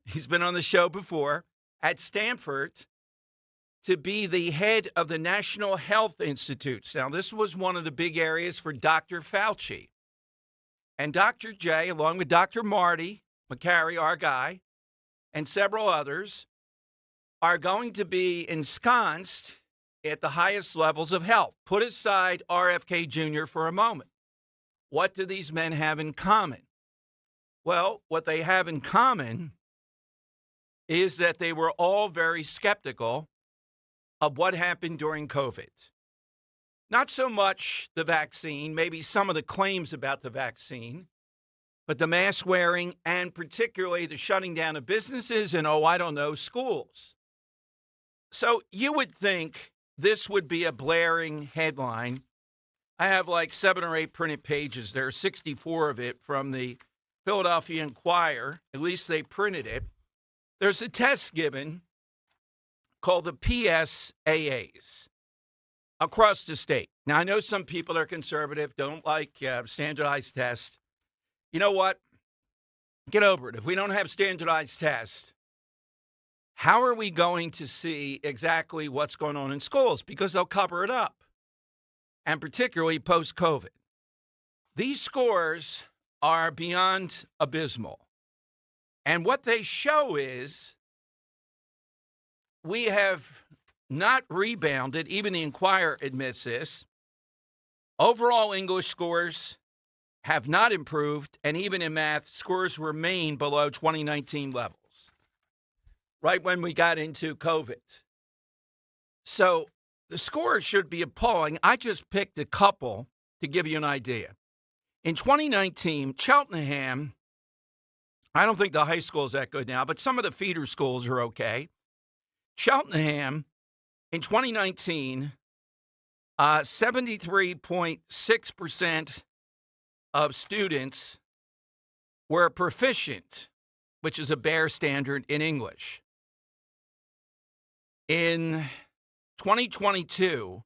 He's been on the show before at Stanford to be the head of the National Health Institutes. Now, this was one of the big areas for Dr. Fauci. And Dr. J, along with Dr. Marty McCary, our guy, and several others, are going to be ensconced at the highest levels of health. Put aside RFK Jr. for a moment. What do these men have in common? Well, what they have in common is that they were all very skeptical of what happened during COVID. Not so much the vaccine, maybe some of the claims about the vaccine, but the mask wearing and particularly the shutting down of businesses and, schools. So you would think this would be a blaring headline. I have like 7 or 8 printed pages. There are 64 of it from the Philadelphia Inquirer. At least they printed it. There's a test given called the PSAAs across the state. Now, I know some people are conservative, don't like standardized tests. You know what? Get over it. If we don't have standardized tests, how are we going to see exactly what's going on in schools? Because they'll cover it up, and particularly post-COVID. These scores are beyond abysmal. And what they show is we have not rebounded. Even the Inquirer admits this. Overall English scores have not improved, and even in math, scores remain below 2019 levels, right when we got into COVID. So the scores should be appalling. I just picked a couple to give you an idea. In 2019, Cheltenham, I don't think the high school is that good now, but some of the feeder schools are okay. Cheltenham, in 2019, 73.6% of students were proficient, which is a bare standard in English. In 2022,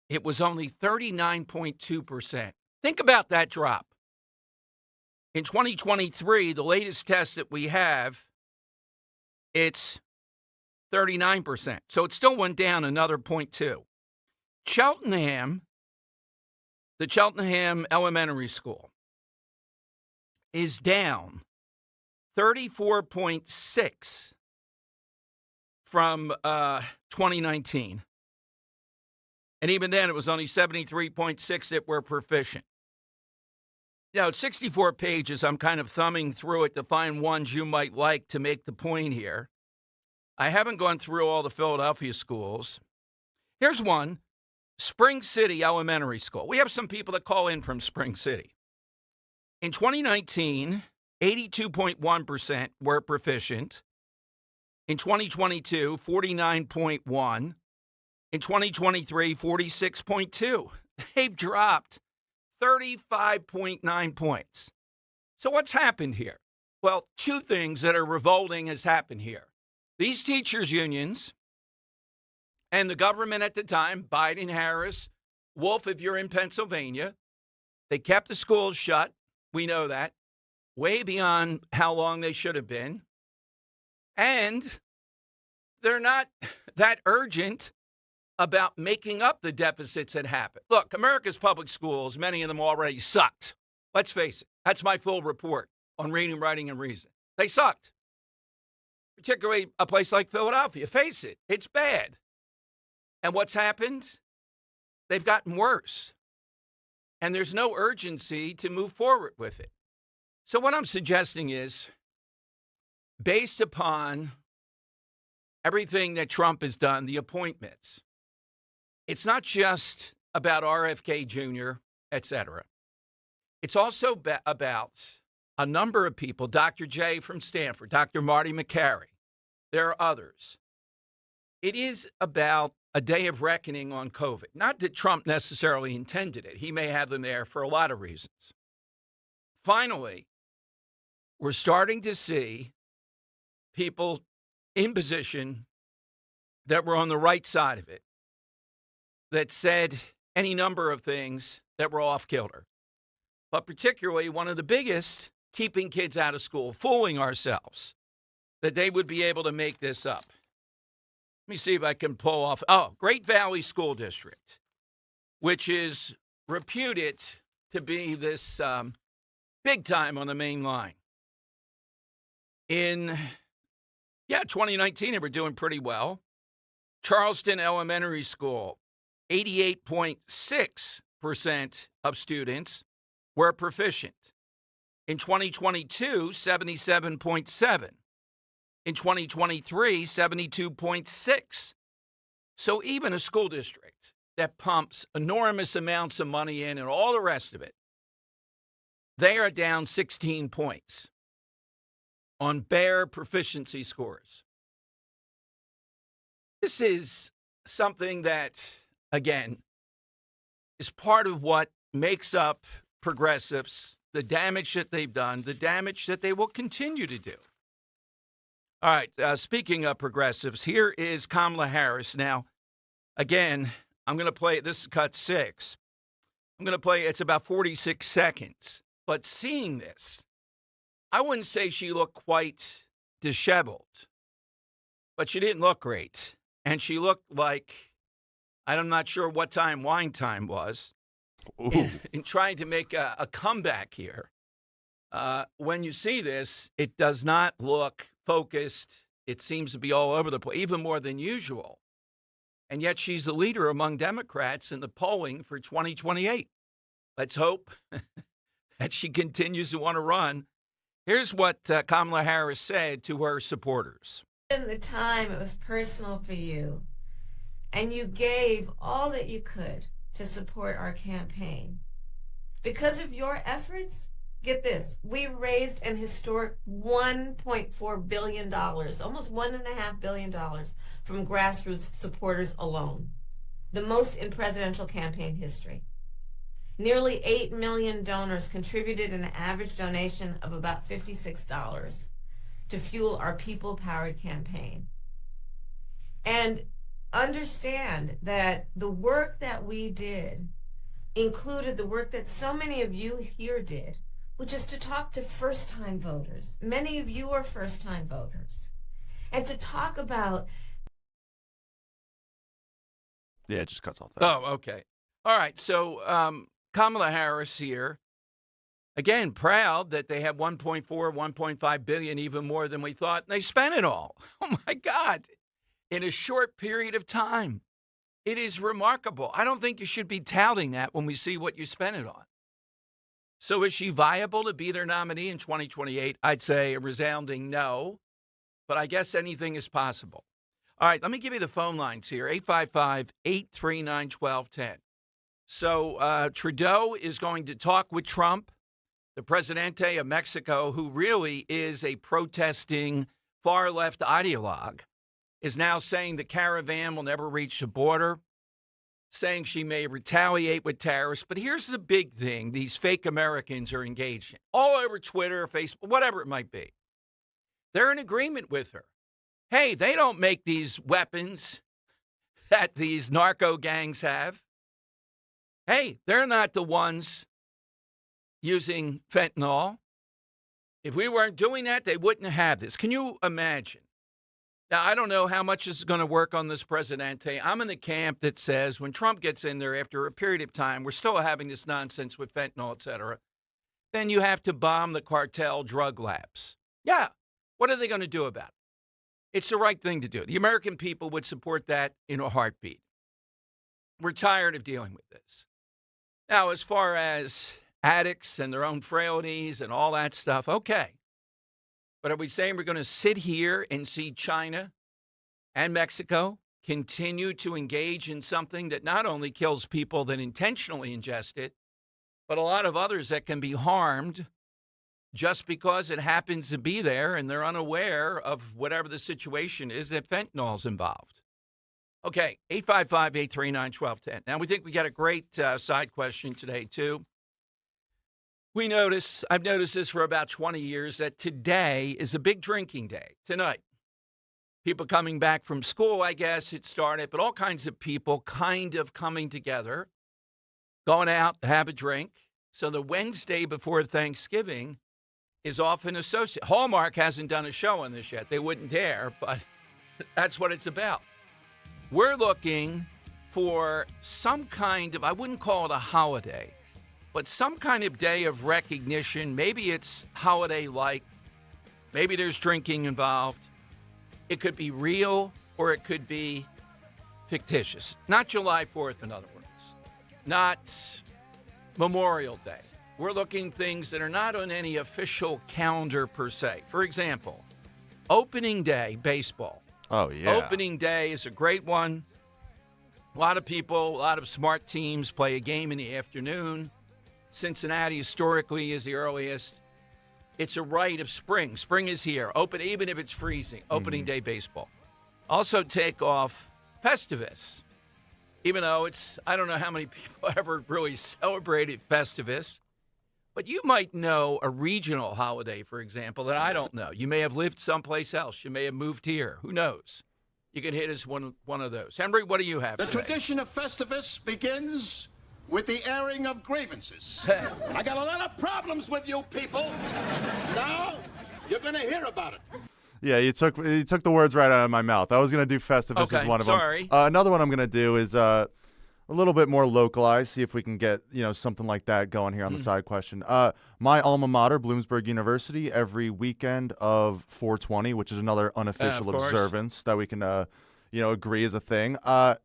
it was only 39.2%. Think about that drop. In 2023, the latest test that we have, it's 39%. So it still went down another 0.2. Cheltenham, the Cheltenham Elementary School, is down 34.6 from 2019. And even then, it was only 73.6 that were proficient. Now, it's 64 pages. I'm kind of thumbing through it to find ones you might like to make the point here. I haven't gone through all the Philadelphia schools. Here's one, Spring City Elementary School. We have some people that call in from Spring City. In 2019, 82.1% were proficient. In 2022, 49.1%. In 2023, 46.2%. They've dropped 35.9 points. So what's happened here? Well, two things that are revolting has happened here. These teachers' unions and the government at the time, Biden, Harris, Wolf, if you're in Pennsylvania, they kept the schools shut. We know that. Way beyond how long they should have been. And they're not that urgent about making up the deficits that happened. Look, America's public schools, many of them already sucked. Let's face it. That's my full report on reading, writing, and reason. They sucked. Particularly a place like Philadelphia. Face it, it's bad. And what's happened? They've gotten worse. And there's no urgency to move forward with it. So what I'm suggesting is, based upon everything that Trump has done, the appointments, it's not just about RFK Jr., et cetera. It's also about a number of people, Dr. J from Stanford, Dr. Marty McCary. There are others. It is about a day of reckoning on COVID. Not that Trump necessarily intended it. He may have them there for a lot of reasons. Finally, we're starting to see people in position that were on the right side of it, that said any number of things that were off kilter. But particularly one of the biggest keeping kids out of school, fooling ourselves that they would be able to make this up. Let me see if I can pull off. Oh, Great Valley School District, which is reputed to be this big time on the main line. In 2019, they were doing pretty well. Charleston Elementary School, 88.6% of students were proficient. In 2022, 77.7%. In 2023, 72.6%. So even a school district that pumps enormous amounts of money in and all the rest of it, they are down 16 points on bare proficiency scores. This is something that, again, is part of what makes up progressives, the damage that they've done, the damage that they will continue to do. All right, speaking of progressives, here is Kamala Harris. Now, again, I'm going to play, this is cut 6. I'm going to play, it's about 46 seconds. But seeing this, I wouldn't say she looked quite disheveled, but she didn't look great. And she looked like, I'm not sure what time wine time was, in trying to make a comeback here. When you see this, it does not look focused. It seems to be all over the place, even more than usual. And yet she's the leader among Democrats in the polling for 2028. Let's hope that she continues to want to run. Here's what Kamala Harris said to her supporters. In the time it was personal for you, and you gave all that you could to support our campaign. Because of your efforts, get this, we raised an historic $1.4 billion, almost $1.5 billion from grassroots supporters alone, the most in presidential campaign history. Nearly 8 million donors contributed an average donation of about $56 to fuel our people-powered campaign. And understand that the work that we did included the work that so many of you here did, which is to talk to first-time voters. Many of you are first-time voters. And to talk about... Yeah, it just cuts off that. Oh, okay. All right, so Kamala Harris here, again, proud that they have 1.4, 1.5 billion, even more than we thought, and they spent it all. Oh, my God, in a short period of time. It is remarkable. I don't think you should be touting that when we see what you spent it on. So is she viable to be their nominee in 2028? I'd say a resounding no, but I guess anything is possible. All right, let me give you the phone lines here, 855-839-1210. So Trudeau is going to talk with Trump, the Presidente of Mexico, who really is a protesting far-left ideologue, is now saying the caravan will never reach the border, saying she may retaliate with tariffs. But here's the big thing these fake Americans are engaged in, all over Twitter, Facebook, whatever it might be. They're in agreement with her. Hey, they don't make these weapons that these narco gangs have. Hey, they're not the ones using fentanyl. If we weren't doing that, they wouldn't have this. Can you imagine? Now, I don't know how much this is going to work on this Presidente. I'm in the camp that says when Trump gets in there after a period of time, we're still having this nonsense with fentanyl, et cetera, then you have to bomb the cartel drug labs. Yeah. What are they going to do about it? It's the right thing to do. The American people would support that in a heartbeat. We're tired of dealing with this. Now, as far as addicts and their own frailties and all that stuff, okay. But are we saying we're going to sit here and see China and Mexico continue to engage in something that not only kills people that intentionally ingest it, but a lot of others that can be harmed just because it happens to be there and they're unaware of whatever the situation is that fentanyl is involved? Okay, 855-839-1210. Now, we think we got a great side question today, too. I've noticed this for about 20 years, that today is a big drinking day, tonight. People coming back from school, I guess it started, but all kinds of people kind of coming together, going out to have a drink. So the Wednesday before Thanksgiving is often associated. Hallmark hasn't done a show on this yet. They wouldn't dare, but that's what it's about. We're looking for some kind of, I wouldn't call it a holiday, but some kind of day of recognition. Maybe it's holiday-like. Maybe there's drinking involved. It could be real or it could be fictitious. Not July 4th, in other words. Not Memorial Day. We're looking things that are not on any official calendar per se. For example, opening day baseball. Oh, yeah. Opening day is a great one. A lot of people, a lot of smart teams play a game in the afternoon. Cincinnati historically is the earliest. It's a rite of spring. Spring is here. Open, even if it's freezing. Opening day baseball. Also take off Festivus. Even though I don't know how many people ever really celebrated Festivus. But you might know a regional holiday, for example, that I don't know. You may have lived someplace else. You may have moved here. Who knows? You can hit us one of those. Henry, what do you have The today? tradition of Festivus begins with the airing of grievances. I got a lot of problems with you people. Now, you're going to hear about it. Yeah, you took the words right out of my mouth. I was going to do Festivus as one of sorry. them. Another one I'm going to do is a little bit more localized, see if we can get something like that going here on the side question. My alma mater, Bloomsburg University, every weekend of 420, which is another unofficial observance that we can agree is a thing.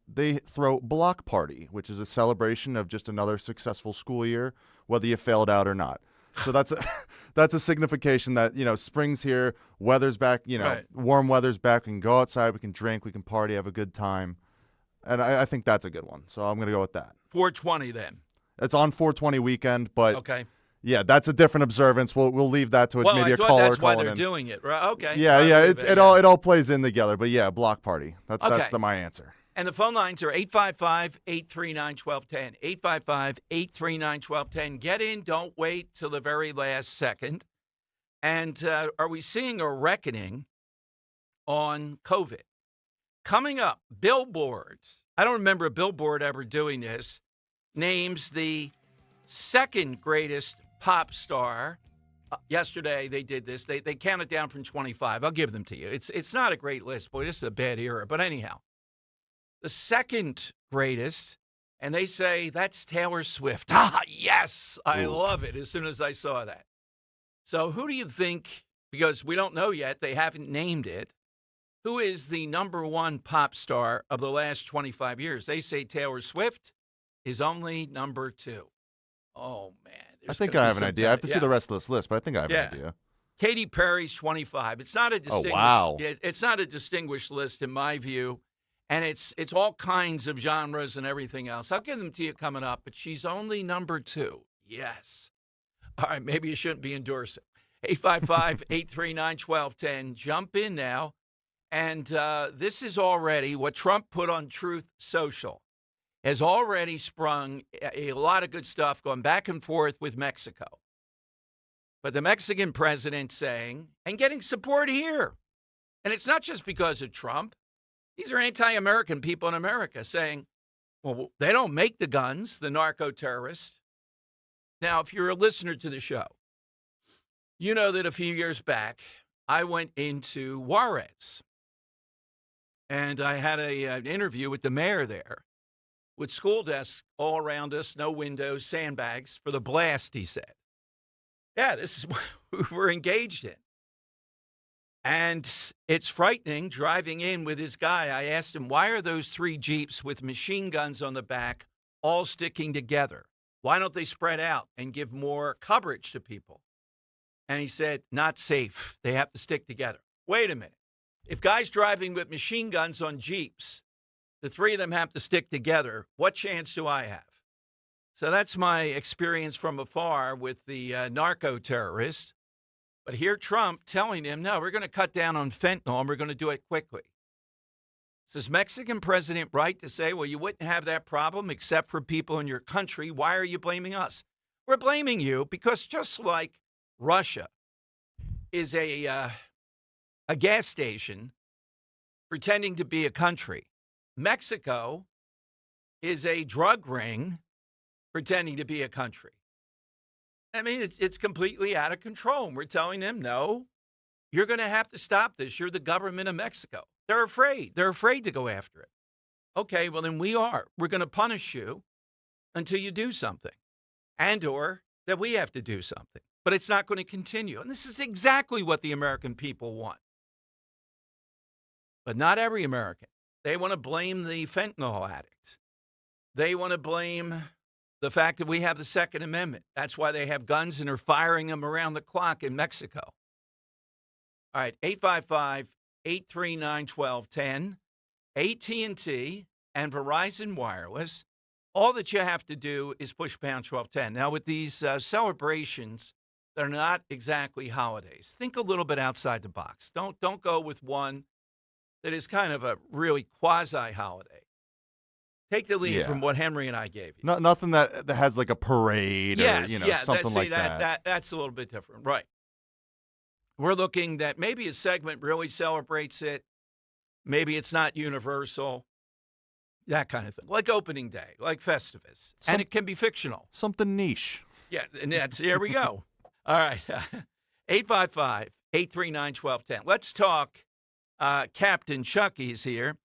They throw Block Party, which is a celebration of just another successful school year, whether you failed out or not. So that's a signification that spring's here, weather's back, Right. warm weather's back. We can go outside, we can drink, we can party, have a good time, and I think that's a good one. So I'm gonna go with that. 420 then. It's on 420 weekend, but Okay. yeah, that's a different observance. We'll leave that to maybe I a thought caller that's why calling they're in. doing it, right? Okay. Yeah, I yeah, believe it all plays in together. But yeah, Block Party. That's Okay. my answer. And the phone lines are 855-839-1210. 855-839-1210. Get in. Don't wait till the very last second. And are we seeing a reckoning on COVID? Coming up, billboards. I don't remember a billboard ever doing this. Names the second greatest pop star. Yesterday they did this. They counted down from 25. I'll give them to you. It's not a great list. Boy, this is a bad era. But anyhow. The second greatest, and they say that's Taylor Swift. Ah, yes, I love it as soon as I saw that. So who do you think, because we don't know yet, they haven't named it, who is the number one pop star of the last 25 years? They say Taylor Swift is only number two. Oh, man. I think I have an idea. I have to see the rest of this list, but I think I have an idea. Katy Perry's 25. It's not a distinguished, wow. It's not a distinguished list in my view. And it's all kinds of genres and everything else. I'll give them to you coming up, but she's only number two. Yes. All right, maybe you shouldn't be endorsing. 855-839-1210. Jump in now. And this is already what Trump put on Truth Social has already sprung a lot of good stuff going back and forth with Mexico. But the Mexican president saying, and getting support here. And it's not just because of Trump. These are anti-American people in America saying, well, they don't make the guns, the narco-terrorists. Now, if you're a listener to the show, you know that a few years back, I went into Juarez. And I had an interview with the mayor there with school desks all around us, no windows, sandbags for the blast, he said. Yeah, this is what we're engaged in. And it's frightening driving in with this guy. I asked him, why are those three Jeeps with machine guns on the back all sticking together? Why don't they spread out and give more coverage to people? And he said, not safe. They have to stick together. Wait a minute. If guys driving with machine guns on Jeeps, the three of them have to stick together, what chance do I have? So that's my experience from afar with the narco-terrorist. But here Trump telling him, no, we're going to cut down on fentanyl and we're going to do it quickly. Is this Mexican president right to say, well, you wouldn't have that problem except for people in your country? Why are you blaming us? We're blaming you because just like Russia is a gas station pretending to be a country, Mexico is a drug ring pretending to be a country. I mean, it's completely out of control. And we're telling them, no, you're going to have to stop this. You're the government of Mexico. They're afraid. They're afraid to go after it. Okay, well, then we are. We're going to punish you until you do something, and or that we have to do something. But it's not going to continue. And this is exactly what the American people want. But not every American. They want to blame the fentanyl addict. They want to blame the fact that we have the Second Amendment. That's why they have guns and are firing them around the clock in Mexico. All right, 855-839-1210, AT&T and Verizon Wireless. All that you have to do is push pound 1210. Now, with these celebrations, they're not exactly holidays. Think a little bit outside the box. Don't go with one that is kind of a really quasi-holiday. Take the lead from what Henry and I gave you. Nothing that has like a parade or something like that. That's a little bit different. Right. We're looking that maybe a segment really celebrates it. Maybe it's not universal. That kind of thing. Like opening day, like Festivus. And it can be fictional. Something niche. Yeah, and here we go. All right. 855-839-1210. Let's talk Captain Chucky's here.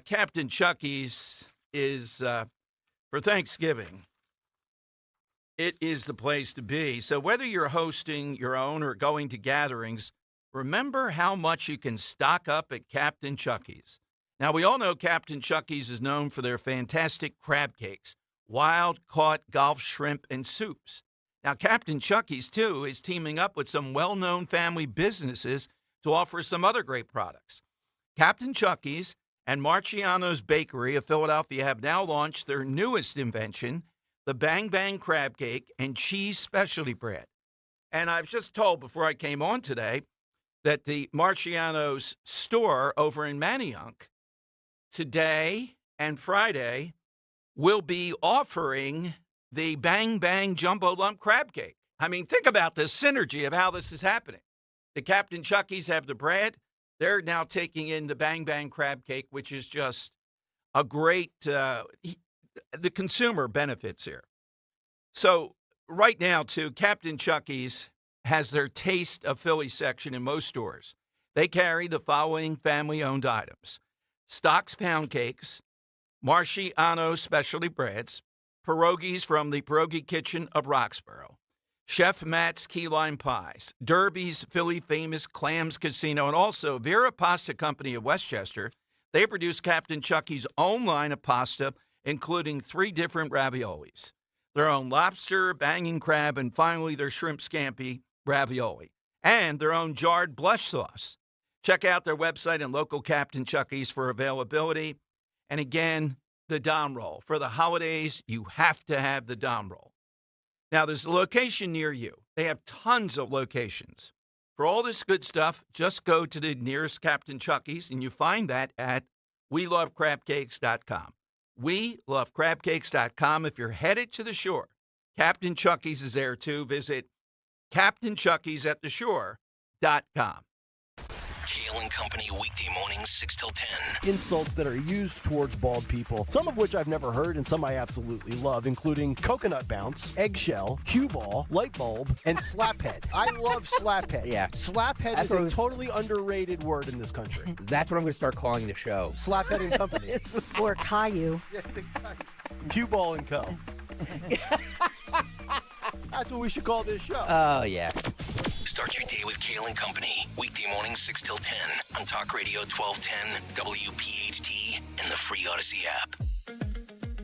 Captain Chucky's is for Thanksgiving. It is the place to be. So whether you're hosting your own or going to gatherings, remember how much you can stock up at Captain Chucky's. Now, we all know Captain Chucky's is known for their fantastic crab cakes, wild-caught Gulf shrimp, and soups. Now, Captain Chucky's, too, is teaming up with some well-known family businesses to offer some other great products. Captain Chucky's and Marciano's Bakery of Philadelphia have now launched their newest invention, the Bang Bang Crab Cake and Cheese Specialty Bread. And I was just told before I came on today that the Marciano's store over in Manayunk today and Friday will be offering the Bang Bang Jumbo Lump Crab Cake. I mean, think about the synergy of how this is happening. The Captain Chucky's have the bread. They're now taking in the Bang Bang Crab Cake, which is just a great, the consumer benefits here. So right now, too, Captain Chucky's has their Taste of Philly section in most stores. They carry the following family-owned items: Stock's Pound Cakes, Marciano's Specialty Breads, pierogies from the Pierogi Kitchen of Roxborough, Chef Matt's Key Lime Pies, Derby's Philly Famous Clams Casino, and also Vera Pasta Company of Westchester. They produce Captain Chucky's own line of pasta, including 3 different raviolis, their own lobster, banging crab, and finally their shrimp scampi ravioli, and their own jarred blush sauce. Check out their website and local Captain Chucky's for availability. And again, the Dom Roll. For the holidays, you have to have the Dom Roll. Now, there's a location near you. They have tons of locations. For all this good stuff, just go to the nearest Captain Chucky's, and you find that at WeLoveCrabCakes.com. WeLoveCrabCakes.com. If you're headed to the shore, Captain Chucky's is there too. Visit CaptainChucky'sAtTheShore.com. Kale and Company, weekday mornings, 6 till 10. Insults that are used towards bald people, some of which I've never heard and some I absolutely love, including coconut bounce, eggshell, cue ball, light bulb, and slaphead. I love slaphead. Yeah. Slaphead is a totally underrated word in this country. That's what I'm going to start calling the show. Slaphead and Company. Or Caillou. Cue ball and co. That's what we should call this show. Oh, yeah. Start your day with Kale and Company, weekday mornings 6 till 10 on Talk Radio 1210, WPHT, and the free Odyssey app.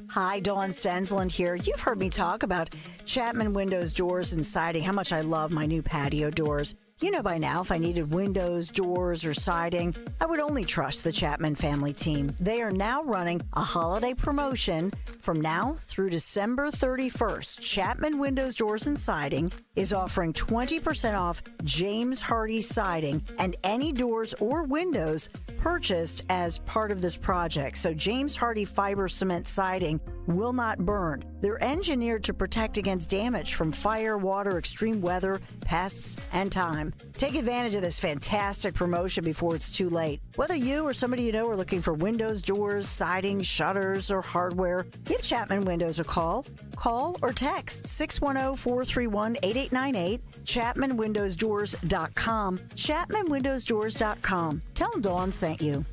Hi, Dawn Stensland here. You've heard me talk about Chapman Windows, Doors, and Siding, how much I love my new patio doors. You know by now, if I needed windows, doors, or siding, I would only trust the Chapman family team. They are now running a holiday promotion from now through December 31st. Chapman Windows, Doors, and Siding is offering 20% off James Hardy siding and any doors or windows purchased as part of this project. So James Hardie fiber cement siding will not burn. They're engineered to protect against damage from fire, water, extreme weather, pests, and time. Take advantage of this fantastic promotion before it's too late. Whether you or somebody you know are looking for windows, doors, siding, shutters, or hardware, give Chapman Windows a call. Call or text 610-431-8898, ChapmanWindowsDoors.com, ChapmanWindowsDoors.com. Tell them Dawn sent you.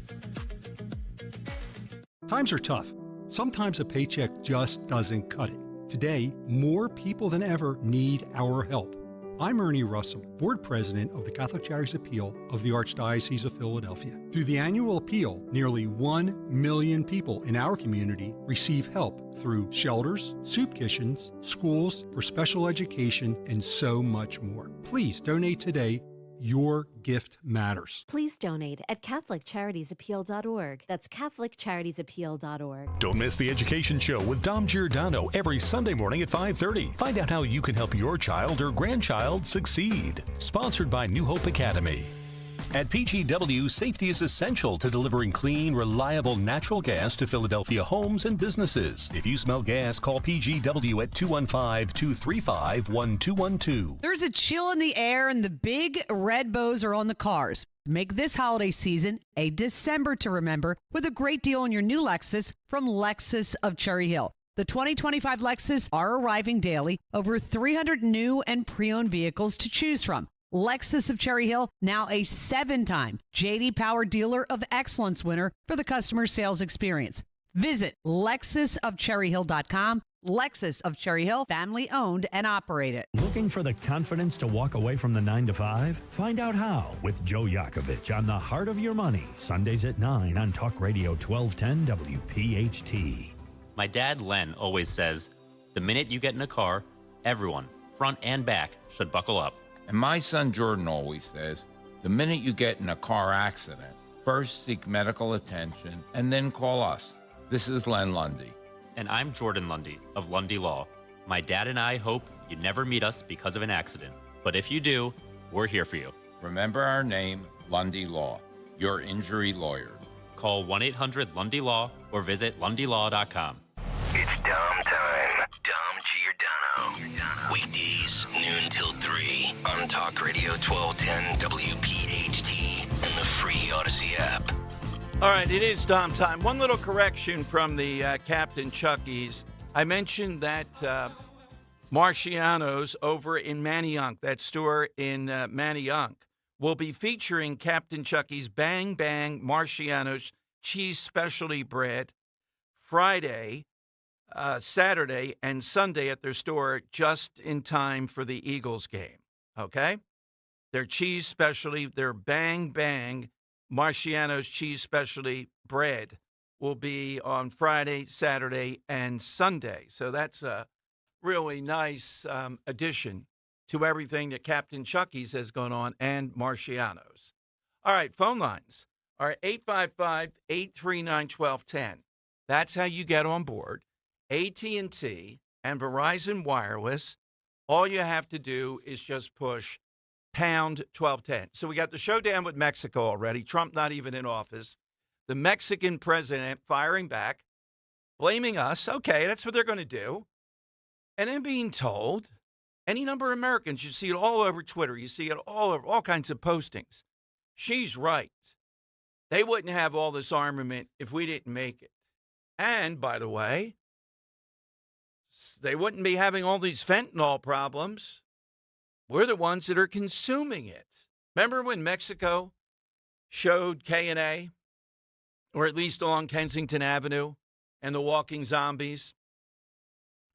Times are tough. Sometimes a paycheck just doesn't cut it. Today, more people than ever need our help. I'm Ernie Russell, Board President of the Catholic Charities Appeal of the Archdiocese of Philadelphia. Through the annual appeal, nearly 1 million people in our community receive help through shelters, soup kitchens, schools for special education, and so much more. Please donate today. Your gift matters. Please donate at CatholicCharitiesAppeal.org. That's CatholicCharitiesAppeal.org. Don't miss the Education Show with Dom Giordano every Sunday morning at 5:30. Find out how you can help your child or grandchild succeed. Sponsored by New Hope Academy. At PGW, safety is essential to delivering clean, reliable natural gas to Philadelphia homes and businesses. If you smell gas, call PGW at 215-235-1212. There's a chill in the air and the big red bows are on the cars. Make this holiday season a December to remember with a great deal on your new Lexus from Lexus of Cherry Hill. The 2025 Lexus are arriving daily, over 300 new and pre-owned vehicles to choose from. Lexus of Cherry Hill, now a 7-time J.D. Power Dealer of Excellence winner for the customer sales experience. Visit LexusofCherryHill.com. Lexus of Cherry Hill, family owned and operated. Looking for the confidence to walk away from the 9 to 5? Find out how with Joe Yakovich on The Heart of Your Money, Sundays at 9 on Talk Radio 1210 WPHT. My dad, Len, always says, the minute you get in a car, everyone, front and back, should buckle up. And my son Jordan always says, the minute you get in a car accident, first seek medical attention and then call us. This is Len Lundy. And I'm Jordan Lundy of Lundy Law. My dad and I hope you never meet us because of an accident. But if you do, we're here for you. Remember our name, Lundy Law, your injury lawyer. Call 1-800-LUNDY-LAW or visit LundyLaw.com. It's Dom time. Dom Giordano. Weekdays, noon till 3 on Talk Radio 1210 WPHT and the free Odyssey app. All right, it is Dom time. One little correction from the Captain Chucky's. I mentioned that Marciano's over in Manayunk, that store in Manayunk, will be featuring Captain Chucky's Bang Bang Marciano's cheese specialty bread Friday, Saturday, and Sunday at their store just in time for the Eagles game, okay? Their cheese specialty, their Bang Bang Marciano's cheese specialty bread will be on Friday, Saturday, and Sunday. So that's a really nice addition to everything that Captain Chucky's has gone on and Marciano's. All right, phone lines are 855-839-1210. That's how you get on board. AT&T and Verizon Wireless, all you have to do is just push pound 1210. So we got the showdown with Mexico already. Trump not even in office. The Mexican president firing back, blaming us. Okay, that's what they're going to do. And then being told, any number of Americans, you see it all over Twitter. You see it all over, all kinds of postings. She's right. They wouldn't have all this armament if we didn't make it. And, by the way, they wouldn't be having all these fentanyl problems. We're the ones that are consuming it. Remember when Mexico showed K&A, or at least along Kensington Avenue, and the walking zombies?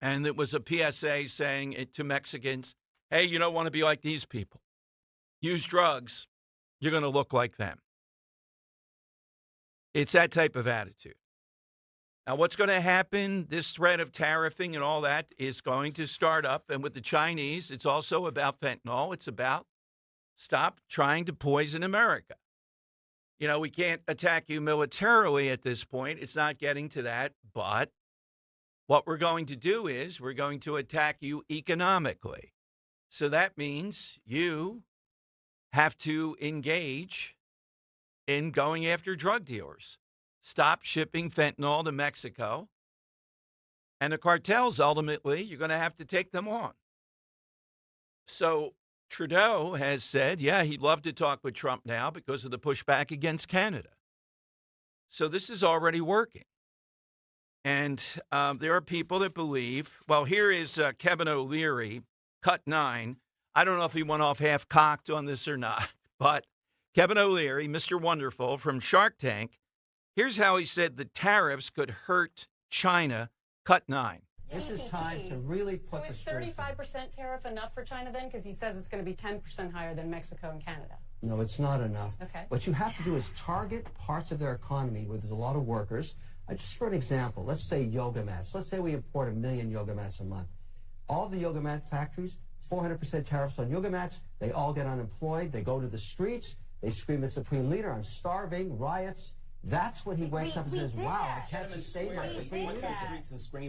And it was a PSA saying it to Mexicans, hey, you don't want to be like these people. Use drugs, you're going to look like them. It's that type of attitude. Now, what's going to happen, this threat of tariffing and all that is going to start up. And with the Chinese, it's also about fentanyl. It's about stop trying to poison America. You know, we can't attack you militarily at this point. It's not getting to that. But what we're going to do is we're going to attack you economically. So that means you have to engage in going after drug dealers. Stop shipping fentanyl to Mexico. And the cartels, ultimately, you're going to have to take them on. So Trudeau has said, yeah, he'd love to talk with Trump now because of the pushback against Canada. So this is already working. And there are people that believe, well, here is Kevin O'Leary, cut 9. I don't know if he went off half-cocked on this or not, but Kevin O'Leary, Mr. Wonderful from Shark Tank, here's how he said the tariffs could hurt China, cut 9. This is time to really put So is 35% tariff enough for China then? Because he says it's going to be 10% higher than Mexico and Canada. No, it's not enough. Okay. What you have to do is target parts of their economy where there's a lot of workers. Just for an example, let's say yoga mats. Let's say we import 1 million yoga mats a month. All the yoga mat factories, 400% tariffs on yoga mats. They all get unemployed. They go to the streets. They scream at Supreme Leader, I'm starving, riots. That's when he wakes up and says, wow, I can't sustain my Supreme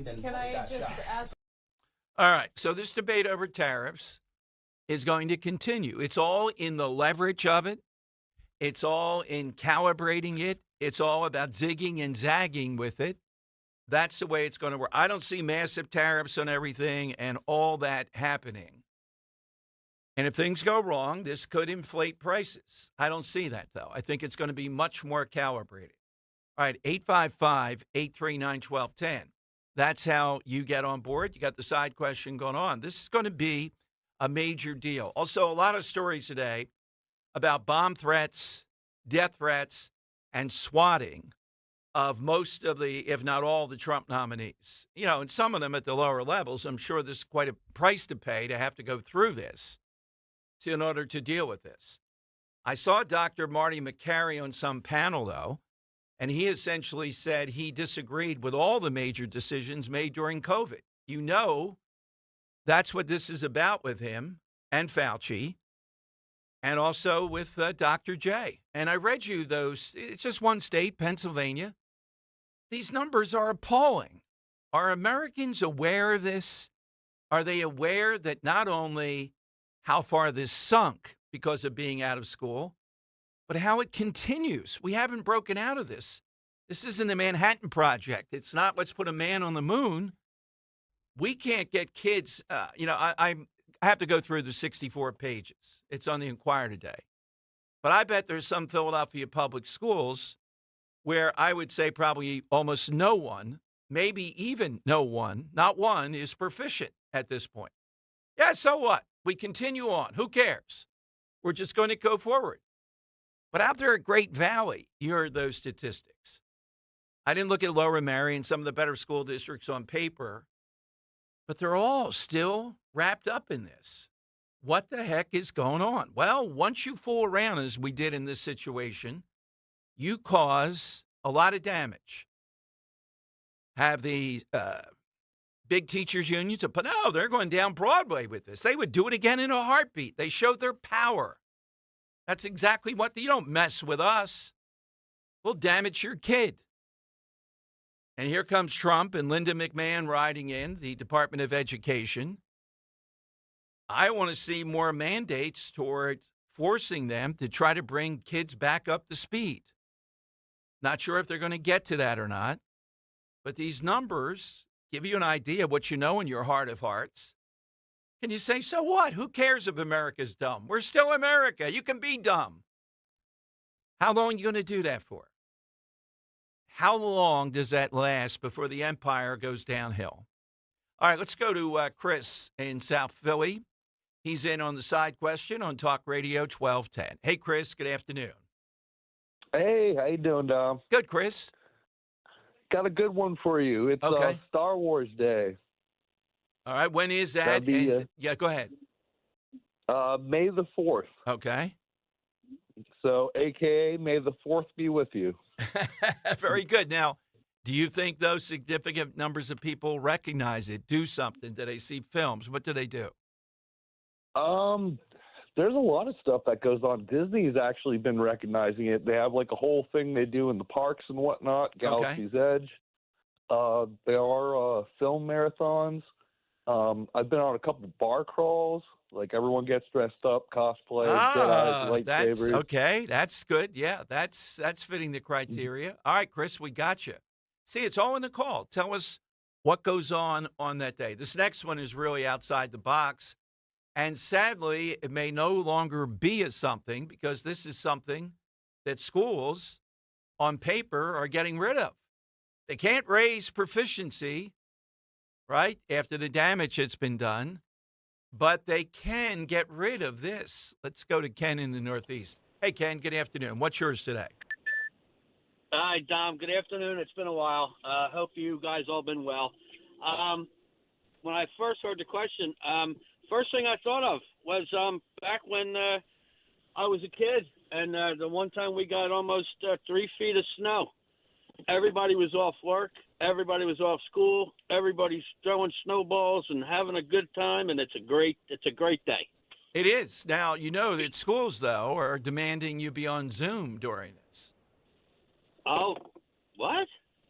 Leader. Can I just ask? All right, so this debate over tariffs is going to continue. It's all in the leverage of it. It's all in calibrating it. It's all about zigging and zagging with it. That's the way it's going to work. I don't see massive tariffs on everything and all that happening. And if things go wrong, this could inflate prices. I don't see that, though. I think it's going to be much more calibrated. All right, 855-839-1210. That's how you get on board. You got the side question going on. This is going to be a major deal. Also, a lot of stories today about bomb threats, death threats, and swatting of most of the, if not all, the Trump nominees. You know, and some of them at the lower levels. I'm sure there's quite a price to pay to have to go through this in order to deal with this. I saw Dr. Marty McCary on some panel, though, and he essentially said he disagreed with all the major decisions made during COVID. You know, that's what this is about with him and Fauci, and also with Dr. J. And I read you those. It's just one state, Pennsylvania. These numbers are appalling. Are Americans aware of this? Are they aware that not only how far this sunk because of being out of school, but how it continues? We haven't broken out of this. This isn't the Manhattan Project. It's not let's put a man on the moon. We can't get kids. I have to go through the 64 pages. It's on the Inquirer today. But I bet there's some Philadelphia public schools where I would say probably almost no one, maybe even no one, not one, is proficient at this point. Yeah, so what? We continue on. Who cares? We're just going to go forward. But out there at Great Valley, you heard those statistics. I didn't look at Lower Merion, some of the better school districts on paper, but they're all still wrapped up in this. What the heck is going on? Well, once you fool around, as we did in this situation, you cause a lot of damage. Have the big teachers unions, but no, they're going down Broadway with this. They would do it again in a heartbeat. They showed their power. That's exactly what you don't mess with us. We'll damage your kid. And here comes Trump and Linda McMahon riding in, the Department of Education. I want to see more mandates toward forcing them to try to bring kids back up to speed. Not sure if they're going to get to that or not, but these numbers give you an idea of what you know in your heart of hearts. Can you say, so what? Who cares if America's dumb? We're still America. You can be dumb. How long are you going to do that for? How long does that last before the empire goes downhill? All right, let's go to Chris in South Philly. He's in on the side question on Talk Radio 1210. Hey, Chris, good afternoon. Hey, how you doing, Dom? Good, Chris. Got a good one for you. It's okay. Star Wars Day. All right, when is that? That'd be, yeah, go ahead. May the 4th. Okay. So, a.k.a. May the 4th be with you. Very good. Now, do you think those significant numbers of people recognize it, do something? Do they see films? What do they do? There's a lot of stuff that goes on. Disney's actually been recognizing it. They have like a whole thing they do in the parks and whatnot, Galaxy's Edge. There are film marathons. I've been on a couple bar crawls. Like everyone gets dressed up, cosplay, Jedi, That's lightsabers. okay. That's good. Yeah, that's fitting the criteria. All right, Chris, we got you. See, it's all in the call. Tell us what goes on that day. This next one is really outside the box. And sadly, it may no longer be a something because this is something that schools on paper are getting rid of. They can't raise proficiency, right, after the damage that's been done, but they can get rid of this. Let's go to Ken in the Northeast. Hey, Ken, good afternoon. What's yours today? Hi, Dom. Good afternoon. It's been a while. Hope you guys all been well. When I first heard the question, first thing I thought of was back when I was a kid, and the one time we got almost 3 feet of snow. Everybody was off work. Everybody was off school. Everybody's throwing snowballs and having a good time, and it's a great day. It is. Now, you know that schools, though, are demanding you be on Zoom during this. Oh, what?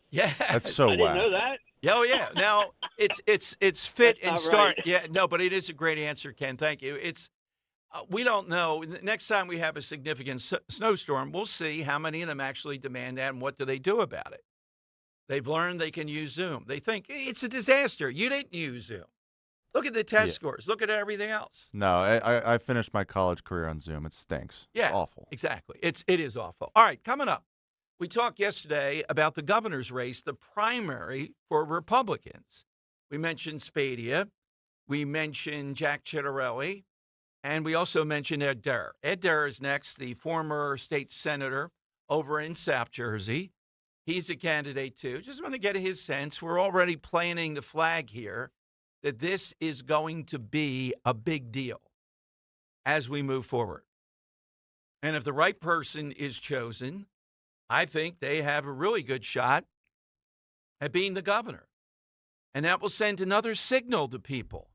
Yeah. That's so I didn't know that. Oh, yeah. Now, it's fit That's and not start. right. Yeah, no, but it is a great answer, Ken. Thank you. It's we don't know. Next time we have a significant snowstorm, we'll see how many of them actually demand that and what do they do about it. They've learned they can use Zoom. They think it's a disaster. You didn't use Zoom. Look at the test scores. Look at everything else. No, I finished my college career on Zoom. It stinks. Yeah, It's awful. Exactly. It is awful. All right, coming up. We talked yesterday about the governor's race, the primary for Republicans. We mentioned Spadia. We mentioned Jack Ciattarelli. And we also mentioned Ed Derr. Ed Derr is next, the former state senator over in South Jersey. He's a candidate, too. Just want to get his sense. We're already planting the flag here that this is going to be a big deal as we move forward. And if the right person is chosen, I think they have a really good shot at being the governor. And that will send another signal to people.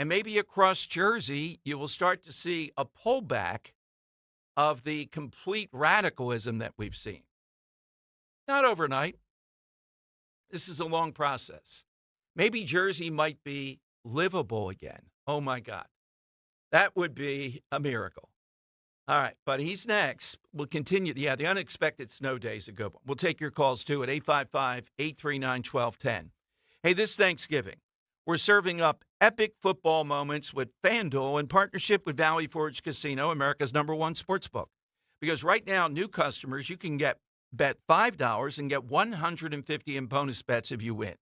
And maybe across Jersey, you will start to see a pullback of the complete radicalism that we've seen. Not overnight. This is a long process. Maybe Jersey might be livable again. Oh, my God. That would be a miracle. All right, but he's next. We'll continue. Yeah, the unexpected snow days are good. We'll take your calls, too, at 855-839-1210. Hey, this Thanksgiving, we're serving up epic football moments with FanDuel in partnership with Valley Forge Casino, America's #1 sportsbook. Because right now, new customers, you can bet $5 and get $150 in bonus bets if you win.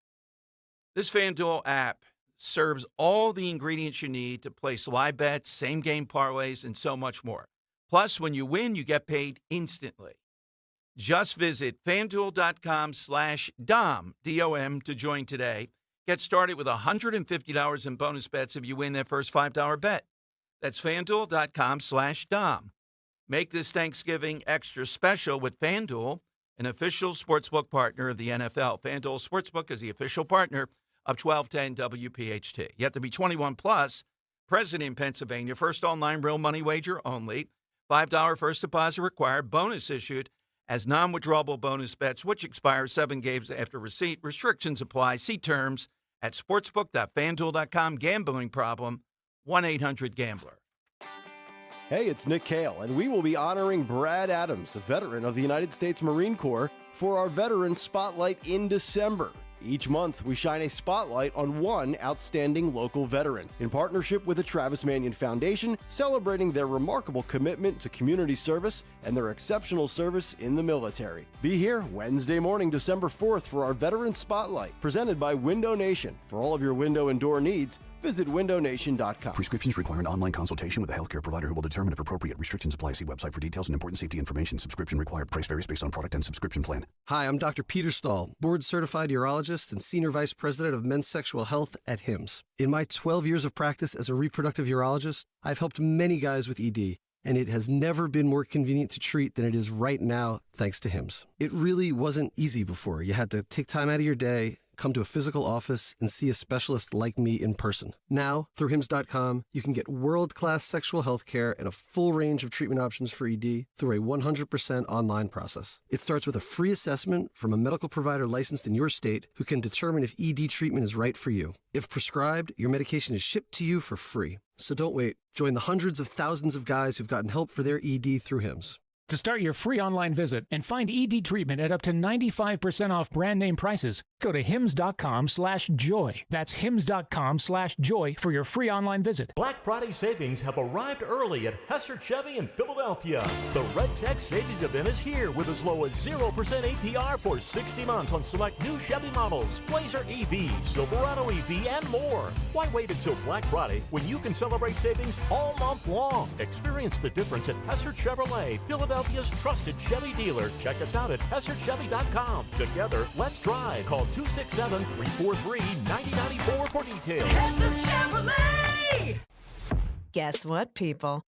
This FanDuel app serves all the ingredients you need to place live bets, same-game parlays, and so much more. Plus, when you win, you get paid instantly. Just visit FanDuel.com/Dom, D-O-M, to join today. Get started with $150 in bonus bets if you win that first $5 bet. That's FanDuel.com/Dom. Make this Thanksgiving extra special with FanDuel, an official sportsbook partner of the NFL. FanDuel Sportsbook is the official partner of 1210 WPHT. You have to be 21 plus, present in Pennsylvania, first online real money wager only, $5 first deposit required, bonus issued as non-withdrawable bonus bets, which expire 7 games after receipt. Restrictions apply. See terms at sportsbook.fanduel.com. Gambling problem, 1-800-GAMBLER. Hey, it's Nick Kale, and we will be honoring Brad Adams, a veteran of the United States Marine Corps, for our Veteran Spotlight in December. Each month, we shine a spotlight on one outstanding local veteran in partnership with the Travis Manion Foundation, celebrating their remarkable commitment to community service and their exceptional service in the military. Be here Wednesday morning, December 4th for our Veteran Spotlight, presented by Window Nation. For all of your window and door needs, visit windownation.com. Prescriptions require an online consultation with a healthcare provider who will determine if appropriate. Restrictions apply. See website for details and important safety information. Subscription required. Price varies based on product and subscription plan. Hi, I'm Dr. Peter Stahl, board-certified urologist and Senior Vice President of Men's Sexual Health at HIMSS. In my 12 years of practice as a reproductive urologist, I've helped many guys with ED, and it has never been more convenient to treat than it is right now, thanks to HIMSS. It really wasn't easy before. You had to take time out of your day, come to a physical office and see a specialist like me in person. Now, through Hims.com, you can get world-class sexual health care and a full range of treatment options for ED through a 100% online process. It starts with a free assessment from a medical provider licensed in your state who can determine if ED treatment is right for you. If prescribed, your medication is shipped to you for free. So don't wait. Join the hundreds of thousands of guys who've gotten help for their ED through Hims. To start your free online visit and find ED treatment at up to 95% off brand name prices, go to hims.com/joy. That's hims.com/joy for your free online visit. Black Friday savings have arrived early at Hessert Chevy in Philadelphia. The Red Tech Savings Event is here with as low as 0% APR for 60 months on select new Chevy models, Blazer EV, Silverado EV, and more. Why wait until Black Friday when you can celebrate savings all month long? Experience the difference at Hessert Chevrolet, Philadelphia's trusted Chevy dealer. Check us out at HessertChevy.com. Together, let's drive. Call 267-343-9094 for details. Chevrolet! Guess what, people?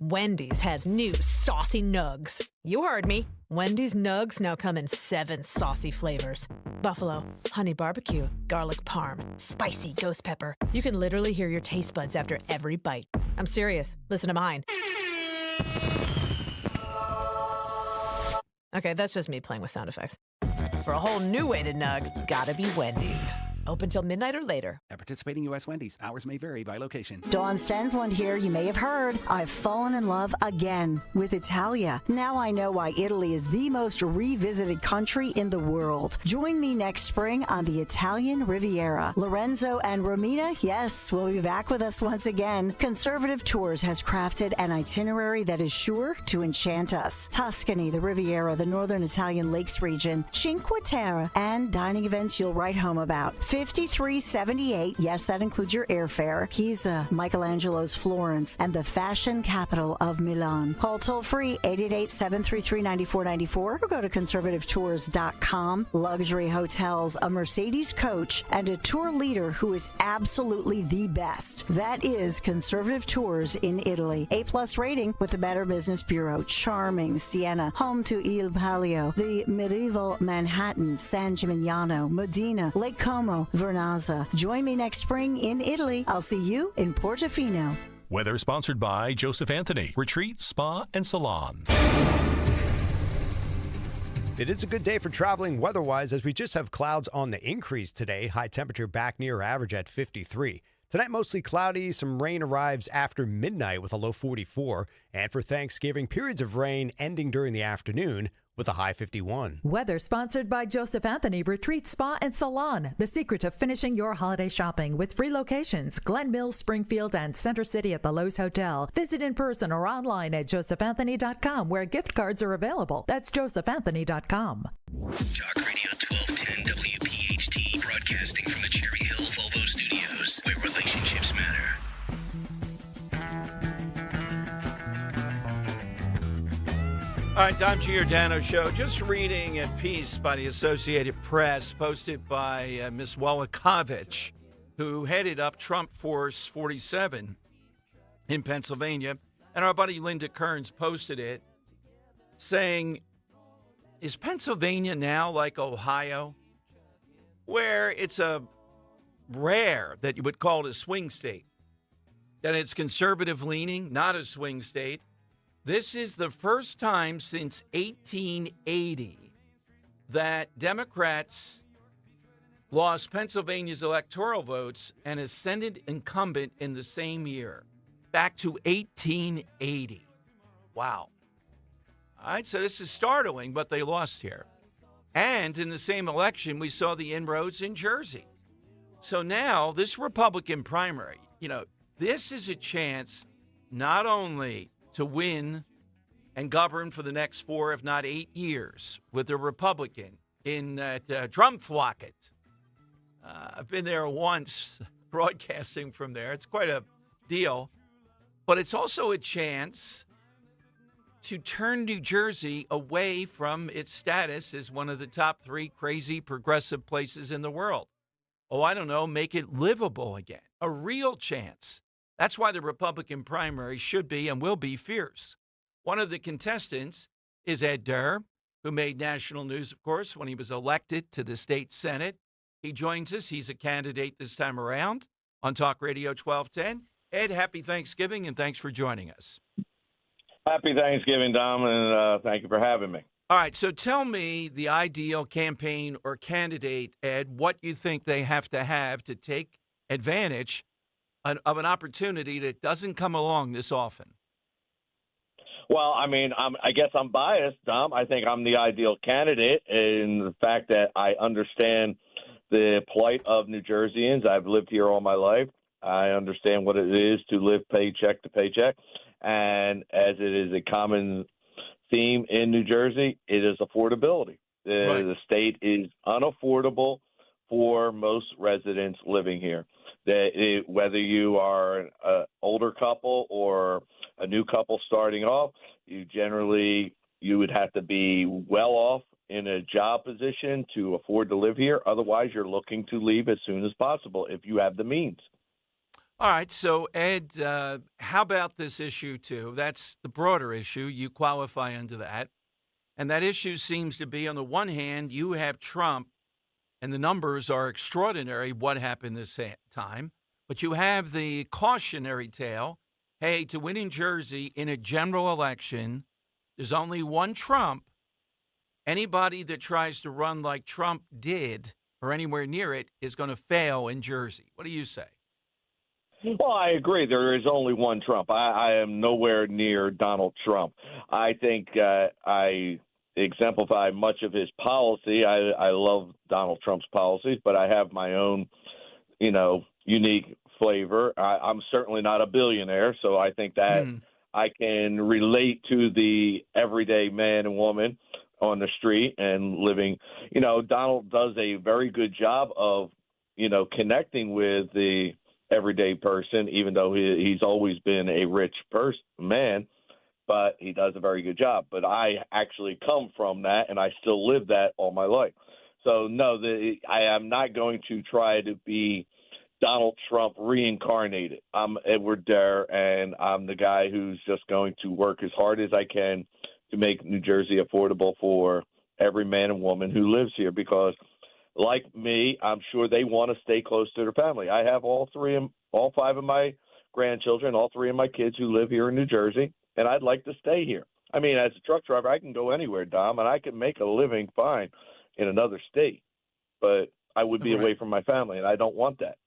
Wendy's has new saucy nugs. You heard me. Wendy's nugs now come in 7 saucy flavors. Buffalo, honey barbecue, garlic parm, spicy ghost pepper. You can literally hear your taste buds after every bite. I'm serious. Listen to mine. Okay, that's just me playing with sound effects. For a whole new way to nug, gotta be Wendy's. Open till midnight or later. At participating U.S. Wendy's, hours may vary by location. Dawn Stensland here. You may have heard I've fallen in love again with Italia. Now I know why Italy is the most revisited country in the world. Join me next spring on the Italian Riviera. Lorenzo and Romina, yes, will be back with us once again. Conservative Tours has crafted an itinerary that is sure to enchant us. Tuscany, the Riviera, the Northern Italian Lakes region, Cinque Terre, and dining events you'll write home about. 5378, yes, that includes your airfare. Pisa, Michelangelo's Florence, and the fashion capital of Milan. Call toll-free 888-733-9494 or go to conservativetours.com. Luxury hotels, a Mercedes coach, and a tour leader who is absolutely the best. That is Conservative Tours in Italy. A+ rating with the Better Business Bureau. Charming Siena, home to Il Palio, the medieval Manhattan, San Gimignano, Modena, Lake Como, Vernazza. Join me next spring in Italy. I'll see you in Portofino. Weather sponsored by Joseph Anthony, Retreat, Spa, and Salon. It is a good day for traveling weather-wise as we just have clouds on the increase today. High temperature back near average at 53. Tonight, mostly cloudy. Some rain arrives after midnight with a low 44. And for Thanksgiving, periods of rain ending during the afternoon with a high 51. Weather sponsored by Joseph Anthony Retreat Spa and Salon. The secret of finishing your holiday shopping with 3 locations, Glen Mills, Springfield, and Center City at the Lowe's Hotel. Visit in person or online at josephanthony.com where gift cards are available. That's josephanthony.com. Talk Radio 1210 WPHT, broadcasting from the Cherry Hill Volvo Studios, where relationships matter. All right, Dom Giordano Show. Just reading a piece by the Associated Press posted by Ms. Wolikovich, who headed up Trump Force 47 in Pennsylvania. And our buddy Linda Kearns posted it saying, is Pennsylvania now like Ohio, where it's a rare that you would call it a swing state, that it's conservative leaning, not a swing state? This is the first time since 1880 that Democrats lost Pennsylvania's electoral votes and ascended incumbent in the same year, back to 1880. Wow. All right, so this is startling, but they lost here. And in the same election, we saw the inroads in Jersey. So now this Republican primary, this is a chance not only to win and govern for the next 4, if not 8 years with a Republican in Drumthwacket. I've been there once broadcasting from there. It's quite a deal. But it's also a chance to turn New Jersey away from its status as one of the top 3 crazy progressive places in the world. Oh, I don't know, make it livable again. A real chance. That's why the Republican primary should be and will be fierce. One of the contestants is Ed Durr, who made national news, of course, when he was elected to the state Senate He joins us. He's a candidate this time around on Talk Radio 1210. Ed, happy Thanksgiving, and thanks for joining us. Happy Thanksgiving, Dom, and thank you for having me. All right, so tell me the ideal campaign or candidate, Ed, what you think they have to take advantage of an opportunity that doesn't come along this often. Well, I mean, I guess I'm biased, Dom. I think I'm the ideal candidate in the fact that I understand the plight of New Jerseyans. I've lived here all my life. I understand what it is to live paycheck to paycheck. And as it is a common theme in New Jersey, it is affordability. The state is unaffordable for most residents living here. Whether you are an older couple or a new couple starting off, you would have to be well off in a job position to afford to live here. Otherwise, you're looking to leave as soon as possible if you have the means. All right. So, Ed, how about this issue, too? That's the broader issue. You qualify under that. And that issue seems to be, on the one hand, you have Trump, and the numbers are extraordinary, what happened this time. But you have the cautionary tale. Hey, to win in Jersey in a general election, there's only one Trump. Anybody that tries to run like Trump did or anywhere near it is going to fail in Jersey. What do you say? Well, I agree. There is only one Trump. I am nowhere near Donald Trump. I think I exemplify much of his policy. I love Donald Trump's policies, but I have my own, unique flavor. I'm certainly not a billionaire, so I think that I can relate to the everyday man and woman on the street and living. Donald does a very good job of, connecting with the everyday person, even though he's always been a rich man, but he does a very good job. But I actually come from that, and I still live that all my life. So, no, I am not going to try to be Donald Trump reincarnated. I'm Edward Dare, and I'm the guy who's just going to work as hard as I can to make New Jersey affordable for every man and woman who lives here, because like me, I'm sure they want to stay close to their family. I have all five of my grandchildren, all three of my kids who live here in New Jersey, and I'd like to stay here. I mean, as a truck driver, I can go anywhere, Dom, and I can make a living fine in another state, but I would be away from my family, and I don't want that.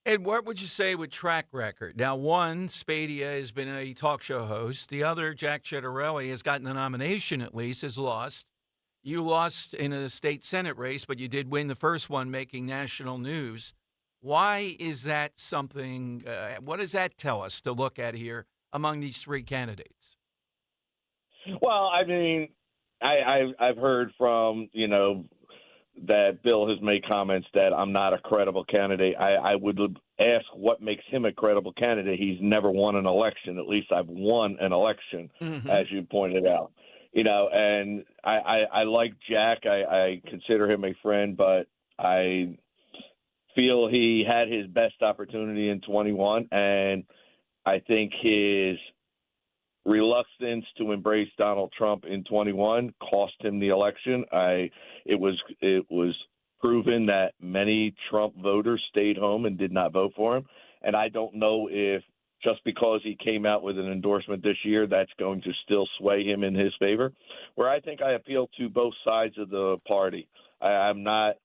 And what would you say with track record? Now, one, Spadia has been a talk show host. The other, Jack Ciattarelli, has gotten the nomination at least, has lost. You lost in a state Senate race, but you did win the first one, making national news. Why is that something, what does that tell us to look at here among these three candidates? Well, I mean, I've heard from, that Bill has made comments that I'm not a credible candidate. I would ask what makes him a credible candidate. He's never won an election. At least I've won an election, as you pointed out. And I like Jack. I consider him a friend, but I feel he had his best opportunity in 21, and I think his reluctance to embrace Donald Trump in 21 cost him the election. It was proven that many Trump voters stayed home and did not vote for him, and I don't know if just because he came out with an endorsement this year, that's going to still sway him in his favor, where I think I appeal to both sides of the party. I'm not,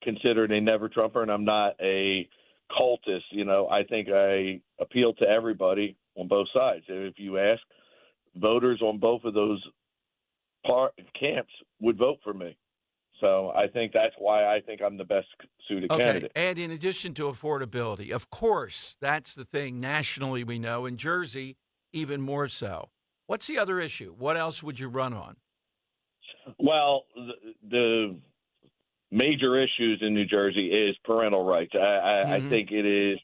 considered a never-Trumper, and I'm not a cultist. I think I appeal to everybody on both sides. If you ask, voters on both of those camps would vote for me. So I think that's why I think I'm the best suited candidate. And in addition to affordability, of course, that's the thing nationally we know. In Jersey, even more so. What's the other issue? What else would you run on? Well, the major issues in New Jersey is parental rights. I think it is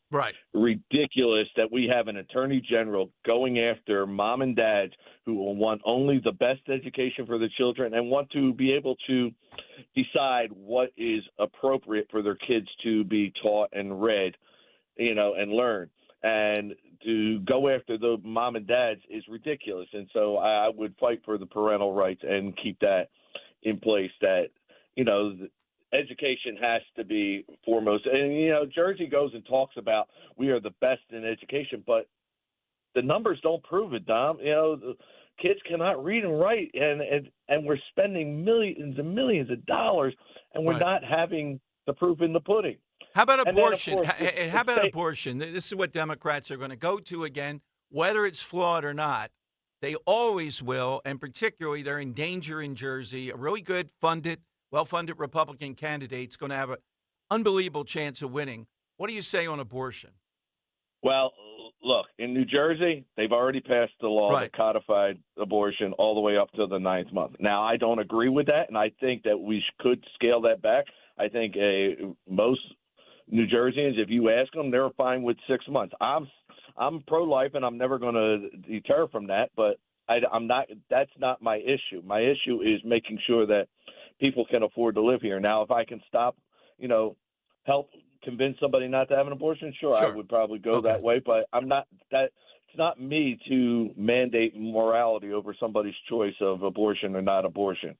ridiculous that we have an attorney general going after mom and dads who will want only the best education for the children and want to be able to decide what is appropriate for their kids to be taught and read, and learn. And to go after the mom and dads is ridiculous. And so I would fight for the parental rights and keep that in place, that, education has to be foremost. And, Jersey goes and talks about we are the best in education, but the numbers don't prove it, Dom. The kids cannot read and write, and we're spending millions and millions of dollars, and we're not having the proof in the pudding. How about And then, of abortion? course, How about abortion? This is what Democrats are going to go to again, whether it's flawed or not. They always will, and particularly they're in danger in Jersey. A really good, well-funded Republican candidate's going to have an unbelievable chance of winning. What do you say on abortion? Well, look, in New Jersey, they've already passed the law that codified abortion all the way up to the 9th month. Now, I don't agree with that, and I think that we could scale that back. I think most New Jerseyans, if you ask them, they're fine with 6 months. I'm pro-life, and I'm never going to deter from that, but I'm not. That's not my issue. My issue is making sure that people can afford to live here. Now, if I can stop, help convince somebody not to have an abortion, sure. I would probably go that way, but I'm not. It's not me to mandate morality over somebody's choice of abortion or not abortion.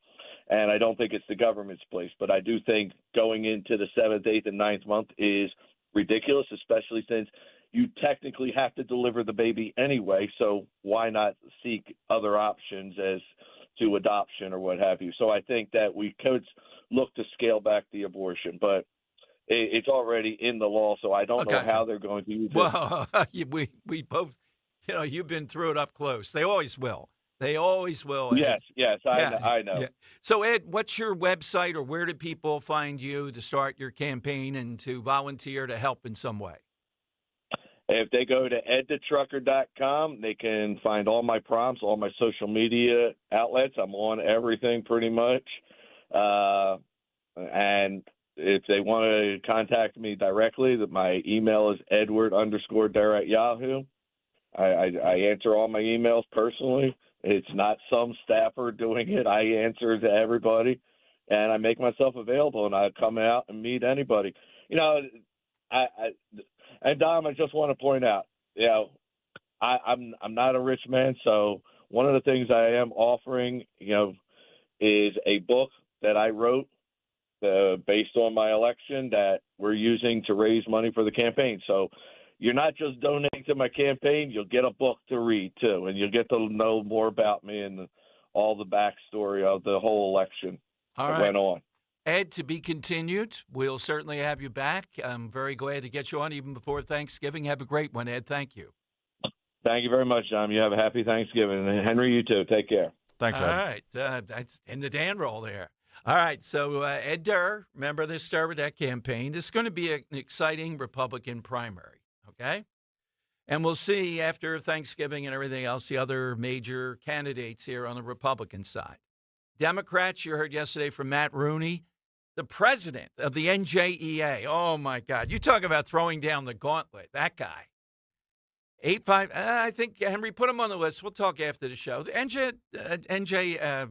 And I don't think it's the government's place. But I do think going into the 7th, 8th, and 9th month is ridiculous, especially since you technically have to deliver the baby anyway. So why not seek other options as to adoption or what have you? So I think that we could look to scale back the abortion. But it's already in the law, so I don't know how they're going to use it. Well, we both, you've been through it up close. They always will. They always will. Ed. Yes, I know. Yeah. So, Ed, what's your website, or where do people find you to start your campaign and to volunteer to help in some way? If they go to edthetrucker.com, they can find all my prompts, all my social media outlets. I'm on everything pretty much. And if they want to contact me directly, my email is edward_dare@yahoo. I answer all my emails personally. It's not some staffer doing it. I answer to everybody, and I make myself available, and I come out and meet anybody. And Dom, I just want to point out, I'm not a rich man, so one of the things I am offering, is a book that I wrote based on my election that we're using to raise money for the campaign. So you're not just donating to my campaign, you'll get a book to read too, and you'll get to know more about me and all the backstory of the whole election that went on. Ed, to be continued. We'll certainly have you back. I'm very glad to get you on even before Thanksgiving. Have a great one, Ed. Thank you. Thank you very much, John. You have a happy Thanksgiving. And Henry, you too. Take care. Thanks, Ed. All right. That's in the Dan roll there. All right. So Ed Durr, member of the Start With That campaign. This is going to be an exciting Republican primary. Okay. And we'll see after Thanksgiving and everything else, the other major candidates here on the Republican side. Democrats, you heard yesterday from Matt Rooney, the president of the NJEA. Oh, my God. You talk about throwing down the gauntlet. That guy. 8-5. I think, Henry, put him on the list. We'll talk after the show. The NJEA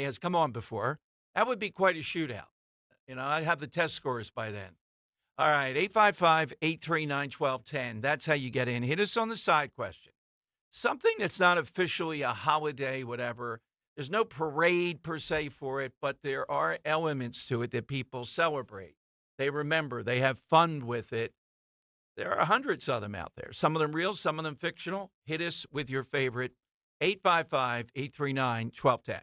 has come on before. That would be quite a shootout. I'd have the test scores by then. All right, 855-839-1210. That's how you get in. Hit us on the side question. Something that's not officially a holiday, whatever. There's no parade per se for it, but there are elements to it that people celebrate. They remember. They have fun with it. There are hundreds of them out there. Some of them real, some of them fictional. Hit us with your favorite. 855-839-1210.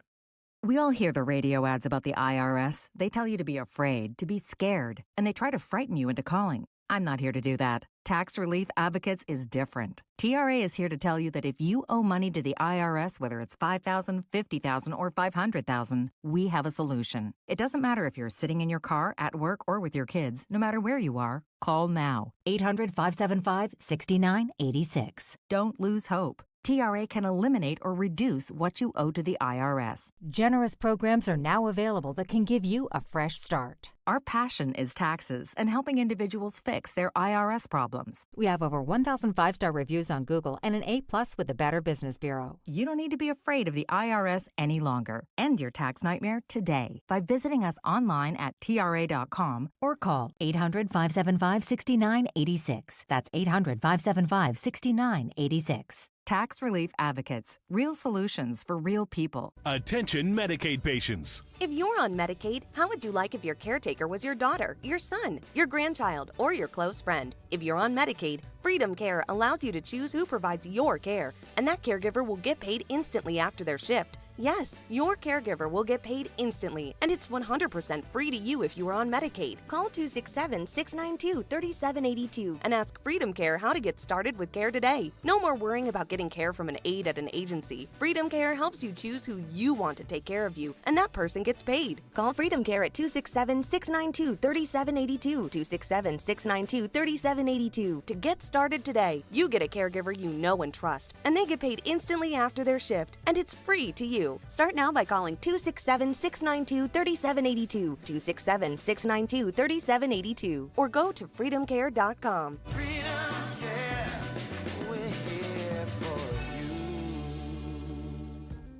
We all hear the radio ads about the IRS. They tell you to be afraid, to be scared, and they try to frighten you into calling. I'm not here to do that. Tax Relief Advocates is different. TRA is here to tell you that if you owe money to the IRS, whether it's $5,000, $50,000, or $500,000, we have a solution. It doesn't matter if you're sitting in your car, at work, or with your kids. No matter where you are, call now. 800-575-6986. Don't lose hope. TRA can eliminate or reduce what you owe to the IRS. Generous programs are now available that can give you a fresh start. Our passion is taxes and helping individuals fix their IRS problems. We have over 1,000 five-star reviews on Google and an A+ with the Better Business Bureau. You don't need to be afraid of the IRS any longer. End your tax nightmare today by visiting us online at TRA.com or call 800-575-6986. That's 800-575-6986. Tax Relief Advocates. Real solutions for real people. Attention Medicaid patients. If you're on Medicaid, how would you like if your caretaker was your daughter, your son, your grandchild, or your close friend? If you're on Medicaid, Freedom Care allows you to choose who provides your care, and that caregiver will get paid instantly after their shift. Yes, your caregiver will get paid instantly, and it's 100% free to you if you are on Medicaid. Call 267-692-3782 and ask Freedom Care how to get started with care today. No more worrying about getting care from an aide at an agency. Freedom Care helps you choose who you want to take care of you, and that person gets paid. Call Freedom Care at 267-692-3782, 267-692-3782 to get started today. You get a caregiver you know and trust, and they get paid instantly after their shift, and it's free to you. Start now by calling 267-692-3782, 267-692-3782, or go to freedomcare.com.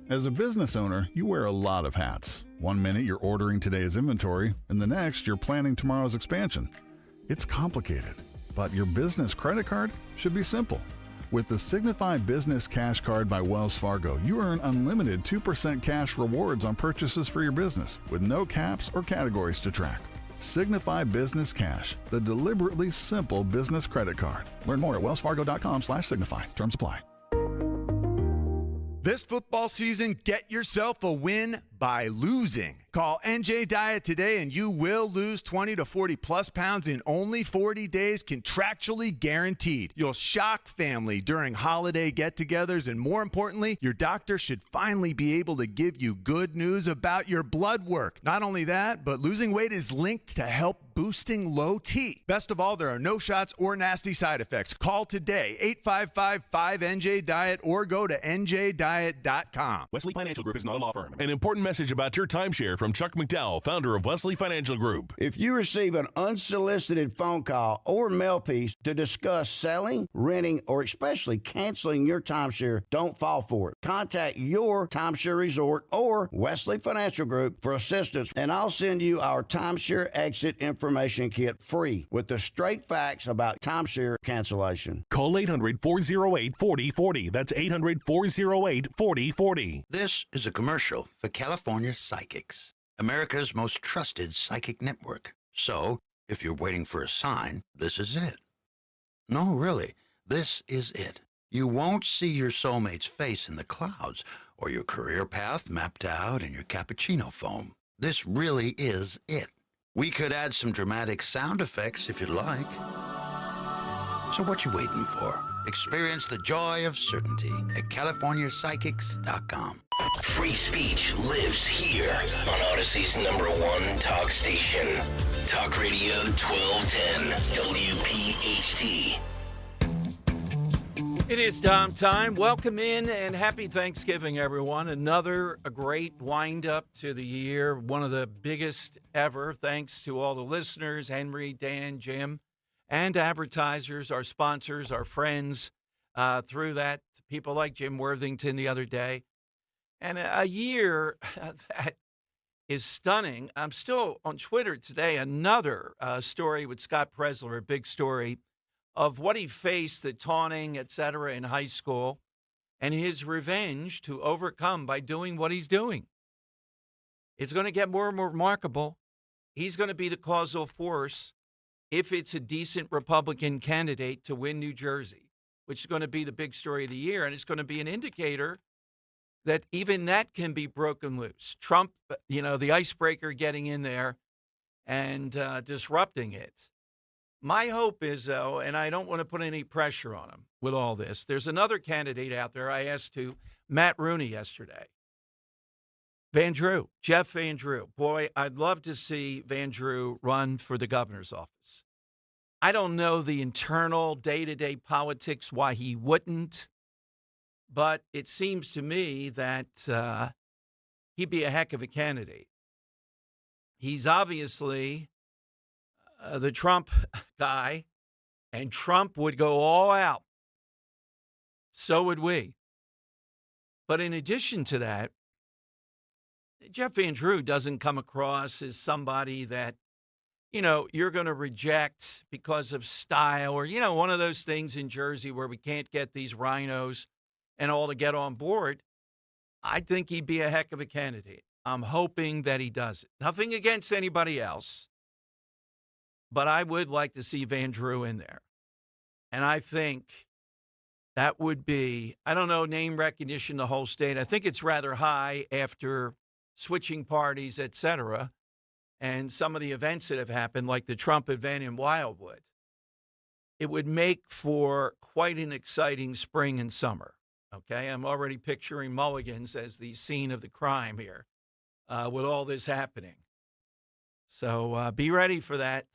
As a business owner, you wear a lot of hats. One minute you're ordering today's inventory, and the next you're planning tomorrow's expansion. It's complicated, but your business credit card should be simple. With the Signify Business Cash Card by Wells Fargo, you earn unlimited 2% cash rewards on purchases for your business with no caps or categories to track. Signify Business Cash, the deliberately simple business credit card. Learn more at wellsfargo.com/signify. Terms apply. This football season, get yourself a win by losing. Call NJ Diet today and you will lose 20 to 40 plus pounds in only 40 days, contractually guaranteed. You'll shock family during holiday get-togethers, and more importantly, your doctor should finally be able to give you good news about your blood work. Not only that, but losing weight is linked to help boosting low T. Best of all, there are no shots or nasty side effects. Call today, 855-5NJ-DIET, or go to njdiet.com. Wesley Financial Group is not a law firm. An important message about your timeshare from Chuck McDowell, founder of Wesley Financial Group. If you receive an unsolicited phone call or mail piece to discuss selling, renting, or especially canceling your timeshare, don't fall for it. Contact your timeshare resort or Wesley Financial Group for assistance, and I'll send you our timeshare exit information kit free with the straight facts about timeshare cancellation. Call 800-408-4040. That's 800-408-4040. This is a commercial for California Psychics, America's most trusted psychic network. So, if you're waiting for a sign, this is it. No, really, this is it. You won't see your soulmate's face in the clouds or your career path mapped out in your cappuccino foam. This really is it. We could add some dramatic sound effects if you'd like. So what you waiting for? Experience the joy of certainty at CaliforniaPsychics.com. Free speech lives here on Odyssey's #1 talk station. Talk Radio 1210 WPHT. It is Dom time. Welcome in and happy Thanksgiving, everyone. A great wind-up to the year, one of the biggest ever. Thanks to all the listeners, Henry, Dan, Jim, and advertisers, our sponsors, our friends through that. People like Jim Worthington the other day. And a year that is stunning. I'm still on Twitter today, another story with Scott Presler, a big story of what he faced, the taunting, et cetera, in high school, and his revenge to overcome by doing what he's doing. It's going to get more and more remarkable. He's going to be the causal force if it's a decent Republican candidate to win New Jersey, which is going to be the big story of the year, and it's going to be an indicator that even that can be broken loose. Trump, the icebreaker getting in there and disrupting it. My hope is, though, and I don't want to put any pressure on him with all this, there's another candidate out there I asked to, Matt Rooney, yesterday. Van Drew, Jeff Van Drew. Boy, I'd love to see Van Drew run for the governor's office. I don't know the internal day-to-day politics, why he wouldn't, but it seems to me that he'd be a heck of a candidate. He's obviously the Trump guy, and Trump would go all out. So would we. But in addition to that, Jeff Van Drew doesn't come across as somebody that, you're going to reject because of style or, one of those things in Jersey where we can't get these rhinos and all to get on board, I think he'd be a heck of a candidate. I'm hoping that he does it. Nothing against anybody else, but I would like to see Van Drew in there. And I think that would be, I don't know, name recognition, the whole state. I think it's rather high after switching parties, et cetera, and some of the events that have happened, like the Trump event in Wildwood. It would make for quite an exciting spring and summer. Okay, I'm already picturing Mulligan's as the scene of the crime here with all this happening. So be ready for that.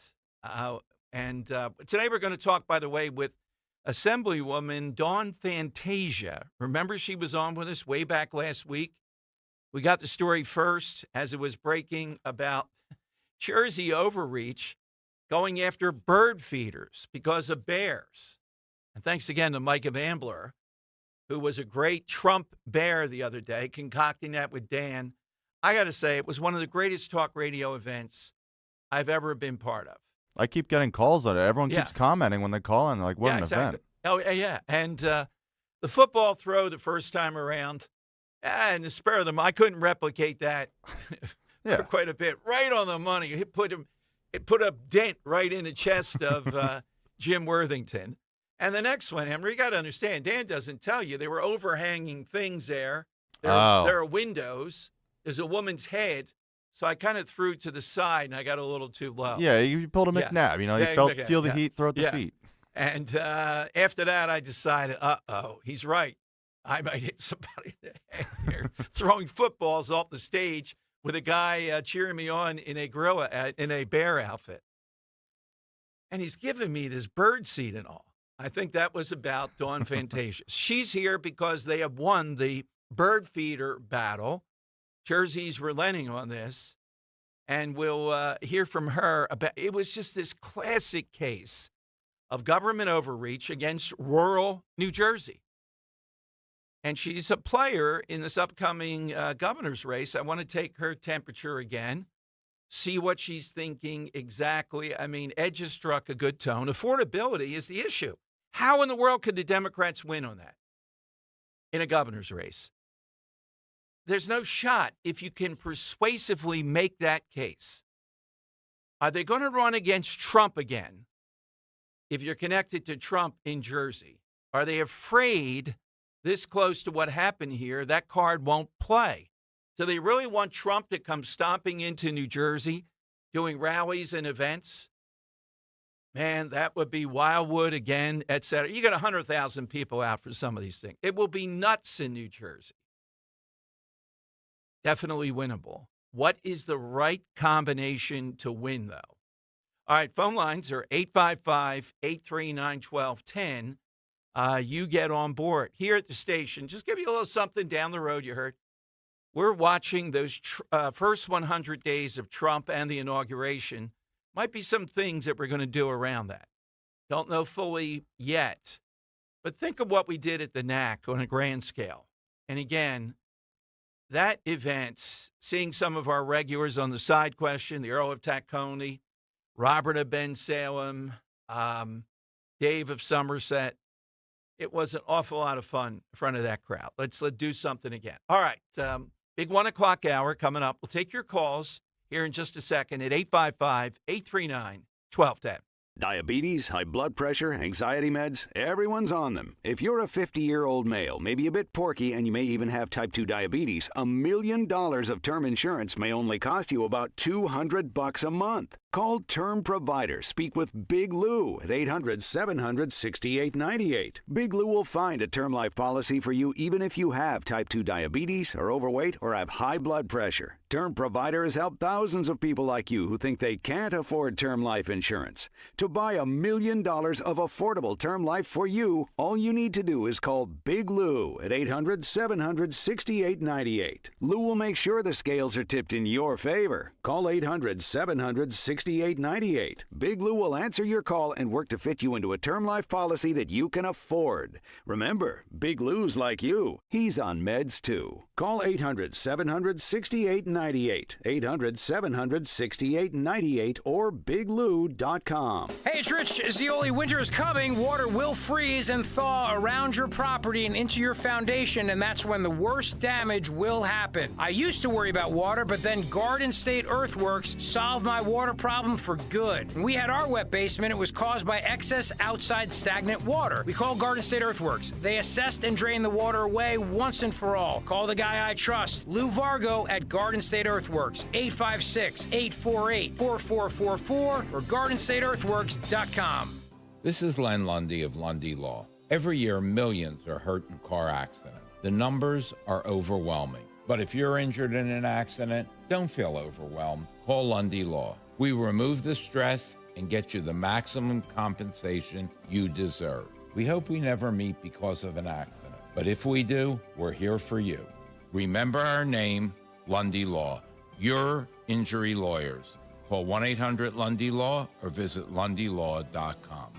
And today we're going to talk, by the way, with Assemblywoman Dawn Fantasia. Remember, she was on with us way back last week. We got the story first as it was breaking about Jersey overreach going after bird feeders because of bears. And thanks again to Micah Ambler, who was a great Trump bear the other day, concocting that with Dan. I got to say, it was one of the greatest talk radio events I've ever been part of. I keep getting calls on it. Everyone keeps commenting when they call in. They're like, what an event. Oh, yeah. And the football throw the first time around, and the spare of them, I couldn't replicate that for quite a bit. Right on the money. It put a dent right in the chest of Jim Worthington. And the next one, Henry, you got to understand, Dan doesn't tell you. There were overhanging things there. There are windows. There's a woman's head. So I kind of threw to the side, and I got a little too low. Yeah, you pulled a McNabb. You know, you feel the heat, throw at the feet. And after that, I decided, he's right. I might hit somebody in the head here, throwing footballs off the stage with a guy cheering me on in a bear outfit. And he's giving me this bird seed and all. I think that was about Dawn Fantasia. She's here because they have won the bird feeder battle. Jersey's relenting on this, and we'll hear from her about it. Was just this classic case of government overreach against rural New Jersey. And she's a player in this upcoming governor's race. I want to take her temperature again, see what she's thinking exactly. I mean, Ed just struck a good tone. Affordability is the issue. How in the world could the Democrats win on that in a governor's race? There's no shot if you can persuasively make that case. Are they going to run against Trump again if you're connected to Trump in Jersey? Are they afraid this close to what happened here, that card won't play? Do they really want Trump to come stomping into New Jersey, doing rallies and events? Man, that would be Wildwood again, et cetera. You got 100,000 people out for some of these things. It will be nuts in New Jersey. Definitely winnable. What is the right combination to win, though? All right, phone lines are 855-839-1210. You get on board. Here at the station, just give you a little something down the road you heard. We're watching those first 100 days of Trump and the inauguration. Might be some things that we're going to do around that. Don't know fully yet. But think of what we did at the NAC on a grand scale. And again, that event, seeing some of our regulars on the side question, the Earl of Tacony, Robert of Bensalem, Dave of Somerset, it was an awful lot of fun in front of that crowd. Let's do something again. All right, big 1 o'clock hour coming up. We'll take your calls here in just a second at 855-839-1210. Diabetes, high blood pressure, anxiety meds, everyone's on them. If you're a 50-year-old male, maybe a bit porky, and you may even have type 2 diabetes, $1 million of term insurance may only cost you about $200 a month. Call Term Provider. Speak with Big Lou at 800-700-6898. Big Lou will find a term life policy for you even if you have type 2 diabetes, are overweight, or have high blood pressure. Term Provider has helped thousands of people like you who think they can't afford term life insurance. To buy $1 million of affordable term life for you, all you need to do is call Big Lou at 800-700-6898. Lou will make sure the scales are tipped in your favor. Call 800-700-6898. Big Lou will answer your call and work to fit you into a term life policy that you can afford. Remember, Big Lou's like you. He's on meds too. Call 800-700-6898, 800-700-6898, or biglou.com. Hey, it's Rich. As the only winter is coming, water will freeze and thaw around your property and into your foundation, and that's when the worst damage will happen. I used to worry about water, but then Garden State Earthworks solved my water problem for good. When we had our wet basement, it was caused by excess outside stagnant water. We called Garden State Earthworks. They assessed and drained the water away once and for all. Call the guy I trust, Lou Vargo at Garden State Earthworks, 856-848-4444 or GardenStateEarthworks.com. This is Len Lundy of Lundy Law. Every year, millions are hurt in car accidents. The numbers are overwhelming. But if you're injured in an accident, don't feel overwhelmed. Call Lundy Law. We remove the stress and get you the maximum compensation you deserve. We hope we never meet because of an accident. But if we do, we're here for you. Remember our name, Lundy Law. Your injury lawyers. Call 1-800-LUNDY-LAW or visit LundyLaw.com.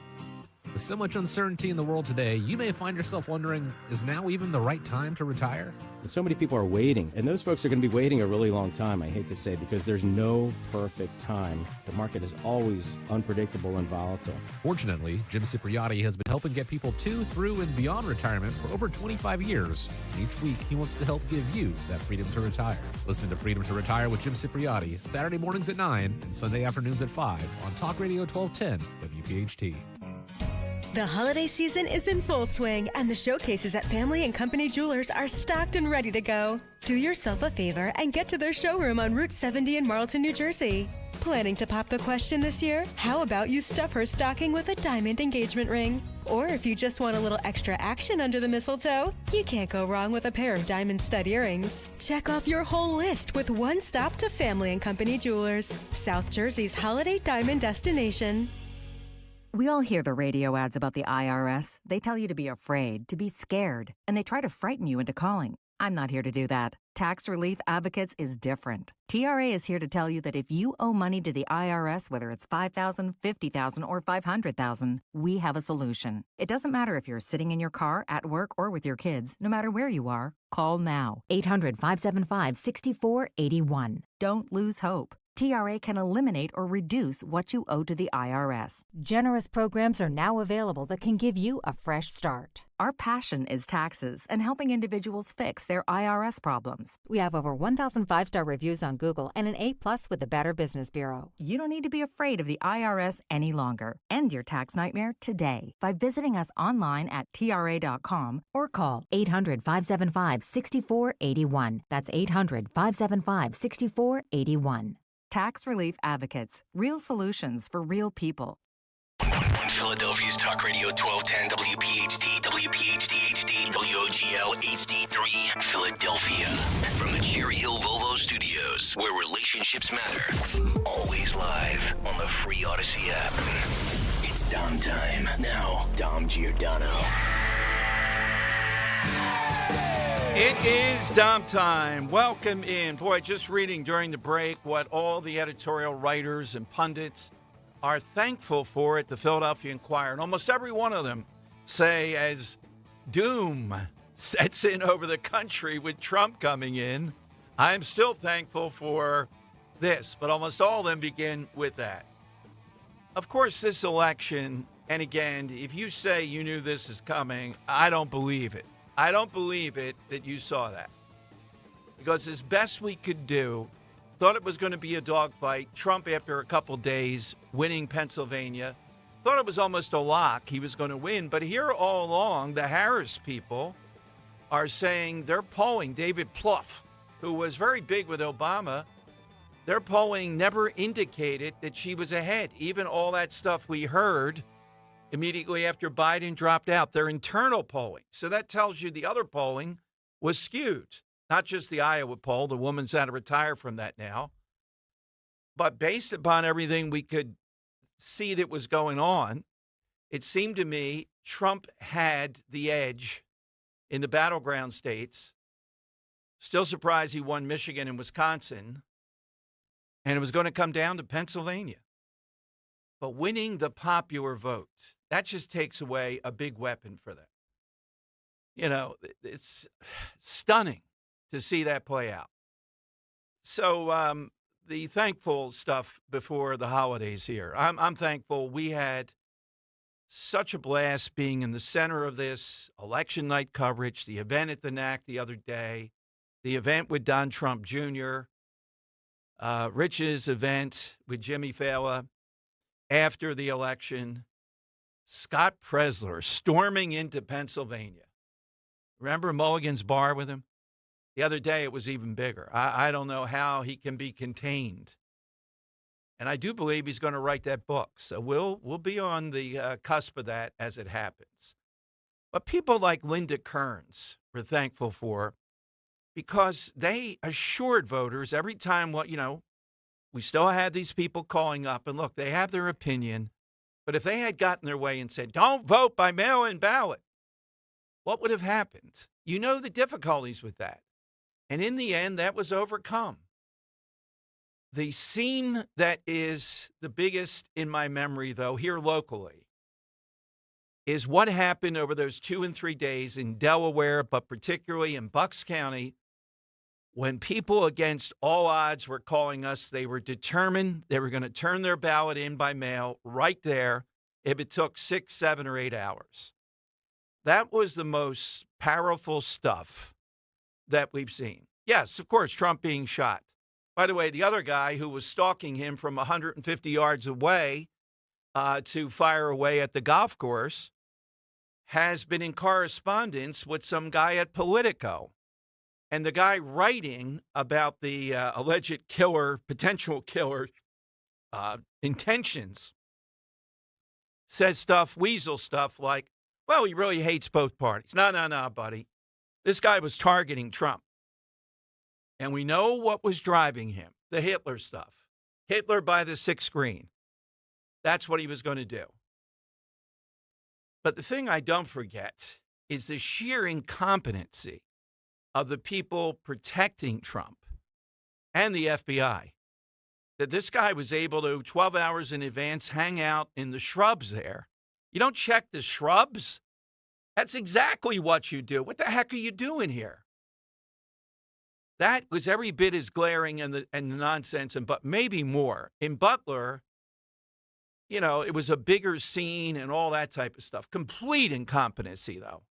With so much uncertainty in the world today, you may find yourself wondering, is now even the right time to retire? And so many people are waiting, and those folks are going to be waiting a really long time, I hate to say, because there's no perfect time. The market is always unpredictable and volatile. Fortunately, Jim Cipriotti has been helping get people to, through, and beyond retirement for over 25 years. And each week, he wants to help give you that freedom to retire. Listen to Freedom to Retire with Jim Cipriotti, Saturday mornings at 9 and Sunday afternoons at 5 on Talk Radio 1210 WPHT. The holiday season is in full swing, and the showcases at Family and Company Jewelers are stocked and ready to go. Do yourself a favor and get to their showroom on Route 70 in Marlton, New Jersey. Planning to pop the question this year? How about you stuff her stocking with a diamond engagement ring? Or if you just want a little extra action under the mistletoe, you can't go wrong with a pair of diamond stud earrings. Check off your whole list with one stop to Family and Company Jewelers, South Jersey's holiday diamond destination. We all hear the radio ads about the IRS. They tell you to be afraid, to be scared, and they try to frighten you into calling. I'm not here to do that. Tax Relief Advocates is different. TRA is here to tell you that if you owe money to the IRS, whether it's $5,000, $50,000, or $500,000, we have a solution. It doesn't matter if you're sitting in your car, at work, or with your kids. No matter where you are, call now. 800-575-6481. Don't lose hope. TRA can eliminate or reduce what you owe to the IRS. Generous programs are now available that can give you a fresh start. Our passion is taxes and helping individuals fix their IRS problems. We have over 1,000 5-star reviews on Google and an A+ with the Better Business Bureau. You don't need to be afraid of the IRS any longer. End your tax nightmare today by visiting us online at TRA.com or call 800-575-6481. That's 800-575-6481. Tax Relief Advocates. Real solutions for real people. Philadelphia's Talk Radio 1210 WPHT, WPHT HD, WOGL HD3, Philadelphia. From the Cherry Hill Volvo Studios, where relationships matter. Always live on the free Odyssey app. It's Dom time. Now, Dom Giordano. It is Dom time. Welcome in. Boy, just reading during the break what all the editorial writers and pundits are thankful for at the Philadelphia Inquirer. And almost every one of them say as doom sets in over the country with Trump coming in, I'm still thankful for this. But almost all of them begin with that. Of course, this election, and again, if you say you knew this is coming, I don't believe it. I don't believe it that you saw that. Because as best we could do, thought it was going to be a dogfight. Trump, after a couple days, winning Pennsylvania, thought it was almost a lock he was going to win. But here all along, the Harris people are saying they're polling David Plouffe, who was very big with Obama. Their polling never indicated that she was ahead. Even all that stuff we heard immediately after Biden dropped out, their internal polling. So that tells you the other polling was skewed. Not just the Iowa poll. The woman's had to retire from that now. But based upon everything we could see that was going on, it seemed to me Trump had the edge in the battleground states. Still surprised he won Michigan and Wisconsin. And it was going to come down to Pennsylvania. But winning the popular vote, that just takes away a big weapon for them. You know, it's stunning to see that play out. So the thankful stuff before the holidays here. I'm thankful we had such a blast being in the center of this election night coverage, the event at the NAC the other day, the event with Don Trump Jr., Rich's event with Jimmy Fallon after the election, Scott Presler storming into Pennsylvania. Remember Mulligan's bar with him? The other day, it was even bigger. I don't know how he can be contained. And I do believe he's going to write that book. So we'll be on the cusp of that as it happens. But people like Linda Kearns we're thankful for because they assured voters every time, we still had these people calling up. And look, they have their opinion. But if they had gotten their way and said, don't vote by mail-in ballot, what would have happened? You know the difficulties with that. And in the end, that was overcome. The scene that is the biggest in my memory, though, here locally, is what happened over those 2 and 3 days in Delaware, but particularly in Bucks County, when people against all odds were calling us. They were determined they were going to turn their ballot in by mail right there if it took 6, 7, or 8 hours. That was the most powerful stuff that we've seen. Yes, of course, Trump being shot. By the way, the other guy who was stalking him from 150 yards away to fire away at the golf course has been in correspondence with some guy at Politico. And the guy writing about the alleged killer, potential killer intentions says stuff, weasel stuff like, well, he really hates both parties. No, buddy. This guy was targeting Trump. And we know what was driving him, the Hitler stuff. Hitler by the sixth screen. That's what he was going to do. But the thing I don't forget is the sheer incompetency of the people protecting Trump and the FBI. That this guy was able to, 12 hours in advance, hang out in the shrubs there. You don't check the shrubs? That's exactly what you do. What the heck are you doing here? That was every bit as glaring and the nonsense, but maybe more. In Butler, it was a bigger scene and all that type of stuff. Complete incompetency, though.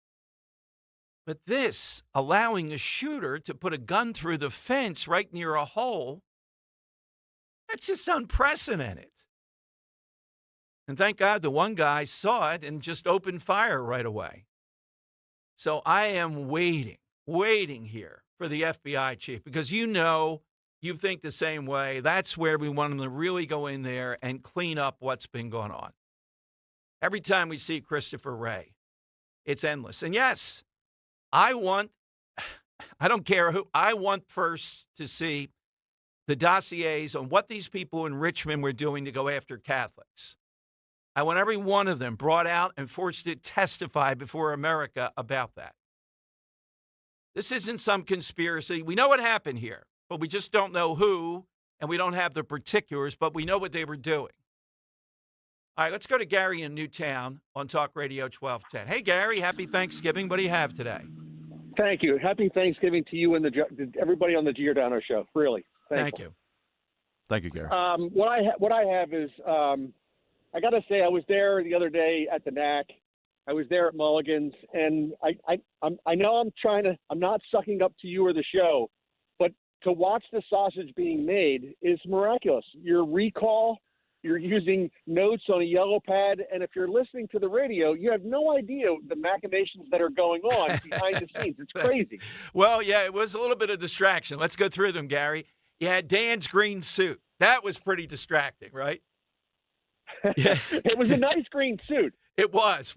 But this, allowing a shooter to put a gun through the fence right near a hole, that's just unprecedented. And thank God the one guy saw it and just opened fire right away. So I am waiting here for the FBI chief because you think the same way. That's where we want them to really go in there and clean up what's been going on. Every time we see Christopher Wray, it's endless. And yes, I don't care who, I want first to see the dossiers on what these people in Richmond were doing to go after Catholics. I want every one of them brought out and forced to testify before America about that. This isn't some conspiracy. We know what happened here, but we just don't know who, and we don't have the particulars, but we know what they were doing. All right, let's go to Gary in Newtown on Talk Radio 1210. Hey, Gary, happy Thanksgiving. What do you have today? Thank you. Happy Thanksgiving to you and everybody on the Giordano show. Really. Thank you. Thank you, Gary. What I have is I got to say I was there the other day at the NAC. I was there at Mulligan's, and I know I'm not sucking up to you or the show, but to watch the sausage being made is miraculous. Your recall, you're using notes on a yellow pad, and if you're listening to the radio, you have no idea the machinations that are going on behind the scenes. It's crazy. Well, yeah, it was a little bit of distraction. Let's go through them, Gary. You had Dan's green suit. That was pretty distracting, right? Yeah. It was a nice green suit. It was.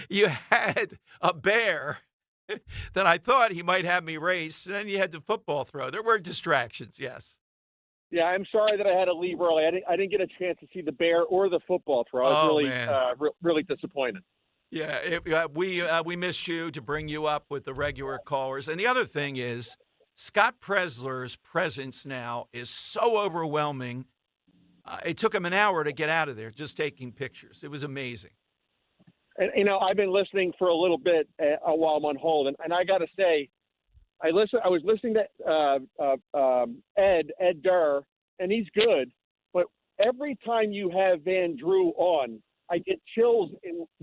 You had a bear that I thought he might have me race, and then you had the football throw. There were distractions, yes. Yeah, I'm sorry that I had to leave early. I didn't get a chance to see the bear or the football throw. I was really disappointed. Yeah, we missed you to bring you up with the regular callers. And the other thing is, Scott Presler's presence now is so overwhelming. It took him an hour to get out of there just taking pictures. It was amazing. And, I've been listening for a little bit while I'm on hold, and I got to say, I was listening to Ed Durr, and he's good. But every time you have Van Drew on, I get chills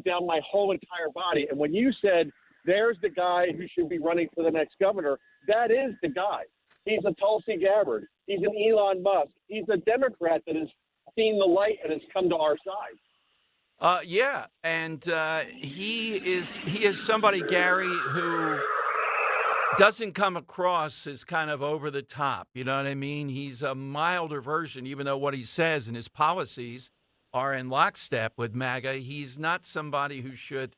down my whole entire body. And when you said, there's the guy who should be running for the next governor, that is the guy. He's a Tulsi Gabbard. He's an Elon Musk. He's a Democrat that has seen the light and has come to our side. Yeah, and he is somebody, Gary, who doesn't come across as kind of over the top. You know what I mean? He's a milder version, even though what he says and his policies are in lockstep with MAGA. He's not somebody who should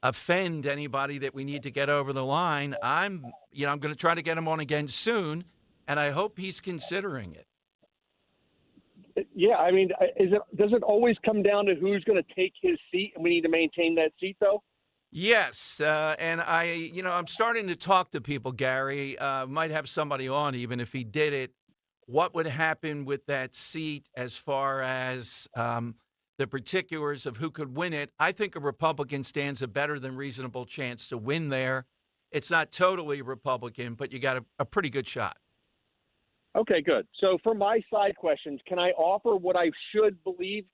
offend anybody that we need to get over the line. I'm going to try to get him on again soon, and I hope he's considering it. Yeah, I mean, does it always come down to who's going to take his seat, and we need to maintain that seat, though? Yes, and I'm starting to talk to people, Gary. Might have somebody on, even if he did it. What would happen with that seat as far as the particulars of who could win it? I think a Republican stands a better than reasonable chance to win there. It's not totally Republican, but you got a pretty good shot. Okay, good. So for my side questions, can I offer what I should believe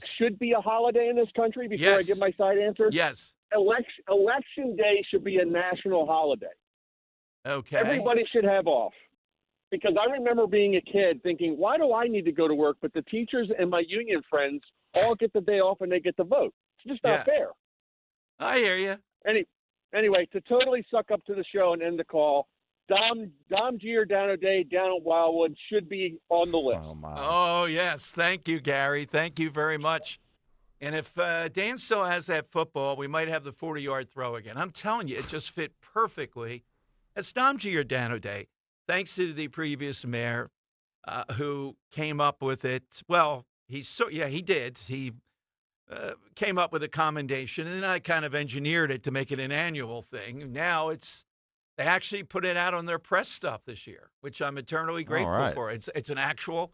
should be a holiday in this country before I give my side answer? Yes. Election day should be a national holiday. Okay. Everybody should have off. Because I remember being a kid thinking, why do I need to go to work, but the teachers and my union friends all get the day off and they get the vote? It's just not fair. I hear you. Anyway, to totally suck up to the show and end the call, Dom Giordano Day down at Wildwood should be on the list. Oh, my. Oh, yes. Thank you, Gary. Thank you very much. And if Dan still has that football, we might have the 40-yard throw again. I'm telling you, it just fit perfectly. It's Dom Giordano Day. Thanks to the previous mayor who came up with it. Well, he did. He came up with a commendation, and I kind of engineered it to make it an annual thing. Now they actually put it out on their press stuff this year, which I'm eternally grateful for. It's an actual.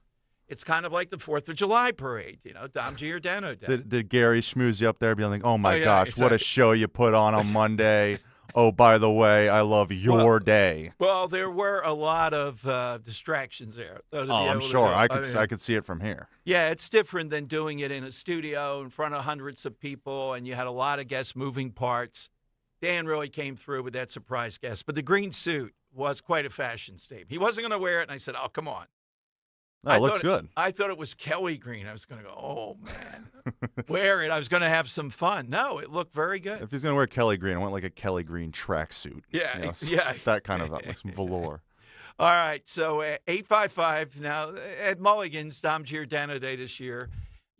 It's kind of like the 4th of July parade, Dom Giordano Day. Did Gary schmooze you up there being like, oh, my gosh, what a show you put on Monday. Oh, by the way, I love your day. Well, there were a lot of distractions there. I'm sure. I could see it from here. Yeah, it's different than doing it in a studio in front of hundreds of people, and you had a lot of guest moving parts. Dan really came through with that surprise guest. But the green suit was quite a fashion statement. He wasn't going to wear it, and I said, oh, come on. No, it looks good. I thought it was Kelly green. I was going to go, oh, man, wear it. I was going to have some fun. No, it looked very good. If he's going to wear Kelly green, I want like a Kelly green tracksuit. Yeah, That kind of like some velour. All right, so 855 now at Mulligan's, Dom Giordano Day this year.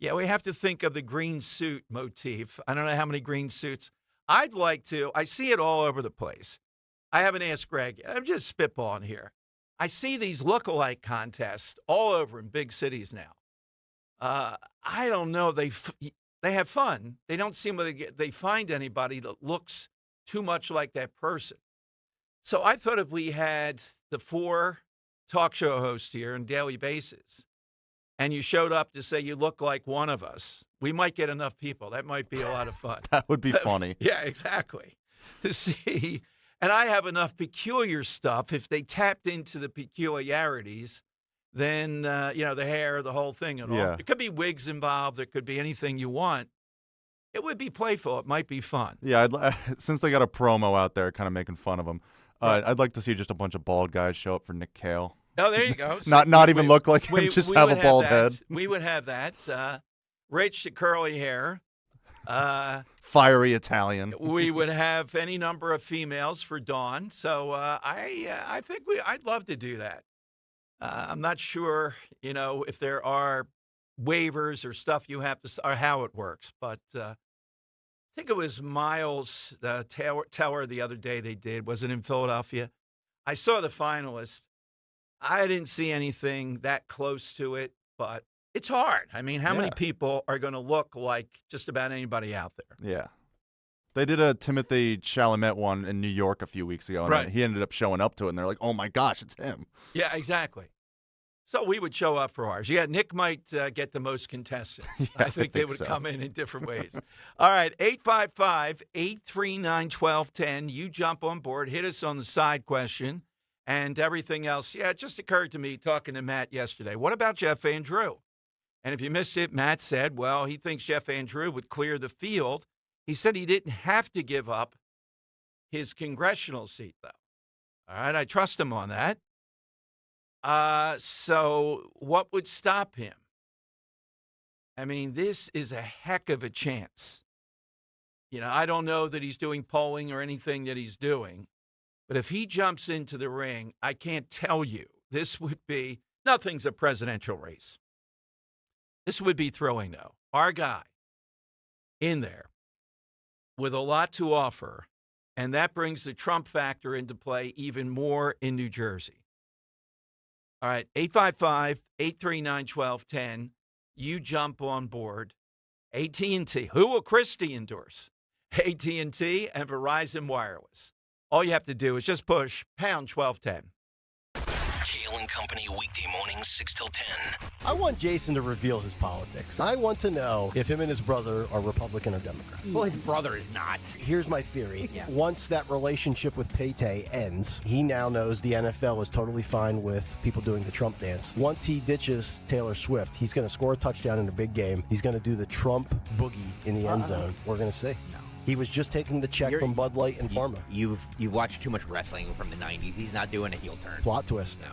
Yeah, we have to think of the green suit motif. I don't know how many green suits. I'd like to. I see it all over the place. I haven't asked Greg yet. I'm just spitballing here. I see these look-alike contests all over in big cities now. I don't know. They have fun. They don't seem like they find anybody that looks too much like that person. So I thought if we had the 4 talk show hosts here on a daily basis, and you showed up to say you look like one of us, we might get enough people. That might be a lot of fun. That would be funny. Yeah, exactly. To see. And I have enough peculiar stuff. If they tapped into the peculiarities, then, the hair, the whole thing and all. Yeah. There could be wigs involved. There could be anything you want. It would be playful. It might be fun. Yeah, since they got a promo out there kind of making fun of him, I'd like to see just a bunch of bald guys show up for Nick Cale. Oh, there you go. not even look like him, just have a bald head. We would have that. Rich, curly hair. Fiery Italian. We would have any number of females for Dawn. So I think I'd love to do that. I'm not sure, if there are waivers or stuff you have to, or how it works. But I think it was Miles Teller the other day they did. Was it in Philadelphia? I saw the finalists. I didn't see anything that close to it, but it's hard. I mean, how many people are going to look like just about anybody out there? Yeah. They did a Timothy Chalamet one in New York a few weeks ago, and he ended up showing up to it, and they're like, oh, my gosh, it's him. Yeah, exactly. So we would show up for ours. Yeah, Nick might get the most contestants. I think they would come in different ways. All right, 855-839-1210. You jump on board, hit us on the side question, and everything else. Yeah, it just occurred to me talking to Matt yesterday. What about Jeff Van Drew? And if you missed it, Matt said, well, he thinks Jeff Van Drew would clear the field. He said he didn't have to give up his congressional seat, though. All right, I trust him on that. So what would stop him? I mean, this is a heck of a chance. You know, I don't know that he's doing polling or anything that he's doing, but if he jumps into the ring, I can't tell you. This would be, nothing's a presidential race. This would be throwing, though. Our guy in there with a lot to offer, and that brings the Trump factor into play even more in New Jersey. All right, 855-839-1210. You jump on board. AT&T. Who will Christie endorse? AT&T and Verizon Wireless. All you have to do is just push pound 1210. Kale and Company weekday mornings 6 till 10. I want Jason to reveal his politics. I want to know if him and his brother are Republican or Democrat. Well, his brother is not. Here's my theory. Yeah. Once that relationship with Paytay ends, he now knows the NFL is totally fine with people doing the Trump dance. Once he ditches Taylor Swift, he's going to score a touchdown in a big game. He's going to do the Trump boogie in the end zone. We're going to see. No. He was just taking the check from Bud Light and Pharma. You've watched too much wrestling from the 90s. He's not doing a heel turn. Plot twist. No.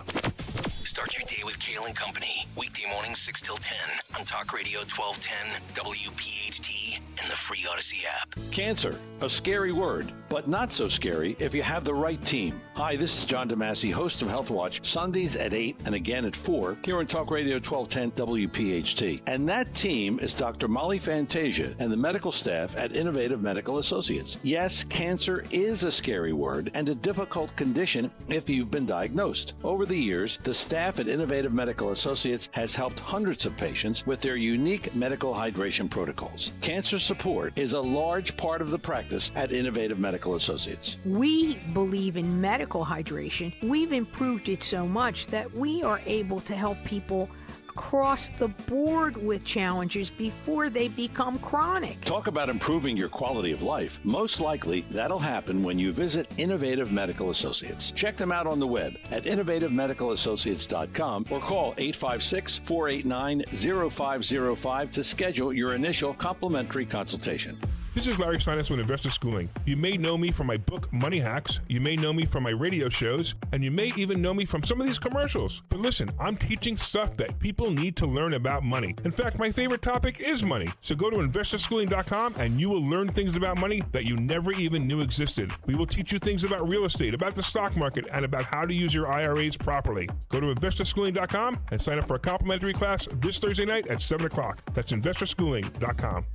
Start your day with Kale and Company. Weekday mornings 6 till 10 on Talk Radio 1210, WPHT, and the free Odyssey app. Cancer, a scary word, but not so scary if you have the right team. Hi, this is John DeMasi, host of Health Watch, Sundays at 8 and again at 4 here on Talk Radio 1210 WPHT. And that team is Dr. Molly Fantasia and the medical staff at Innovative Medical Associates. Yes, cancer is a scary word and a difficult condition if you've been diagnosed. Over the years, the staff at Innovative Medical Associates has helped hundreds of patients with their unique medical hydration protocols. Cancer support is a large part of the practice at Innovative Medical Associates. We believe in medical hydration. We've improved it so much that we are able to help people across the board with challenges before they become chronic. Talk about improving your quality of life. Most likely, that'll happen when you visit Innovative Medical Associates. Check them out on the web at innovativemedicalassociates.com or call 856-489-0505 to schedule your initial complimentary consultation. This is Larry Sinus with Investor Schooling. You may know me from my book, Money Hacks. You may know me from my radio shows. And you may even know me from some of these commercials. But listen, I'm teaching stuff that people need to learn about money. In fact, my favorite topic is money. So go to investorschooling.com and you will learn things about money that you never even knew existed. We will teach you things about real estate, about the stock market, and about how to use your IRAs properly. Go to investorschooling.com and sign up for a complimentary class this Thursday night at 7 o'clock. That's investorschooling.com.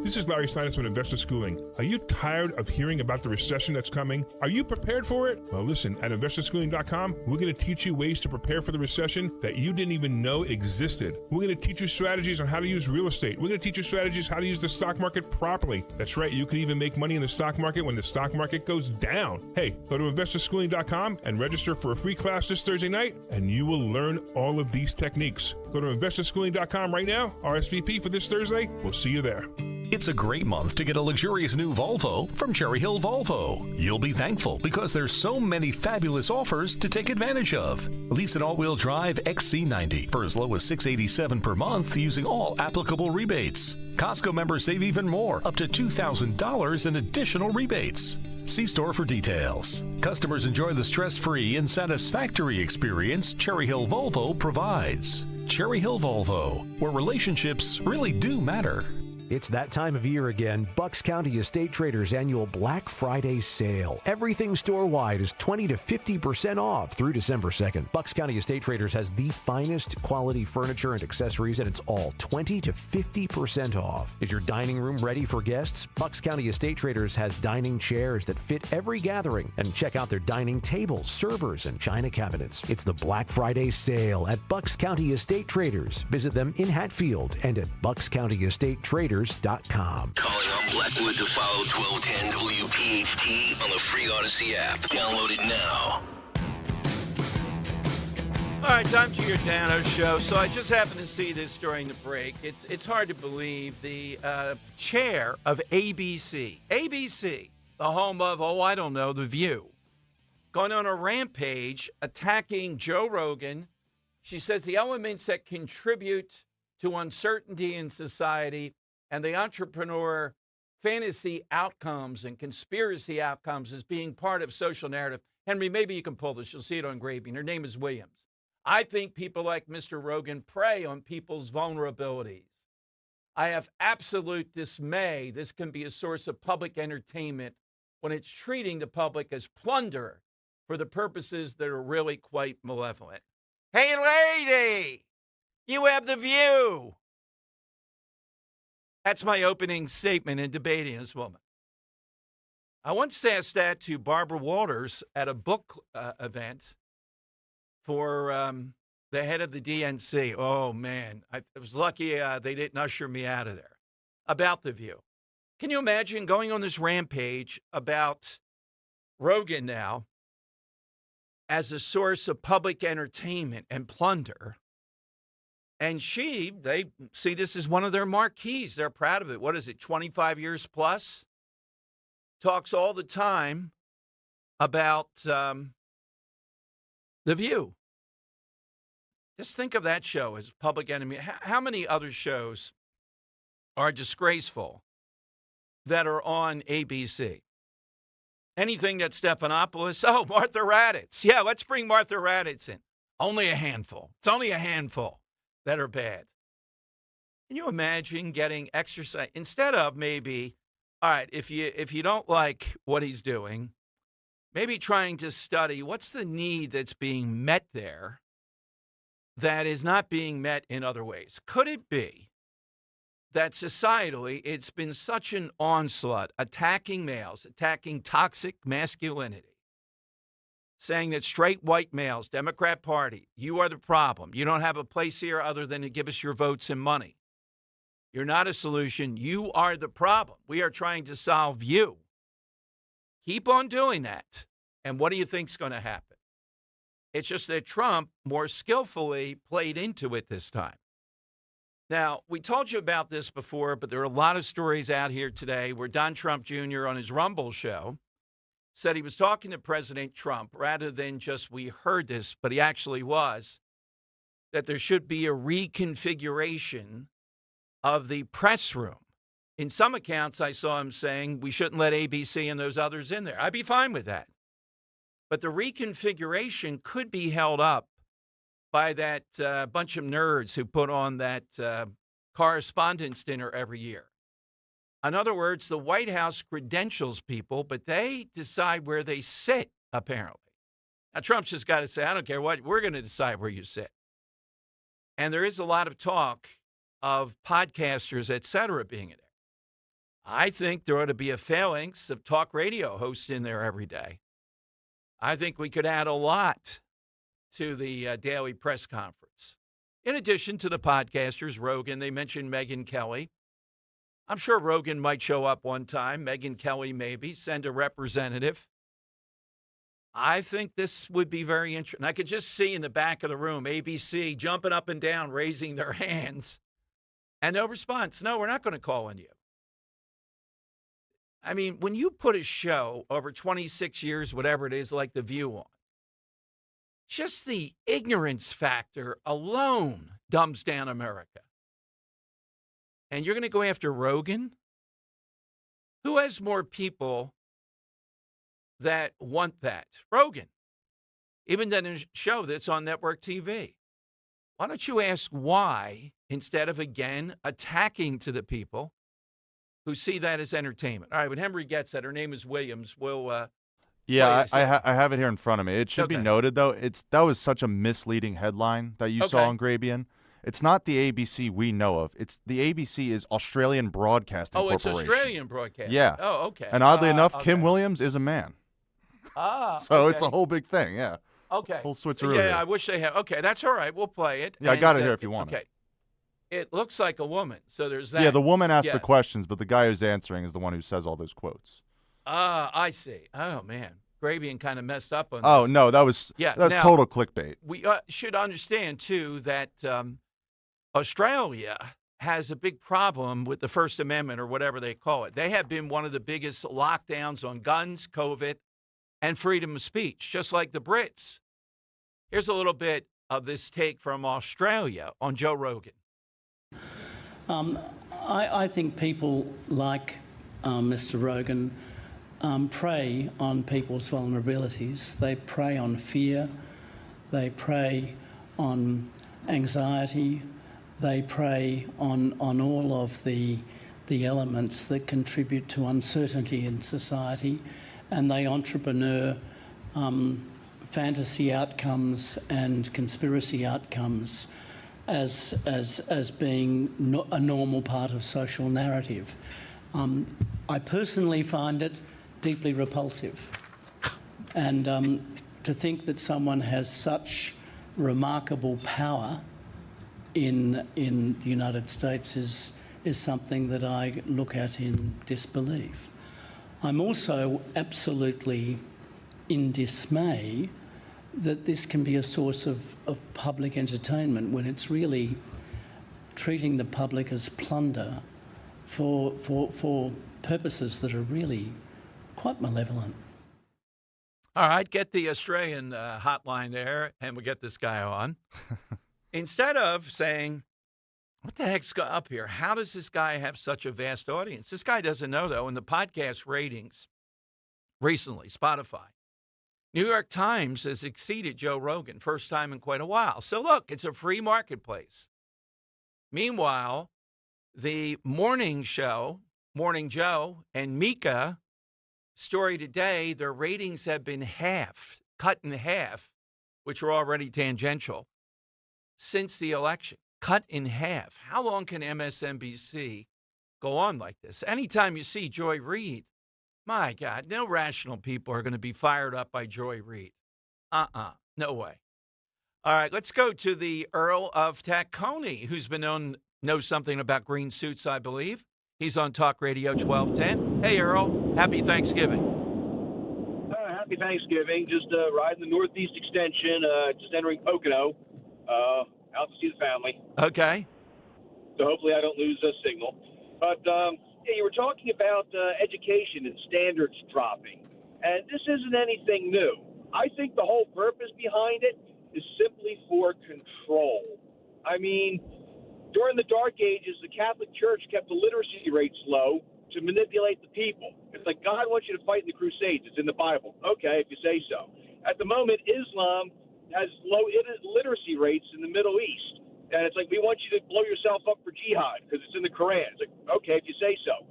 This is Larry Sinus with Investor Schooling. Are you tired of hearing about the recession that's coming? Are you prepared for it? Well, listen, at investorschooling.com, we're going to teach you ways to prepare for the recession that you didn't even know existed. We're going to teach you strategies on how to use real estate. We're going to teach you strategies how to use the stock market properly. That's right, you can even make money in the stock market when the stock market goes down. Hey, go to investorschooling.com and register for a free class this Thursday night, and you will learn all of these techniques. Go to investorschooling.com right now, RSVP for this Thursday. We'll see you there. It's a great month to get a luxurious new Volvo from Cherry Hill Volvo. You'll be thankful because there's so many fabulous offers to take advantage of. Lease an all-wheel drive XC90 for as low as $687 per month using all applicable rebates. Costco members save even more, up to $2,000 in additional rebates. See store for details. Customers enjoy the stress-free and satisfactory experience Cherry Hill Volvo provides. Cherry Hill Volvo, where relationships really do matter. It's that time of year again. Bucks County Estate Traders' annual Black Friday sale. Everything store-wide is 20 to 50% off through December 2nd. Bucks County Estate Traders has the finest quality furniture and accessories, and it's all 20 to 50% off. Is your dining room ready for guests? Bucks County Estate Traders has dining chairs that fit every gathering. And check out their dining tables, servers, and china cabinets. It's the Black Friday sale at Bucks County Estate Traders. Visit them in Hatfield and at buckscountyestatetraders.com. Calling on Blackwood to follow 1210 WPHT on the free Odyssey app. Download it now. All right, Tom Giordano show. So I just happened to see this during the break. It's hard to believe the chair of ABC, the home of, I don't know, The View, going on a rampage attacking Joe Rogan. She says the elements that contribute to uncertainty in society and the entrepreneur fantasy outcomes and conspiracy outcomes as being part of social narrative. Henry, maybe you can pull this. You'll see it on Gravy. Her name is Williams. I think people like Mr. Rogan prey on people's vulnerabilities. I have absolute dismay. This can be a source of public entertainment when it's treating the public as plunder for the purposes that are really quite malevolent. Hey, lady, you have The View. That's my opening statement in debating this woman. I once asked that to Barbara Walters at a book event for the head of the DNC. Oh, man, I was lucky they didn't usher me out of there. About The View. Can you imagine going on this rampage about Rogan now as a source of public entertainment and plunder? And they see this as one of their marquees. They're proud of it. What is it, 25 years plus? Talks all the time about The View. Just think of that show as public enemy. How many other shows are disgraceful that are on ABC? Anything that Stephanopoulos, Martha Raddatz. Yeah, let's bring Martha Raddatz in. Only a handful. It's only a handful that are bad. Can you imagine getting exercise instead of maybe, all right, if you don't like what he's doing, maybe trying to study what's the need that's being met there that is not being met in other ways. Could it be that societally it's been such an onslaught attacking males, attacking toxic masculinity, saying that straight white males, Democrat Party, you are the problem. You don't have a place here other than to give us your votes and money. You're not a solution. You are the problem. We are trying to solve you. Keep on doing that. And what do you think's going to happen? It's just that Trump more skillfully played into it this time. Now, we told you about this before, but there are a lot of stories out here today where Don Trump Jr. on his Rumble show said he was talking to President Trump rather than just we heard this, but he actually was, that there should be a reconfiguration of the press room. In some accounts, I saw him saying we shouldn't let ABC and those others in there. I'd be fine with that. But the reconfiguration could be held up by that bunch of nerds who put on that correspondence dinner every year. In other words, the White House credentials people, but they decide where they sit, apparently. Now, Trump's just got to say, I don't care what, we're going to decide where you sit. And there is a lot of talk of podcasters, et cetera, being in there. I think there ought to be a phalanx of talk radio hosts in there every day. I think we could add a lot to the daily press conference. In addition to the podcasters, Rogan, they mentioned Megyn Kelly. I'm sure Rogan might show up one time. Megyn Kelly maybe, send a representative. I think this would be very interesting. I could just see in the back of the room, ABC jumping up and down, raising their hands, and no response. No, we're not going to call on you. I mean, when you put a show over 26 years, whatever it is, like The View on, just the ignorance factor alone dumbs down America. And you're going to go after Rogan? Who has more people that want that? Rogan. Even than a show that's on network TV. Why don't you ask why instead of, again, attacking to the people who see that as entertainment? All right, when Henry gets that, her name is Williams. We'll yeah, I have it here in front of me. It should be noted, though, that was such a misleading headline that you saw on Grabian. It's not the ABC we know of. It's the ABC is Australian Broadcasting Corporation. Oh, it's Australian Broadcasting. Yeah. Oh, okay. And oddly enough, Kim Williams is a man. So it's a whole big thing, yeah. Okay. Whole switcheroo. Yeah, here. I wish they had. Okay, that's all right. We'll play it. Yeah, I got it here if you want it. Okay. It looks like a woman, so there's that. Yeah, the woman asked the questions, but the guy who's answering is the one who says all those quotes. I see. Oh, man. Grabian kind of messed up on Oh this. no, that's now, total clickbait. We should understand too that Australia has a big problem with the First Amendment, or whatever they call it. They have been one of the biggest lockdowns on guns, COVID, and freedom of speech, just like the Brits. Here's a little bit of this take from Australia on Joe Rogan. I think people like Mr. Rogan prey on people's vulnerabilities. They prey on fear. They prey on anxiety. They prey on all of the elements that contribute to uncertainty in society, and they entrepreneur fantasy outcomes and conspiracy outcomes as being a normal part of social narrative. I personally find it deeply repulsive, and to think that someone has such remarkable power in the United States is something that I look at in disbelief. I'm also absolutely in dismay that this can be a source of public entertainment when it's really treating the public as plunder for purposes that are really quite malevolent. All right, get the Australian hotline there, and we'll get this guy on. Instead of saying, what the heck's up here? How does this guy have such a vast audience? This guy doesn't know, though, in the podcast ratings recently, Spotify, New York Times has exceeded Joe Rogan, first time in quite a while. So, look, it's a free marketplace. Meanwhile, the morning show, Morning Joe, and Mika, Story Today, their ratings have been cut in half, which are already tangential, since the election. Cut in half. How long can MSNBC go on like this? Anytime you see Joy Reid, my God, no rational people are going to be fired up by Joy Reid. No way. All right, let's go to the Earl of Tacony, who's been knows something about green suits, I believe. He's on Talk Radio 1210. Hey, Earl, happy Thanksgiving. Happy Thanksgiving. Just riding the Northeast Extension, just entering Pocono, out to see the family. Okay. So hopefully I don't lose a signal. But, yeah, you were talking about education and standards dropping, and this isn't anything new. I think the whole purpose behind it is simply for control. I mean, during the Dark Ages, the Catholic Church kept the literacy rates low to manipulate the people. It's like, God wants you to fight in the Crusades. It's in the Bible. Okay, if you say so. At the moment, Islam has low literacy rates in the Middle East. And it's like, we want you to blow yourself up for jihad because it's in the Quran. It's like, okay, if you say so.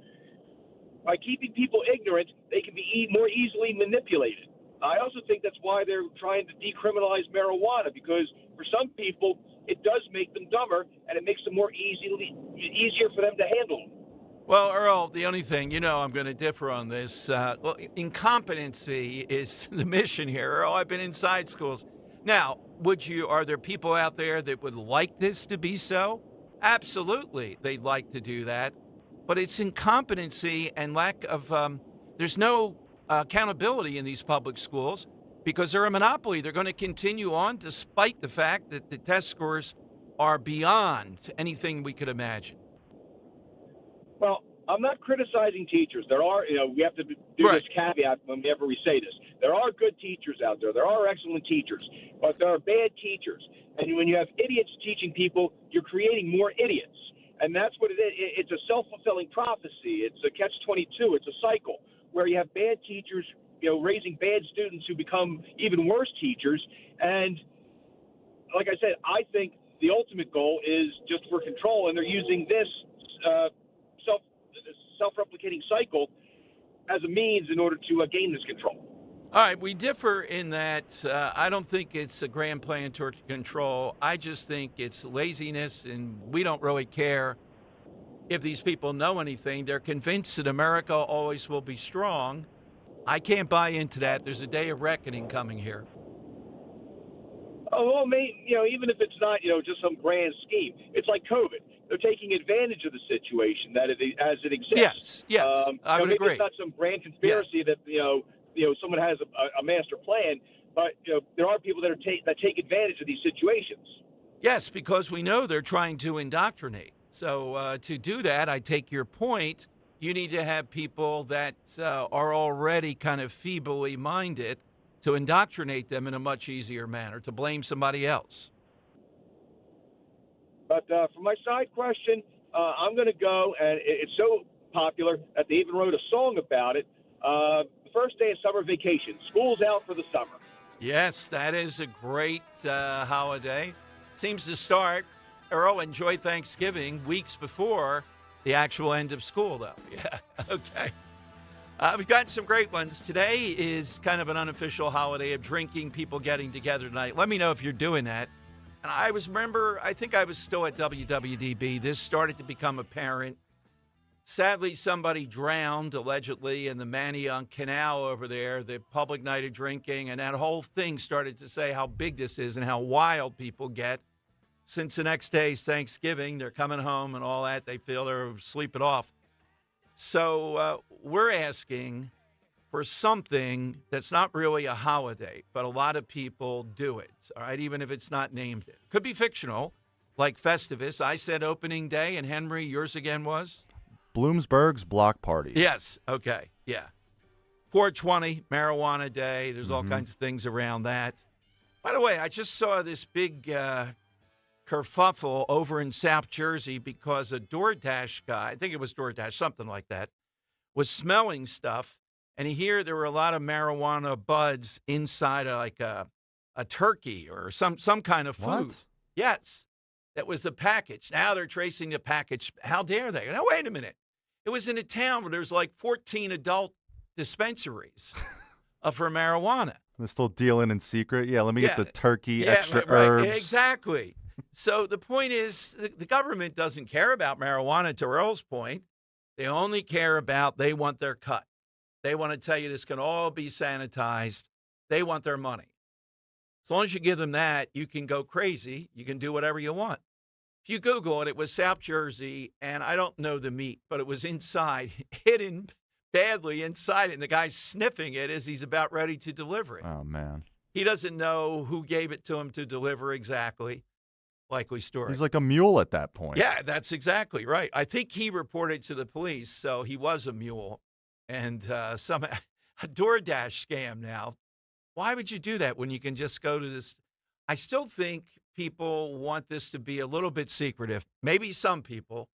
By keeping people ignorant, they can be more easily manipulated. I also think that's why they're trying to decriminalize marijuana, because for some people, it does make them dumber, and it makes them easier for them to handle them. Well, Earl, the only thing, I'm going to differ on this. Incompetency is the mission here. Earl, I've been inside schools. Now, are there people out there that would like this to be so? Absolutely, they'd like to do that. But it's incompetency and lack of, there's no accountability in these public schools because they're a monopoly. They're going to continue on despite the fact that the test scores are beyond anything we could imagine. Well, I'm not criticizing teachers. There are, we have to do this caveat whenever we say this. There are good teachers out there. There are excellent teachers, but there are bad teachers. And when you have idiots teaching people, you're creating more idiots. And that's what it is. It's a self-fulfilling prophecy. It's a catch-22. It's a cycle where you have bad teachers, raising bad students who become even worse teachers. And like I said, I think the ultimate goal is just for control, and they're using this self-replicating cycle as a means in order to gain this control. All right, we differ in that I don't think it's a grand plan toward control. I just think it's laziness, and we don't really care if these people know anything. They're convinced that America always will be strong. I can't buy into that. There's a day of reckoning coming here. Oh, well, even if it's not, just some grand scheme, it's like COVID. They're taking advantage of the situation as it exists. Yes, I would maybe agree. It's not some grand conspiracy that, someone has a master plan, but there are people that take advantage of these situations. Yes, because we know they're trying to indoctrinate. So to do that, I take your point. You need to have people that are already kind of feebly minded to indoctrinate them in a much easier manner, to blame somebody else. But for my side question, I'm going to go, and it's so popular that they even wrote a song about it. The first day of summer vacation. School's out for the summer. Yes, that is a great holiday. Seems to start, Earl, enjoy Thanksgiving weeks before the actual end of school, though. Yeah, okay. We've got some great ones. Today is kind of an unofficial holiday of drinking, people getting together tonight. Let me know if you're doing that. And I think I was still at WWDB. This started to become apparent. Sadly, somebody drowned, allegedly, in the Manayunk Canal over there, the public night of drinking, and that whole thing started to say how big this is and how wild people get. Since the next day's Thanksgiving, they're coming home and all that. They feel they're sleeping off. So we're asking for something that's not really a holiday, but a lot of people do it, all right, even if it's not named it. Could be fictional, like Festivus. I said opening day, and Henry, yours again was? Bloomsburg's Block Party. Yes, okay, yeah. 420, Marijuana Day. There's all kinds of things around that. By the way, I just saw this big kerfuffle over in South Jersey because a DoorDash guy, I think it was DoorDash, something like that, was smelling stuff. And here there were a lot of marijuana buds inside of like a turkey or some kind of food. What? Yes, that was the package. Now they're tracing the package. How dare they? Now, wait a minute. It was in a town where there's like 14 adult dispensaries for marijuana. They're still dealing in secret. Yeah, let me get the turkey, extra right, herbs. Exactly. So the point is the government doesn't care about marijuana, to Earl's point. They only care about they want their cut. They want to tell you this can all be sanitized. They want their money. As long as you give them that, you can go crazy. You can do whatever you want. If you Google it, it was South Jersey, and I don't know the meat, but it was inside, hidden badly inside it, and the guy's sniffing it as he's about ready to deliver it. Oh, man. He doesn't know who gave it to him to deliver exactly. Likely story. He's like a mule at that point. Yeah, that's exactly right. I think he reported to the police, so he was a mule. And a DoorDash scam now. Why would you do that when you can just go to this? I still think people want this to be a little bit secretive. Maybe some people,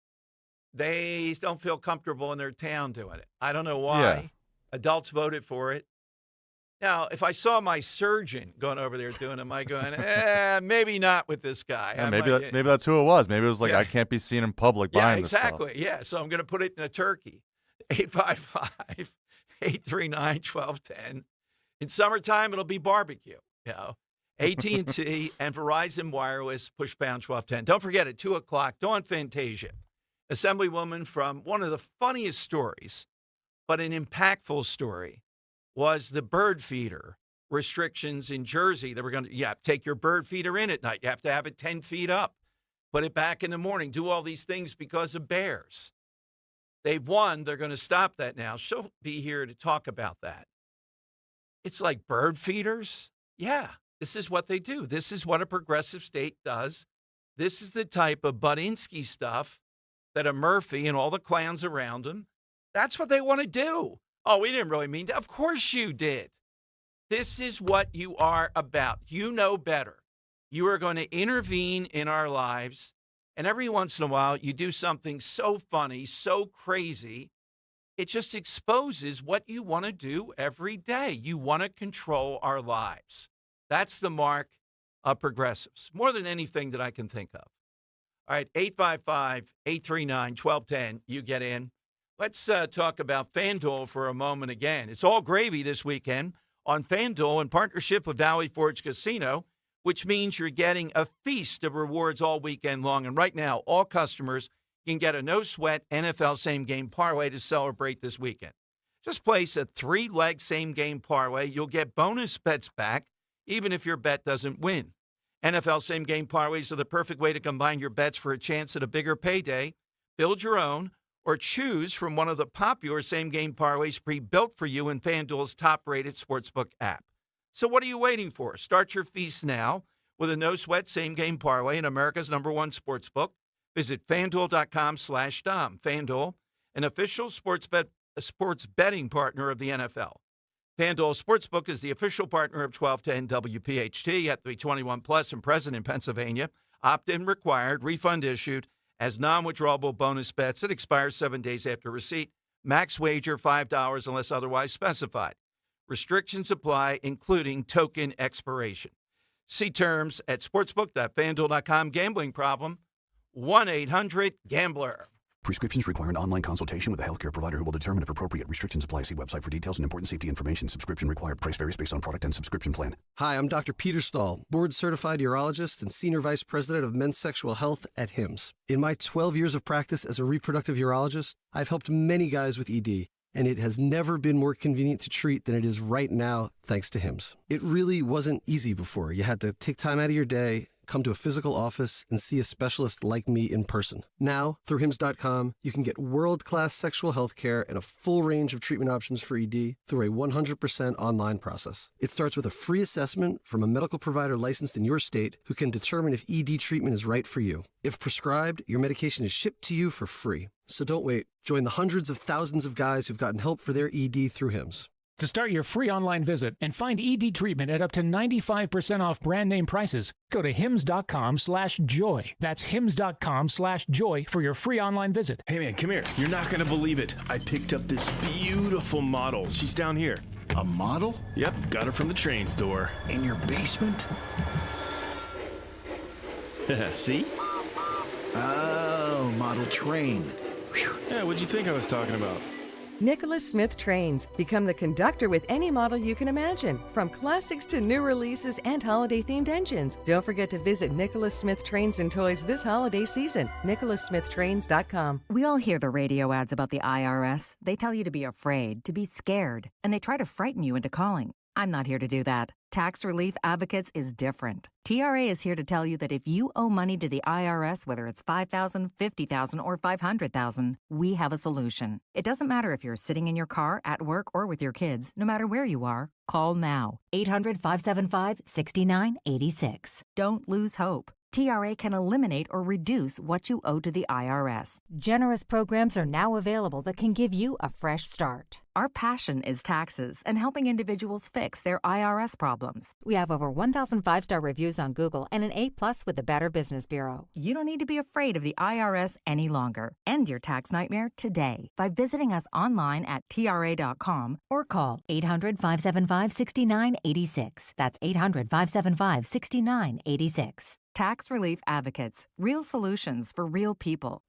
they don't feel comfortable in their town doing it. I don't know why. Yeah. Adults voted for it. Now, if I saw my surgeon going over there doing it, am I going, maybe not with this guy. Yeah, maybe that's who it was. Maybe it was like, Yeah. I can't be seen in public buying this stuff. Exactly. Yeah, so I'm going to put it in a turkey. 855-839-1210. In summertime, it'll be barbecue. AT&T and Verizon Wireless, push pound 1210. Don't forget, at 2 o'clock, Dawn Fantasia, Assemblywoman from one of the funniest stories, but an impactful story, was the bird feeder restrictions in Jersey. They were going to, take your bird feeder in at night. You have to have it 10 feet up. Put it back in the morning. Do all these things because of bears. They've won. They're going to stop that now. She'll be here to talk about that. It's like bird feeders. Yeah, this is what they do. This is what a progressive state does. This is the type of Budinsky stuff that a Murphy and all the clowns around him, that's what they want to do. Oh, we didn't really mean to. Of course you did. This is what you are about. You know better. You are going to intervene in our lives. And every once in a while, you do something so funny, so crazy, it just exposes what you want to do every day. You want to control our lives. That's the mark of progressives, more than anything that I can think of. All right, 855-839-1210, you get in. Let's talk about FanDuel for a moment again. It's all gravy this weekend on FanDuel in partnership with Valley Forge Casino, which means you're getting a feast of rewards all weekend long. And right now, all customers can get a no-sweat NFL same-game parlay to celebrate this weekend. Just place a 3-leg same-game parlay. You'll get bonus bets back, even if your bet doesn't win. NFL same-game parlays are the perfect way to combine your bets for a chance at a bigger payday. Build your own or choose from one of the popular same-game parlays pre-built for you in FanDuel's top-rated sportsbook app. So what are you waiting for? Start your feast now with a no-sweat same-game parlay in America's #1 sportsbook. Visit FanDuel.com/Dom. FanDuel, an official sports betting partner of the NFL. FanDuel Sportsbook is the official partner of 1210 WPHT. You have to be 21 plus and present in Pennsylvania. Opt-in required. Refund issued as non-withdrawable bonus bets. It expires 7 days after receipt. Max wager $5 unless otherwise specified. Restrictions apply, including token expiration. See terms at sportsbook.fanduel.com. Gambling problem? 1-800-GAMBLER. Prescriptions require an online consultation with a healthcare provider who will determine if appropriate. Restrictions apply. See website for details and important safety information. Subscription required. Price varies based on product and subscription plan. Hi, I'm Dr. Peter Stahl, board-certified urologist and senior vice president of men's sexual health at HIMSS. In my 12 years of practice as a reproductive urologist, I've helped many guys with ED, and it has never been more convenient to treat than it is right now, thanks to HIMSS. It really wasn't easy before. You had to take time out of your day, come to a physical office, and see a specialist like me in person. Now, through HIMSS.com, you can get world-class sexual health care and a full range of treatment options for ED through a 100% online process. It starts with a free assessment from a medical provider licensed in your state who can determine if ED treatment is right for you. If prescribed, your medication is shipped to you for free. So don't wait. Join the hundreds of thousands of guys who've gotten help for their ED through HIMSS. To start your free online visit and find ED treatment at up to 95% off brand name prices, go to hims.com/joy. That's hims.com/joy for your free online visit. Hey man, come here. You're not going to believe it. I picked up this beautiful model. She's down here. A model? Yep, got her from the train store. In your basement? See? Oh, model train. Whew. Yeah, what'd you think I was talking about? Nicholas Smith Trains. Become the conductor with any model you can imagine, from classics to new releases and holiday-themed engines. Don't forget to visit Nicholas Smith Trains and Toys this holiday season. NicholasSmithTrains.com. We all hear the radio ads about the IRS. They tell you to be afraid, to be scared, and they try to frighten you into calling. I'm not here to do that. Tax Relief Advocates is different. TRA is here to tell you that if you owe money to the IRS, whether it's $5,000, $50,000, or $500,000, we have a solution. It doesn't matter if you're sitting in your car, at work, or with your kids. No matter where you are, call now. 800-575-6986. Don't lose hope. TRA can eliminate or reduce what you owe to the IRS. Generous programs are now available that can give you a fresh start. Our passion is taxes and helping individuals fix their IRS problems. We have over 1,000 five-star reviews on Google and an A+ with the Better Business Bureau. You don't need to be afraid of the IRS any longer. End your tax nightmare today by visiting us online at TRA.com or call 800-575-6986. That's 800-575-6986. Tax Relief Advocates. Real solutions for real people.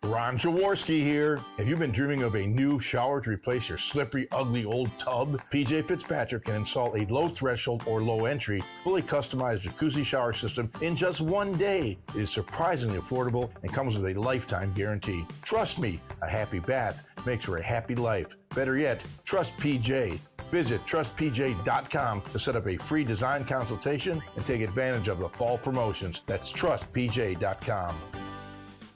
Ron Jaworski here. Have you been dreaming of a new shower to replace your slippery, ugly old tub? PJ Fitzpatrick can install a low threshold or low entry, fully customized jacuzzi shower system in just 1 day. It is surprisingly affordable and comes with a lifetime guarantee. Trust me, a happy bath makes for a happy life. Better yet, trust PJ. Visit trustpj.com to set up a free design consultation and take advantage of the fall promotions. That's trustpj.com.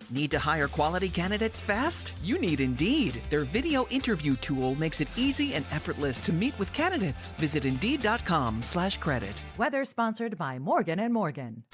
Need to hire quality candidates fast? You need Indeed. Their video interview tool makes it easy and effortless to meet with candidates. Visit Indeed.com/credit. Weather sponsored by Morgan & Morgan.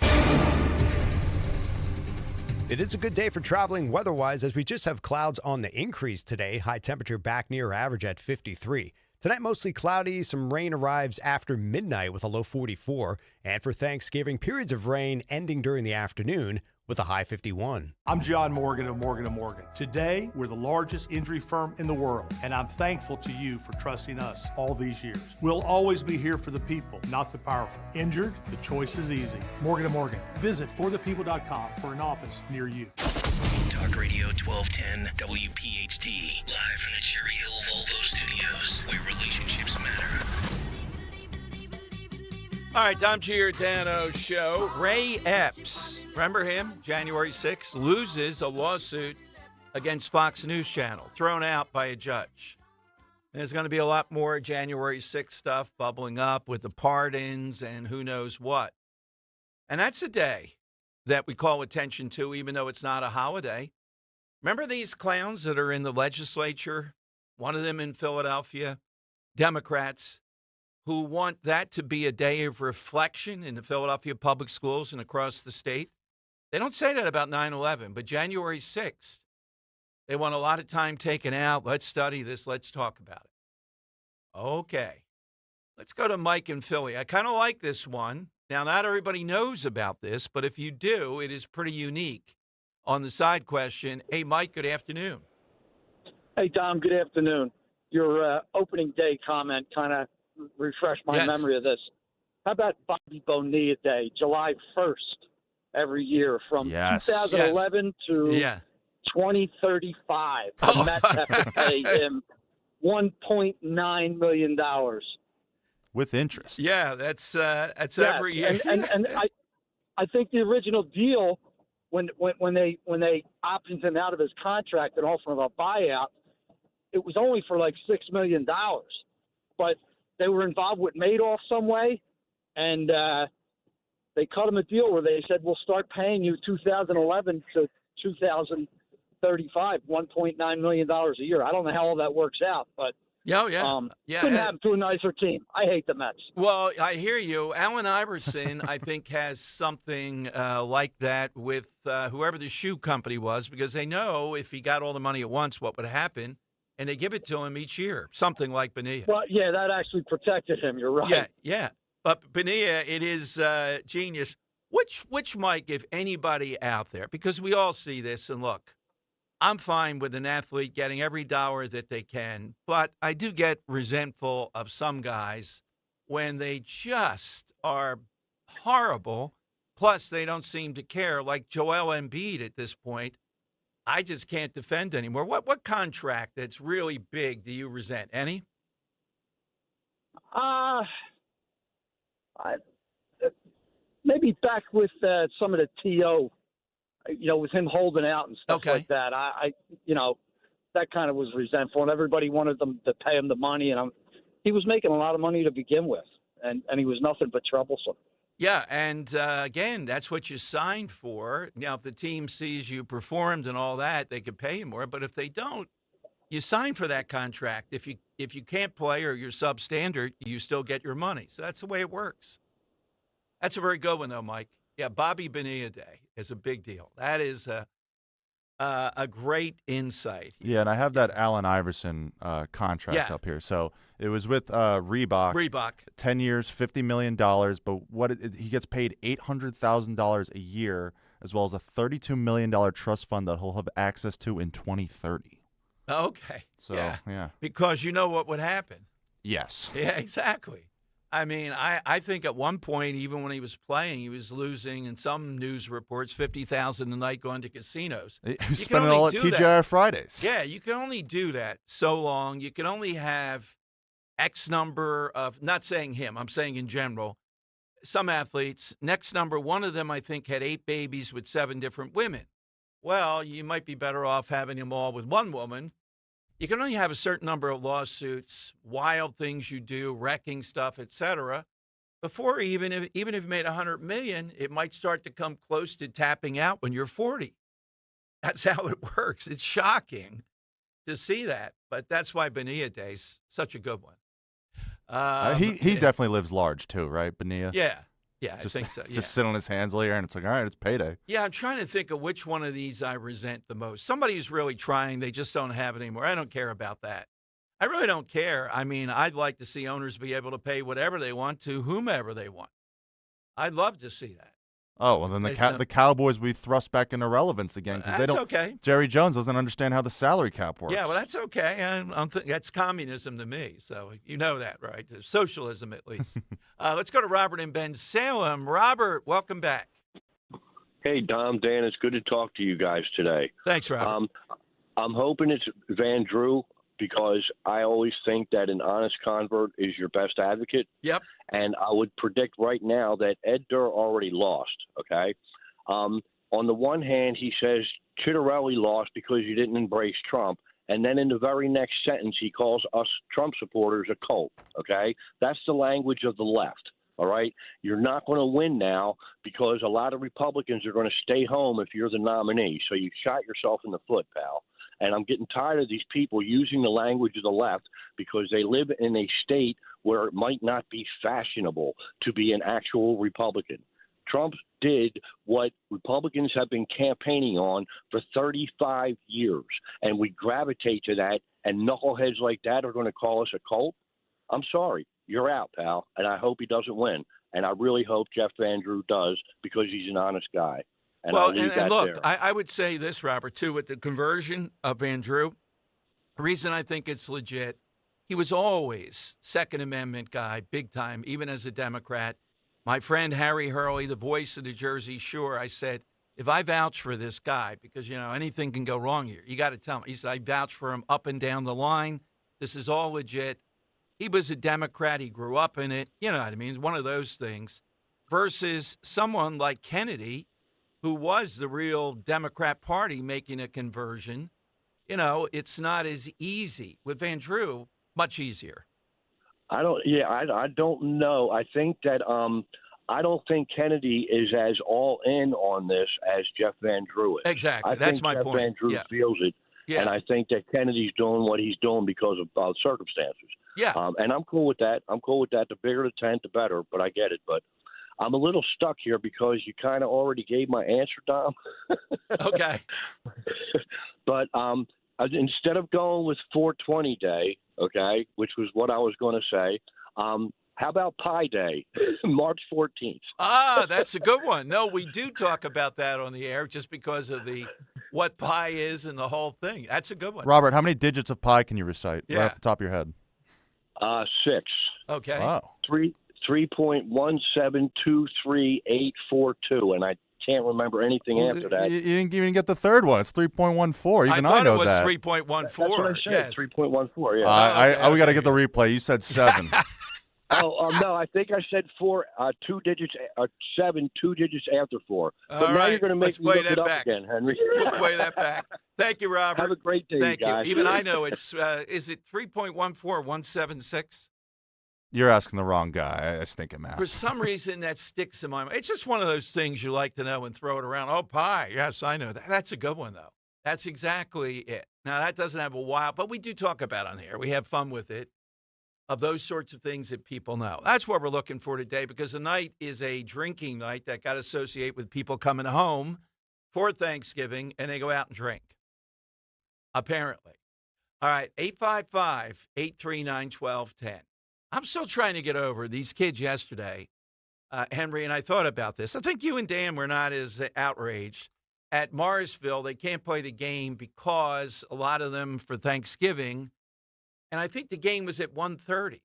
It is a good day for traveling weather-wise as we just have clouds on the increase today. High temperature back near average at 53. Tonight, mostly cloudy. Some rain arrives after midnight with a low 44. And for Thanksgiving, periods of rain ending during the afternoon with a high 51. I'm John Morgan of Morgan & Morgan. Today, we're the largest injury firm in the world, and I'm thankful to you for trusting us all these years. We'll always be here for the people, not the powerful. Injured? The choice is easy. Morgan & Morgan. Visit forthepeople.com for an office near you. Talk Radio 1210 WPHT, live from the Cherry Hill Volvo Studios, where relationships matter. All right, Dom Giordano show. Ray Epps, remember him? January 6th, loses a lawsuit against Fox News Channel, thrown out by a judge. There's going to be a lot more January 6th stuff bubbling up with the pardons and who knows what. And that's a day that we call attention to, even though it's not a holiday. Remember these clowns that are in the legislature? One of them in Philadelphia, Democrats, who want that to be a day of reflection in the Philadelphia public schools and across the state. They don't say that about 9/11, but January 6th, they want a lot of time taken out. Let's study this. Let's talk about it. Okay. Let's go to Mike in Philly. I kind of like this one. Now, not everybody knows about this, but if you do, it is pretty unique. On the side question, hey, Mike, good afternoon. Hey, Dom, good afternoon. Your opening day comment kind of refreshed my memory of this. How about Bobby Bonilla Day, July 1st, every year from 2011 to 2035? The Mets have to pay him $1.9 million. With interest. Yeah, that's every year. and I think the original deal when they optioned him out of his contract and offered him a buyout, it was only for like $6 million. But they were involved with Madoff some way, and they cut him a deal where they said, we'll start paying you 2011 to 2035, $1.9 million a year. I don't know how all that works out, but couldn't happen to a nicer team. I hate the Mets. Well, I hear you. Allen Iverson, I think, has something like that with whoever the shoe company was, because they know if he got all the money at once, what would happen, and they give it to him each year, something like Bonilla. Well, yeah, that actually protected him. You're right. Yeah. But Bonilla, it is genius. Which Mike, if anybody out there, because we all see this, and look, I'm fine with an athlete getting every dollar that they can, but I do get resentful of some guys when they just are horrible, plus they don't seem to care, like Joel Embiid at this point. I just can't defend anymore. What contract that's really big do you resent? Any? Maybe back with some of the TO, with him holding out and stuff like that. I that kind of was resentful, and everybody wanted them to pay him the money, and he was making a lot of money to begin with, and he was nothing but troublesome. Yeah, and again, that's what you signed for. Now, if the team sees you performed and all that, they could pay you more. But if they don't, you sign for that contract. If you can't play or you're substandard, you still get your money. So that's the way it works. That's a very good one, though, Mike. Yeah, Bobby Bonilla Day is a big deal. That is a great insight. Yeah, and I have that Allen Iverson contract up here. So it was with Reebok. 10 years, $50 million, but he gets paid $800,000 a year, as well as a $32 million trust fund that he'll have access to in 2030. Okay. So, yeah. Because you know what would happen. Yes. Yeah, exactly. I mean, I think at one point, even when he was playing, he was losing, in some news reports, $50,000 a night going to casinos. He was spending all at TGI Fridays. Yeah, you can only do that so long. You can only have X number of, not saying him, I'm saying in general, some athletes, next number, one of them, I think, had 8 babies with 7 different women. Well, you might be better off having them all with one woman. You can only have a certain number of lawsuits, wild things you do, wrecking stuff, etc. Before even if you made $100 million, it might start to come close to tapping out when you're 40. That's how it works. It's shocking to see that, but that's why Bonilla Day's such a good one. He definitely lives large too, right, Bonilla? Yeah, I think so. Yeah. Just sit on his hands later, and it's like, all right, it's payday. Yeah, I'm trying to think of which one of these I resent the most. Somebody who's really trying, they just don't have it anymore. I don't care about that. I really don't care. I mean, I'd like to see owners be able to pay whatever they want to whomever they want. I'd love to see that. Oh, well, then the Cowboys will be thrust back into relevance again, because they don't. Okay. Jerry Jones doesn't understand how the salary cap works. Yeah, well, that's okay. That's communism to me, so you know that, right? Socialism, at least. Let's go to Robert in Ben Salem. Robert, welcome back. Hey, Dom, Dan, it's good to talk to you guys today. Thanks, Robert. I'm hoping it's Van Drew, because I always think that an honest convert is your best advocate. Yep. And I would predict right now that Ed Durr already lost, okay? On the one hand, he says Chitterelli lost because you didn't embrace Trump. And then in the very next sentence, he calls us Trump supporters a cult, okay? That's the language of the left. All right, you're not going to win now because a lot of Republicans are going to stay home if you're the nominee. So you shot yourself in the foot, pal. And I'm getting tired of these people using the language of the left because they live in a state where it might not be fashionable to be an actual Republican. Trump did what Republicans have been campaigning on for 35 years, and we gravitate to that, and knuckleheads like that are going to call us a cult? I'm sorry. You're out, pal, and I hope he doesn't win. And I really hope Jeff Van Drew does because he's an honest guy. And well, I'll leave that look, there. I would say this, Robert, too, with the conversion of Van Drew, the reason I think it's legit, he was always Second Amendment guy, big time, even as a Democrat. My friend Harry Hurley, the voice of the Jersey Shore, I said, if I vouch for this guy, because, anything can go wrong here, you got to tell me. He said, I vouch for him up and down the line. This is all legit. He was a Democrat. He grew up in it. You know what I mean? One of those things. Versus someone like Kennedy, who was the real Democrat Party making a conversion. It's not as easy. With Van Drew, much easier. I don't know. I think that I don't think Kennedy is as all in on this as Jeff Van Drew is. Exactly. That's my Jeff point. Van Drew feels it. Yeah. And I think that Kennedy's doing what he's doing because of circumstances. Yeah. And I'm cool with that. The bigger the tent, the better. But I get it. But I'm a little stuck here because you kind of already gave my answer, Dom. Okay. But instead of going with 420 Day, okay, which was what I was going to say, how about Pi Day, March 14th? That's a good one. No, we do talk about that on the air just because of what pi is and the whole thing. That's a good one. Robert, how many digits of pi can you recite right Yeah. off the top of your head? 6. Okay. Wow. 3.1723842, and I can't remember anything after that. You didn't even get the third one. It's 3.14. Even I know thought it was that. 3.14. That's what I said. Yes. 3.14. Yeah. We got to get the replay. You said 7. No, I think I said 4, 2 digits, 7, 2 digits after 4. But All now right. you're going to make Let's me play look that it up back. again, Henry. We'll play that back. Thank you, Robert. Have a great day, Thank guys. you. Even I know it's, is it 3.14176? You're asking the wrong guy. I stink at math. For some reason, that sticks in my mind. It's just one of those things you like to know and throw it around. Oh, pi. Yes, I know that. That's a good one, though. That's exactly it. Now, that doesn't have a while, but we do talk about it on here. We have fun with it, of those sorts of things that people know. That's what we're looking for today, because the night is a drinking night that got associated with people coming home for Thanksgiving, and they go out and drink, apparently. All right, 855-839-1210. I'm still trying to get over these kids yesterday, Henry, and I thought about this. I think you and Dan were not as outraged. At Morrisville, they can't play the game because a lot of them for Thanksgiving, and I think the game was at 1:30.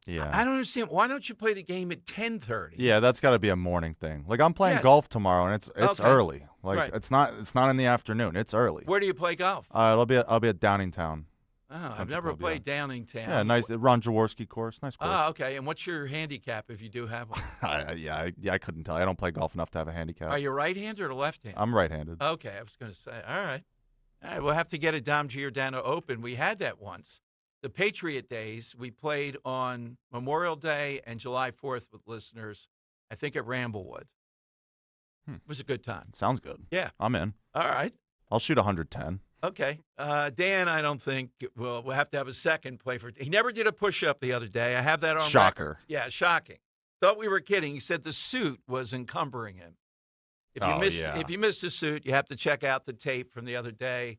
Yeah. I don't understand. Why don't you play the game at 10:30? Yeah, that's got to be a morning thing. Like, I'm playing Yes. golf tomorrow, and it's Okay. early. Like, Right. it's not in the afternoon. It's early. Where do you play golf? I'll be at Downingtown. Oh, I've Country never Club, played Downingtown. Yeah, nice Ron Jaworski course. Nice course. Oh, okay. And what's your handicap if you do have one? I couldn't tell. I don't play golf enough to have a handicap. Are you right-handed or left-handed? I'm right-handed. Okay, I was going to say. All right, we'll have to get a Dom Giordano Open. We had that once. The Patriot Days, we played on Memorial Day and July 4th with listeners, I think at Ramblewood. It was a good time. Sounds good. Yeah. I'm in. All right. I'll shoot 110. Okay. Dan, I don't think we'll have to have a second play for. He never did a push-up the other day. I have that on Shocker. record. Yeah, shocking. Thought we were kidding. He said the suit was encumbering him. If you missed the suit, you have to check out the tape from the other day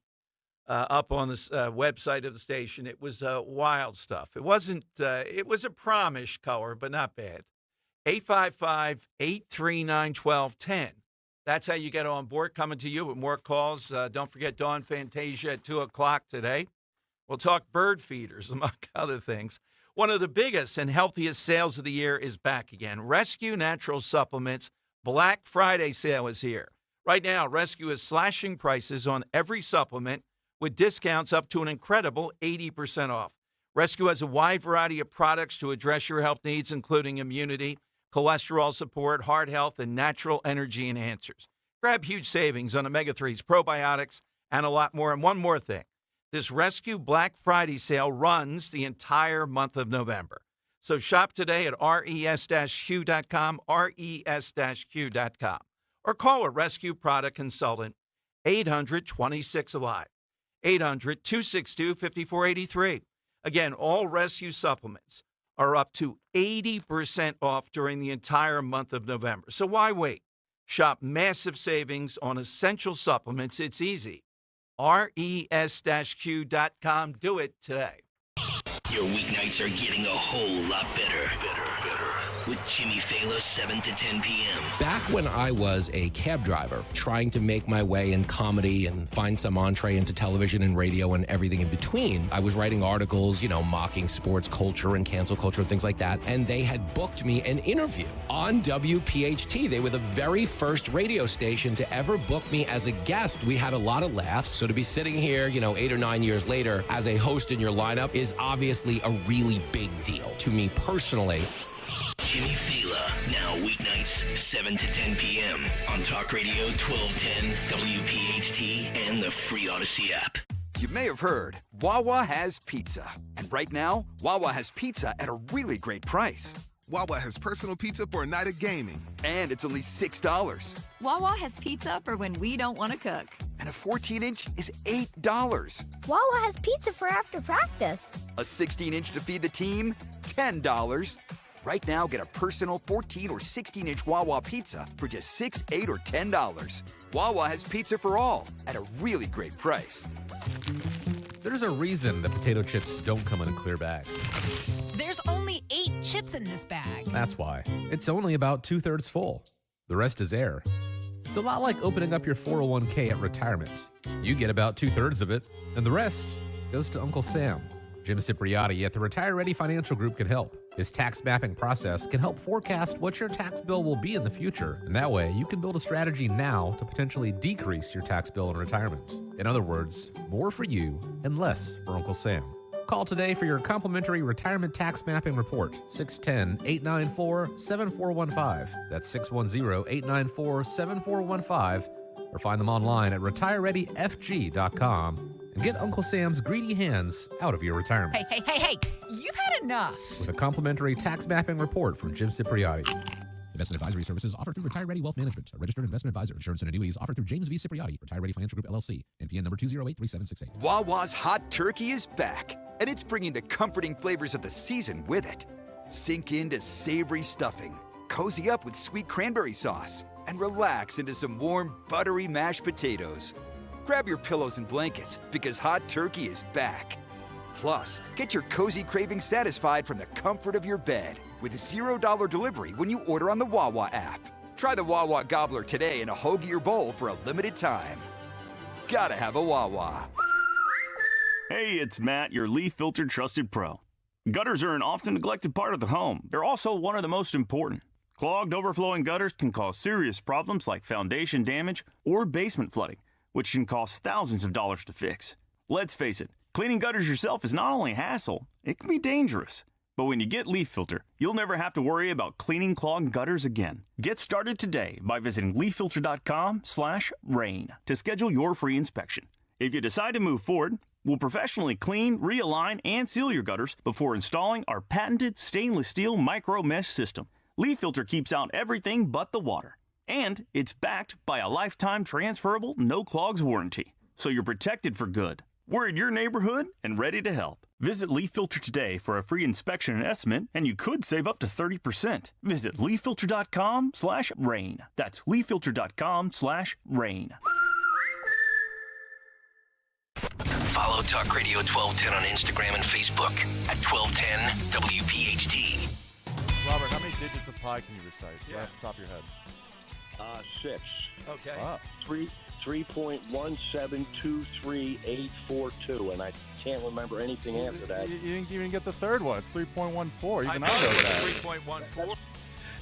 up on the website of the station. It was wild stuff. It wasn't. It was a promish color, but not bad. 855-839-1210. That's how you get on board. Coming to you with more calls. Don't forget Dawn Fantasia at 2 o'clock today. We'll talk bird feeders, among other things. One of the biggest and healthiest sales of the year is back again. Rescue Natural Supplements Black Friday sale is here. Right now, Rescue is slashing prices on every supplement with discounts up to an incredible 80% off. Rescue has a wide variety of products to address your health needs, including immunity, cholesterol support, heart health, and natural energy enhancers. Grab huge savings on omega-3s, probiotics, and a lot more. And one more thing. This Rescue Black Friday sale runs the entire month of November. So shop today at res-q.com, res-q.com, or call a rescue product consultant, 800-26-ALIVE, 800-262-5483. Again, all rescue supplements are up to 80% off during the entire month of November. So why wait? Shop massive savings on essential supplements. It's easy. res-q.com. Do it today. Your weeknights are getting a whole lot better. With Jimmy Fallon, 7 to 10 p.m. Back when I was a cab driver, trying to make my way in comedy and find some entree into television and radio and everything in between, I was writing articles, mocking sports culture and cancel culture and things like that. And they had booked me an interview on WPHT. They were the very first radio station to ever book me as a guest. We had a lot of laughs. So to be sitting here, 8 or 9 years later as a host in your lineup is obviously a really big deal to me personally. Jimmy Fallon, now weeknights, 7 to 10 p.m. on Talk Radio 1210, WPHT, and the free Odyssey app. You may have heard, Wawa has pizza. And right now, Wawa has pizza at a really great price. Wawa has personal pizza for a night of gaming. And it's only $6. Wawa has pizza for when we don't want to cook. And a 14-inch is $8. Wawa has pizza for after practice. A 16-inch to feed the team, $10. Right now, get a personal 14 or 16-inch Wawa pizza for just $6, $8, or $10. Wawa has pizza for all at a really great price. There's a reason that potato chips don't come in a clear bag. There's only 8 chips in this bag. That's why. It's only about 2/3 full. The rest is air. It's a lot like opening up your 401k at retirement. You get about 2/3 of it, and the rest goes to Uncle Sam. Jim Cipriotti at the Retire Ready Financial Group can help. His tax mapping process can help forecast what your tax bill will be in the future. And that way, you can build a strategy now to potentially decrease your tax bill in retirement. In other words, more for you and less for Uncle Sam. Call today for your complimentary retirement tax mapping report, 610-894-7415. That's 610-894-7415. Or find them online at retirereadyfg.com. And get Uncle Sam's greedy hands out of your retirement. Hey, you've had enough. With a complimentary tax mapping report from Jim Cipriotti. Investment advisory services offered through Retire Ready Wealth Management, a registered investment advisor. Insurance and annuities offered through James V. Cipriotti, Retire Ready Financial Group, LLC. NPN number 2083768. Wawa's Hot Turkey is back, and it's bringing the comforting flavors of the season with it. Sink into savory stuffing, cozy up with sweet cranberry sauce, and relax into some warm, buttery mashed potatoes. Grab your pillows and blankets, because Hot Turkey is back. Plus, get your cozy cravings satisfied from the comfort of your bed with $0 delivery when you order on the Wawa app. Try the Wawa Gobbler today in a hoagie or bowl for a limited time. Gotta have a Wawa. Hey, it's Matt, your leaf filter trusted pro. Gutters are an often neglected part of the home. They're also one of the most important. Clogged, overflowing gutters can cause serious problems like foundation damage or basement flooding, which can cost thousands of dollars to fix. Let's face it, cleaning gutters yourself is not only a hassle, it can be dangerous. But when you get Leaf Filter, you'll never have to worry about cleaning clogged gutters again. Get started today by visiting leaffilter.com/rain to schedule your free inspection. If you decide to move forward, we'll professionally clean, realign, and seal your gutters before installing our patented stainless steel micro mesh system. Leaf Filter keeps out everything but the water. And it's backed by a lifetime transferable no clogs warranty. So you're protected for good. We're in your neighborhood and ready to help. Visit Leaf Filter today for a free inspection and estimate, and you could save up to 30%. Visit leaffilter.com/rain. That's leaffilter.com/rain. Follow Talk Radio 1210 on Instagram and Facebook at 1210 WPHT. Robert, how many digits of pi can you recite? Right off the top of your head. 6. Okay. Wow. 3.1723842, and I can't remember anything after that. You didn't even get the third one. It's 3.14. Even I know that. 3.14.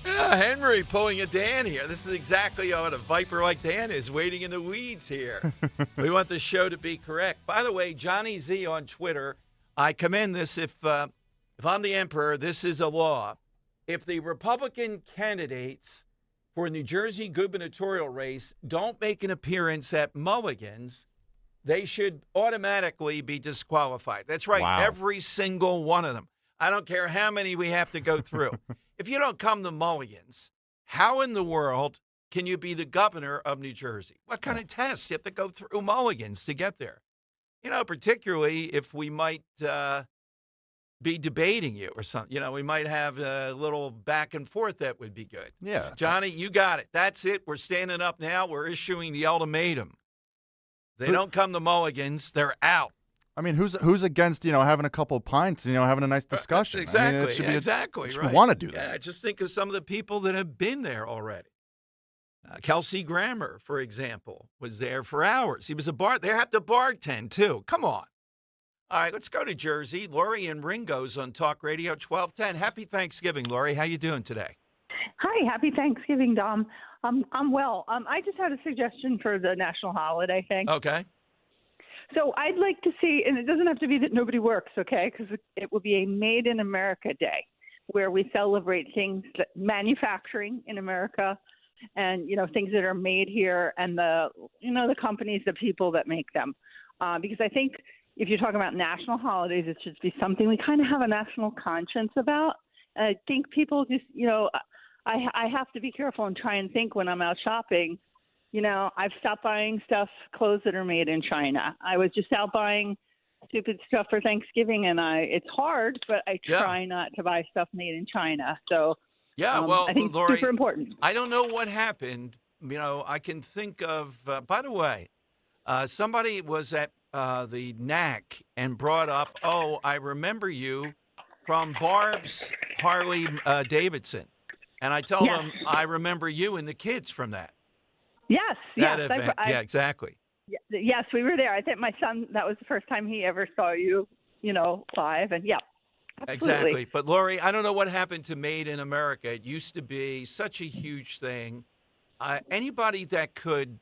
Henry pulling a Dan here. This is exactly what a viper like Dan is, waiting in the weeds here. We want the show to be correct. By the way, Johnny Z on Twitter, I commend this. If I'm the emperor, this is a law. If the Republican candidates for New Jersey gubernatorial race don't make an appearance at Mulligan's, they should automatically be disqualified. That's right, Wow. every single one of them. I don't care how many we have to go through. If you don't come to Mulligan's, how in the world can you be the governor of New Jersey? What kind of tests? You have to go through Mulligan's to get there. Particularly if we might be debating you or something. We might have a little back and forth that would be good. Yeah. Johnny, you got it. That's it. We're standing up now. We're issuing the ultimatum. They don't come to Mulligan's, they're out. I mean, who's against, having a couple of pints and, having a nice discussion? Exactly. I mean, it should be exactly. We Right. want to do that. Yeah, just think of some of the people that have been there already. Kelsey Grammer, for example, was there for hours. He was they had to bartend, too. Come on. All right, let's go to Jersey. Lori and Ringo's on Talk Radio 1210. Happy Thanksgiving, Lori. How you doing today? Hi, happy Thanksgiving, Dom. I'm well. I just had a suggestion for the national holiday thing. Okay. So I'd like to see, and it doesn't have to be that nobody works, okay, because it would be a Made in America Day where we celebrate things, manufacturing in America and, things that are made here and the companies, the people that make them. Because I think if you're talking about national holidays, it should be something we kind of have a national conscience about. And I think people just, I have to be careful and try and think when I'm out shopping. I've stopped buying clothes that are made in China. I was just out buying stupid stuff for Thanksgiving, and it's hard, but I try not to buy stuff made in China. So well, I think Lori, it's super important. I don't know what happened. I can think of, by the way, somebody was at the NAC and brought up, I remember you from Barb's Harley Davidson. And I told him, I remember you and the kids from that. Yes. That event. Yeah, exactly. Yes, we were there. I think my son, that was the first time he ever saw you, live. And absolutely. Exactly. But Lori, I don't know what happened to Made in America. It used to be such a huge thing. Anybody that could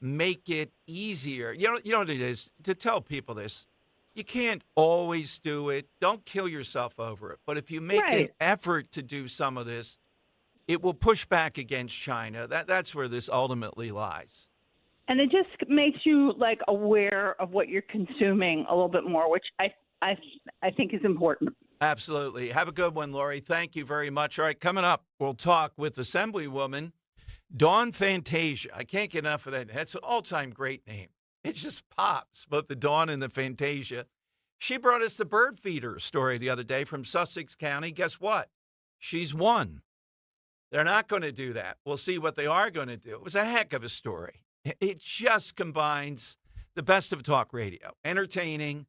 make it easier, you know what it is, to tell people this, you can't always do it. Don't kill yourself over it. But if you make an effort to do some of this, it will push back against China. That's where this ultimately lies. And it just makes you aware of what you're consuming a little bit more, which I think is important. Absolutely. Have a good one, Lori. Thank you very much. All right, coming up, we'll talk with Assemblywoman Dawn Fantasia. I can't get enough of that. That's an all-time great name. It just pops, both the Dawn and the Fantasia. She brought us the bird feeder story the other day from Sussex County. Guess what? She's won. They're not going to do that. We'll see what they are going to do. It was a heck of a story. It just combines the best of talk radio, entertaining,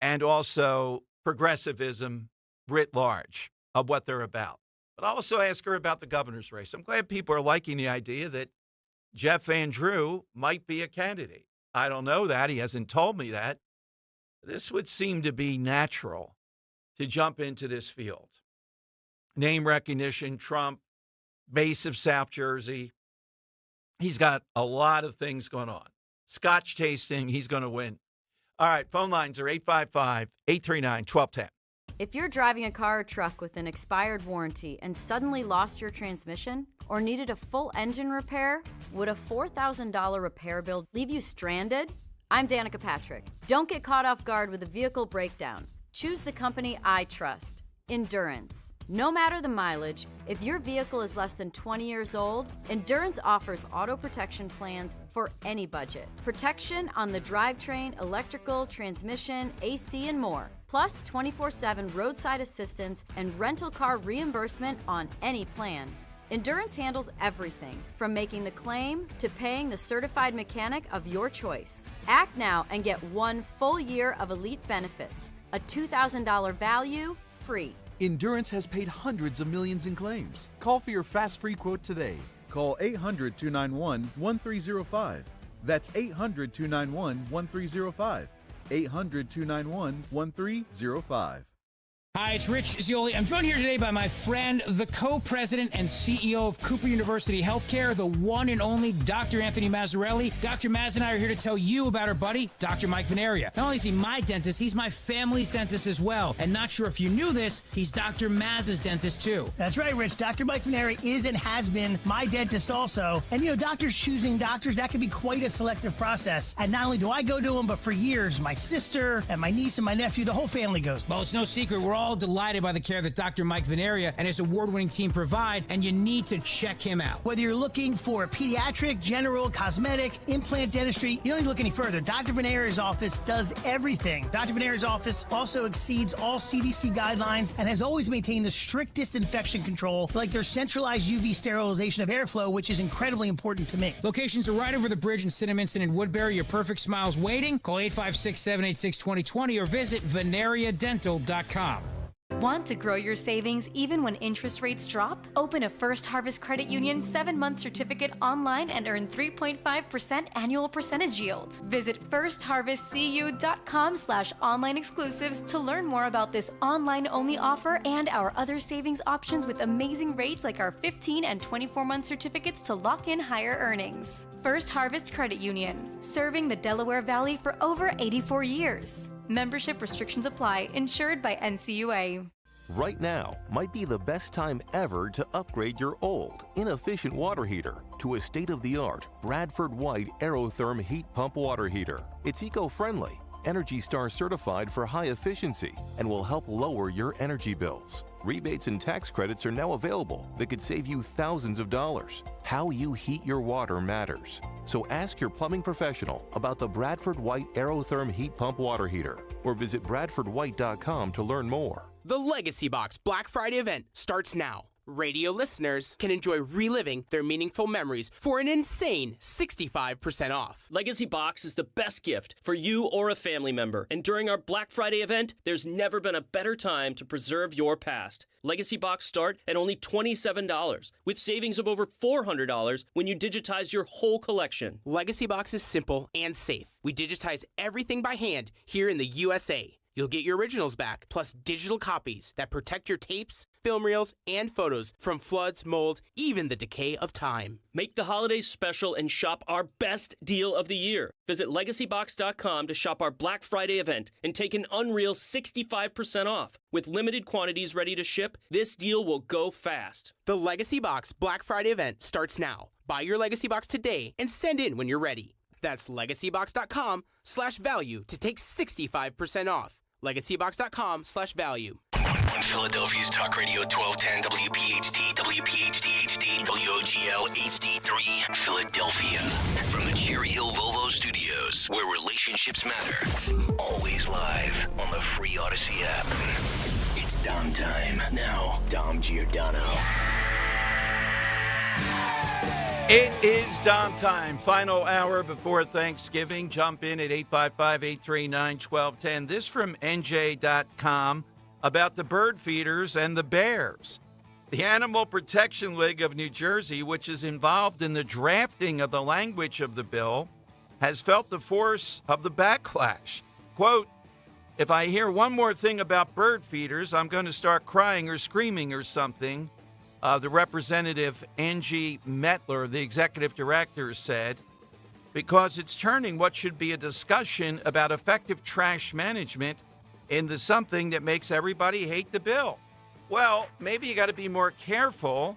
and also progressivism writ large of what they're about. But I'll also ask her about the governor's race. I'm glad people are liking the idea that Jeff Van Drew might be a candidate. I don't know that. He hasn't told me that. This would seem to be natural to jump into this field. Name recognition, Trump, base of South Jersey. He's got a lot of things going on. Scotch tasting, he's going to win. All right, phone lines are 855-839-1210. If you're driving a car or truck with an expired warranty and suddenly lost your transmission or needed a full engine repair, would a $4,000 repair bill leave you stranded? I'm Danica Patrick. Don't get caught off guard with a vehicle breakdown. Choose the company I trust, Endurance. No matter the mileage, if your vehicle is less than 20 years old, Endurance offers auto protection plans for any budget. Protection on the drivetrain, electrical, transmission, AC, and more. Plus 24/7 roadside assistance and rental car reimbursement on any plan. Endurance handles everything, from making the claim to paying the certified mechanic of your choice. Act now and get 1 full year of elite benefits, a $2,000 value, free. Endurance has paid hundreds of millions in claims. Call for your fast free quote today. Call 800-291-1305. That's 800-291-1305. 800-291-1305. Hi, it's Rich Zioli. I'm joined here today by my friend, the co-president and CEO of Cooper University Healthcare, the one and only Dr. Anthony Mazzarelli. Dr. Maz and I are here to tell you about our buddy, Dr. Mike Venaria. Not only is he my dentist, he's my family's dentist as well. And not sure if you knew this, he's Dr. Maz's dentist too. That's right, Rich. Dr. Mike Venaria is and has been my dentist also. And doctors choosing doctors, that can be quite a selective process. And not only do I go to him, but for years, my sister and my niece and my nephew, the whole family goes. Well, it's no secret. We're all all delighted by the care that Dr. Mike Veneria and his award-winning team provide, and you need to check him out. Whether you're looking for pediatric, general, cosmetic, implant dentistry, you don't need to look any further. Dr. Veneria's office does everything. Dr. Veneria's office also exceeds all CDC guidelines and has always maintained the strictest infection control, like their centralized UV sterilization of airflow, which is incredibly important to me. Locations are right over the bridge in Cinnaminson and Woodbury. Your perfect smile's waiting. Call 856-786-2020 or visit veneriadental.com. Want to grow your savings even when interest rates drop? Open a First Harvest Credit Union 7-month certificate online and earn 3.5% annual percentage yield. Visit firstharvestcu.com/online exclusives to learn more about this online-only offer and our other savings options with amazing rates like our 15 and 24-month certificates to lock in higher earnings. First Harvest Credit Union, serving the Delaware Valley for over 84 years. Membership restrictions apply. Insured by NCUA. Right now might be the best time ever to upgrade your old, inefficient water heater to a state-of-the-art Bradford White Aerotherm heat pump water heater. It's eco-friendly, Energy Star certified for high efficiency, and will help lower your energy bills. Rebates and tax credits are now available that could save you thousands of dollars. How you heat your water matters. So ask your plumbing professional about the Bradford White Aerotherm heat pump water heater or visit bradfordwhite.com to learn more. The Legacy Box Black Friday event starts now. Radio listeners can enjoy reliving their meaningful memories for an insane 65% off. Legacy Box is the best gift for you or a family member. And during our Black Friday event, there's never been a better time to preserve your past. Legacy Box start at only $27, with savings of over $400 when you digitize your whole collection. Legacy Box is simple and safe. We digitize everything by hand here in the USA. You'll get your originals back, plus digital copies that protect your tapes, film reels, and photos from floods, mold, even the decay of time. Make the holidays special and shop our best deal of the year. Visit LegacyBox.com to shop our Black Friday event and take an unreal 65% off. With limited quantities ready to ship, this deal will go fast. The Legacy Box Black Friday event starts now. Buy your Legacy Box today and send in when you're ready. That's LegacyBox.com/value to take 65% off. LegacyBox.com/value. On Philadelphia's Talk Radio 1210 WPHT, WPHT HD, WOGL HD3, Philadelphia. From the Cherry Hill Volvo Studios, where relationships matter. Always live on the free Odyssey app. It's Dom time. Now, Dom Giordano. It is Dom time. Final hour before Thanksgiving. Jump in at 855-839-1210. This from NJ.com about the bird feeders and the bears. The Animal Protection League of New Jersey, which is involved in the drafting of the language of the bill, has felt the force of the backlash. Quote, "If I hear one more thing about bird feeders, I'm going to start crying or screaming or something." The representative Angie Metler, the executive director, said, because it's turning what should be a discussion about effective trash management into something that makes everybody hate the bill. Well, maybe you got to be more careful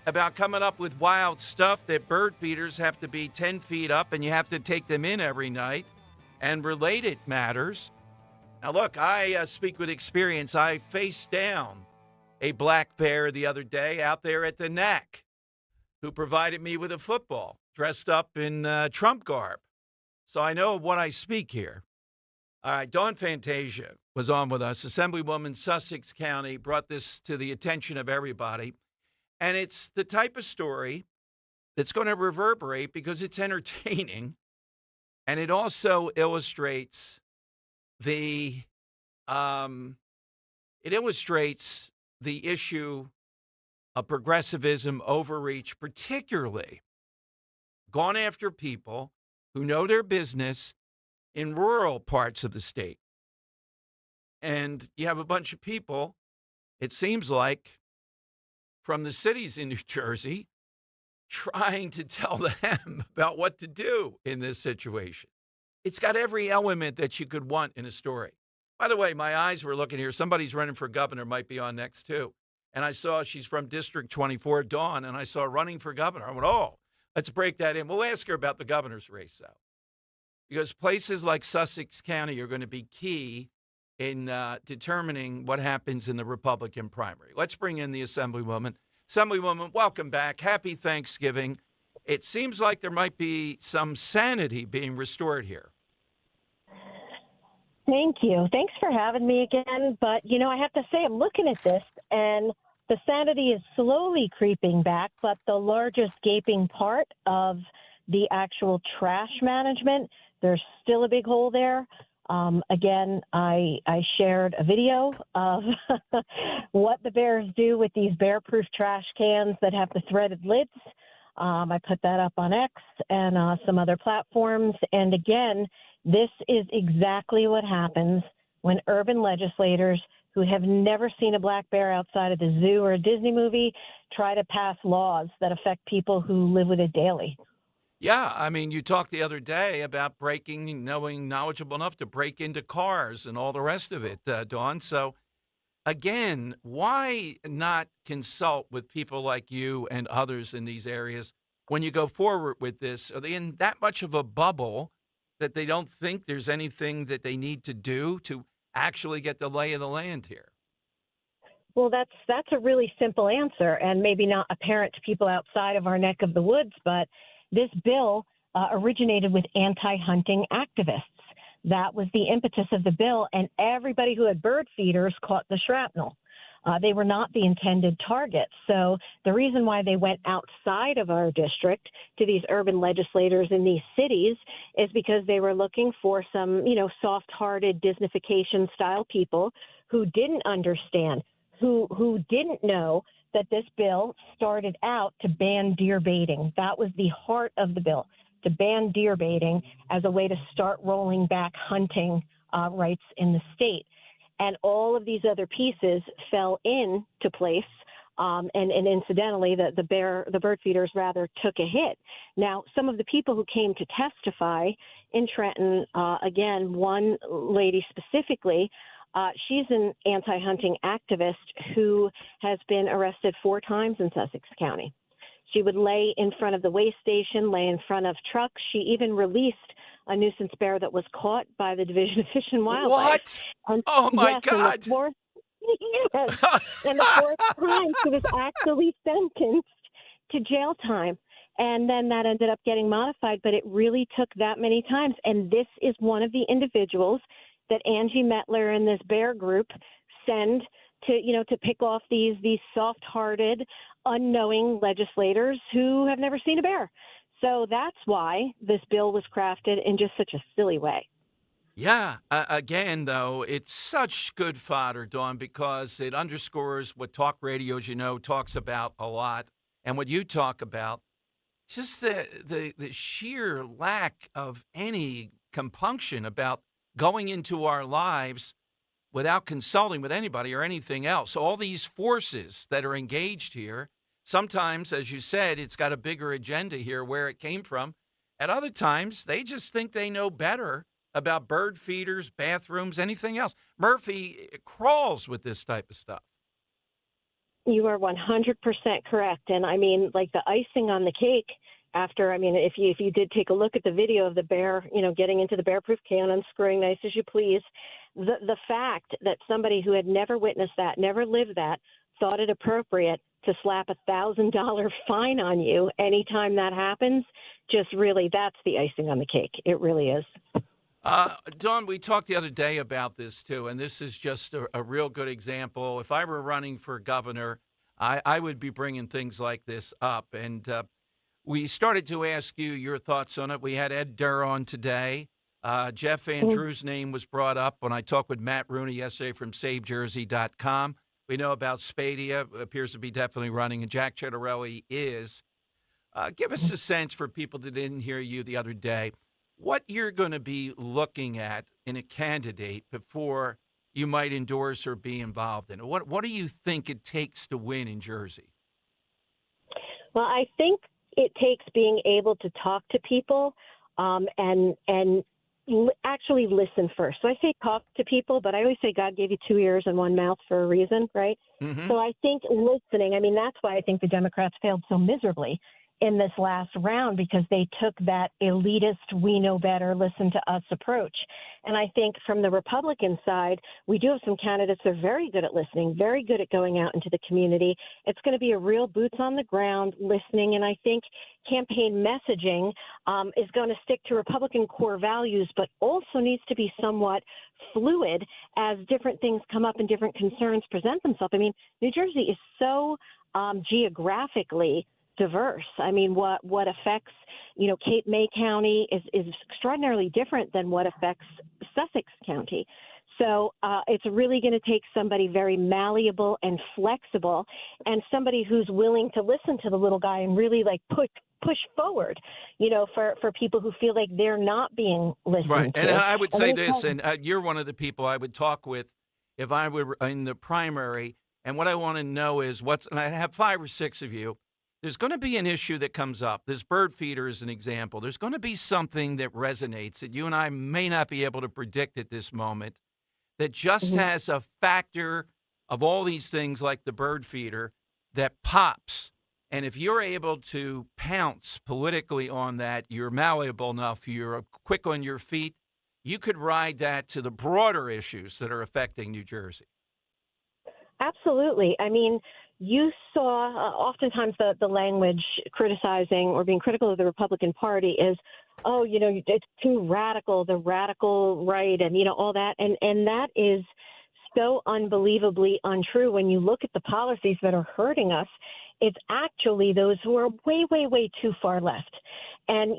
about coming up with wild stuff that bird feeders have to be 10 feet up and you have to take them in every night and related matters. Now, look, I speak with experience. I faced down a black bear the other day out there at the NAC who provided me with a football dressed up in Trump garb. So I know of what I speak here. All right, Dawn Fantasia was on with us. Assemblywoman Sussex County brought this to the attention of everybody. And it's the type of story that's going to reverberate because it's entertaining. And it also illustrates the issue of progressivism, overreach, particularly gone after people who know their business in rural parts of the state. And you have a bunch of people, it seems like, from the cities in New Jersey trying to tell them about what to do in this situation. It's got every element that you could want in a story. By the way, my eyes were looking here. Somebody's running for governor might be on next, too. And I saw she's from District 24, Dawn, and I saw running for governor. I went, oh, let's break that in. We'll ask her about the governor's race, though. Because places like Sussex County are going to be key in determining what happens in the Republican primary. Let's bring in the Assemblywoman. Assemblywoman, welcome back. Happy Thanksgiving. It seems like there might be some sanity being restored here. Thank you. Thanks for having me again. But, I have to say, I'm looking at this, and the sanity is slowly creeping back, but the largest gaping part of the actual trash management, there's still a big hole there. Again, I shared a video of what the bears do with these bear-proof trash cans that have the threaded lids. I put that up on X and some other platforms. And again, this is exactly what happens when urban legislators who have never seen a black bear outside of the zoo or a Disney movie try to pass laws that affect people who live with it daily. Yeah, I mean, you talked the other day about knowledgeable enough to break into cars and all the rest of it, Dawn. So, again, why not consult with people like you and others in these areas when you go forward with this? Are they in that much of a bubble that they don't think there's anything that they need to do to actually get the lay of the land here? Well, that's a really simple answer and maybe not apparent to people outside of our neck of the woods, but this bill originated with anti-hunting activists. That was the impetus of the bill, and everybody who had bird feeders caught the shrapnel. They were not the intended targets. So the reason why they went outside of our district to these urban legislators in these cities is because they were looking for some, soft-hearted Disneyfication-style people who didn't understand, who didn't know that this bill started out to ban deer baiting. That was the heart of the bill, to ban deer baiting as a way to start rolling back hunting rights in the state. And all of these other pieces fell into place. And incidentally, the bird feeders rather took a hit. Now, some of the people who came to testify in Trenton, again, one lady specifically, she's an anti-hunting activist who has been arrested 4 times in Sussex County. She would lay in front of the weigh station, lay in front of trucks. She even released a nuisance bear that was caught by the Division of Fish and Wildlife. What? Oh, my God. And the fourth time, she was actually sentenced to jail time. And then that ended up getting modified, but it really took that many times. And this is one of the individuals that Angie Metler and this bear group send to pick off these soft-hearted, unknowing legislators who have never seen a bear. So that's why this bill was crafted in just such a silly way. Yeah. Again, though, it's such good fodder, Dawn, because it underscores what talk radio, as you know, talks about a lot, and what you talk about, just the sheer lack of any compunction about going into our lives without consulting with anybody or anything else. All these forces that are engaged here, sometimes, as you said, it's got a bigger agenda here where it came from. At other times, they just think they know better about bird feeders, bathrooms, anything else. Murphy crawls with this type of stuff. You are 100% correct. And I mean, like the icing on the cake after, if you did take a look at the video of the bear, getting into the bear-proof can, unscrewing nice as you please, the fact that somebody who had never witnessed that, never lived that, thought it appropriate to slap $1,000 fine on you anytime that happens, just really, that's the icing on the cake. It really is. Dawn, we talked the other day about this, too, and this is just a real good example. If I were running for governor, I would be bringing things like this up. And we started to ask you your thoughts on it. We had Ed Durr on today. Jeff Andrews' name was brought up when I talked with Matt Rooney yesterday from SaveJersey.com. We know about Spadia, appears to be definitely running, and Jack Ciattarelli is. Give us a sense for people that didn't hear you the other day, what you're going to be looking at in a candidate before you might endorse or be involved in it. What do you think it takes to win in Jersey? Well, I think it takes being able to talk to people and actually listen first. So I say talk to people, but I always say God gave you 2 ears and 1 mouth for a reason, right? Mm-hmm. So I think listening, that's why I think the Democrats failed so miserably, in this last round because they took that elitist, we know better, listen to us approach. And I think from the Republican side, we do have some candidates that are very good at listening, very good at going out into the community. It's going to be a real boots on the ground listening. And I think campaign messaging is going to stick to Republican core values, but also needs to be somewhat fluid as different things come up and different concerns present themselves. I mean, New Jersey is so geographically diverse. I mean, what affects, Cape May County is extraordinarily different than what affects Sussex County. So it's really going to take somebody very malleable and flexible, and somebody who's willing to listen to the little guy and really push forward, for people who feel like they're not being listened right. to. And I would say this, and you're one of the people I would talk with if I were in the primary. And what I want to know is and I have 5 or 6 of you. There's going to be an issue that comes up. This bird feeder is an example. There's going to be something that resonates that you and I may not be able to predict at this moment, that just has a factor of all these things like the bird feeder that pops. And if you're able to pounce politically on that, you're malleable enough, you're quick on your feet, you could ride that to the broader issues that are affecting New Jersey. Absolutely. I mean, you saw oftentimes the language criticizing or being critical of the Republican Party is, it's too radical, the radical right, and, all that. And that is so unbelievably untrue. When you look at the policies that are hurting us, it's actually those who are way, way, way too far left. And,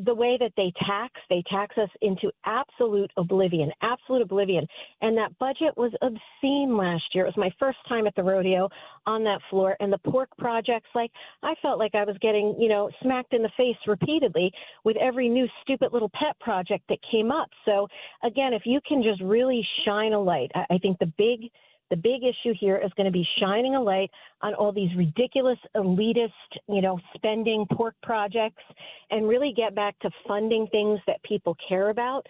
the way that they tax us into absolute oblivion. And that budget was obscene last year. It was my first time at the rodeo on that floor. And the pork projects, I felt like I was getting, smacked in the face repeatedly with every new stupid little pet project that came up. So, again, if you can just really shine a light, I think the big issue here is going to be shining a light on all these ridiculous elitist, spending pork projects, and really get back to funding things that people care about.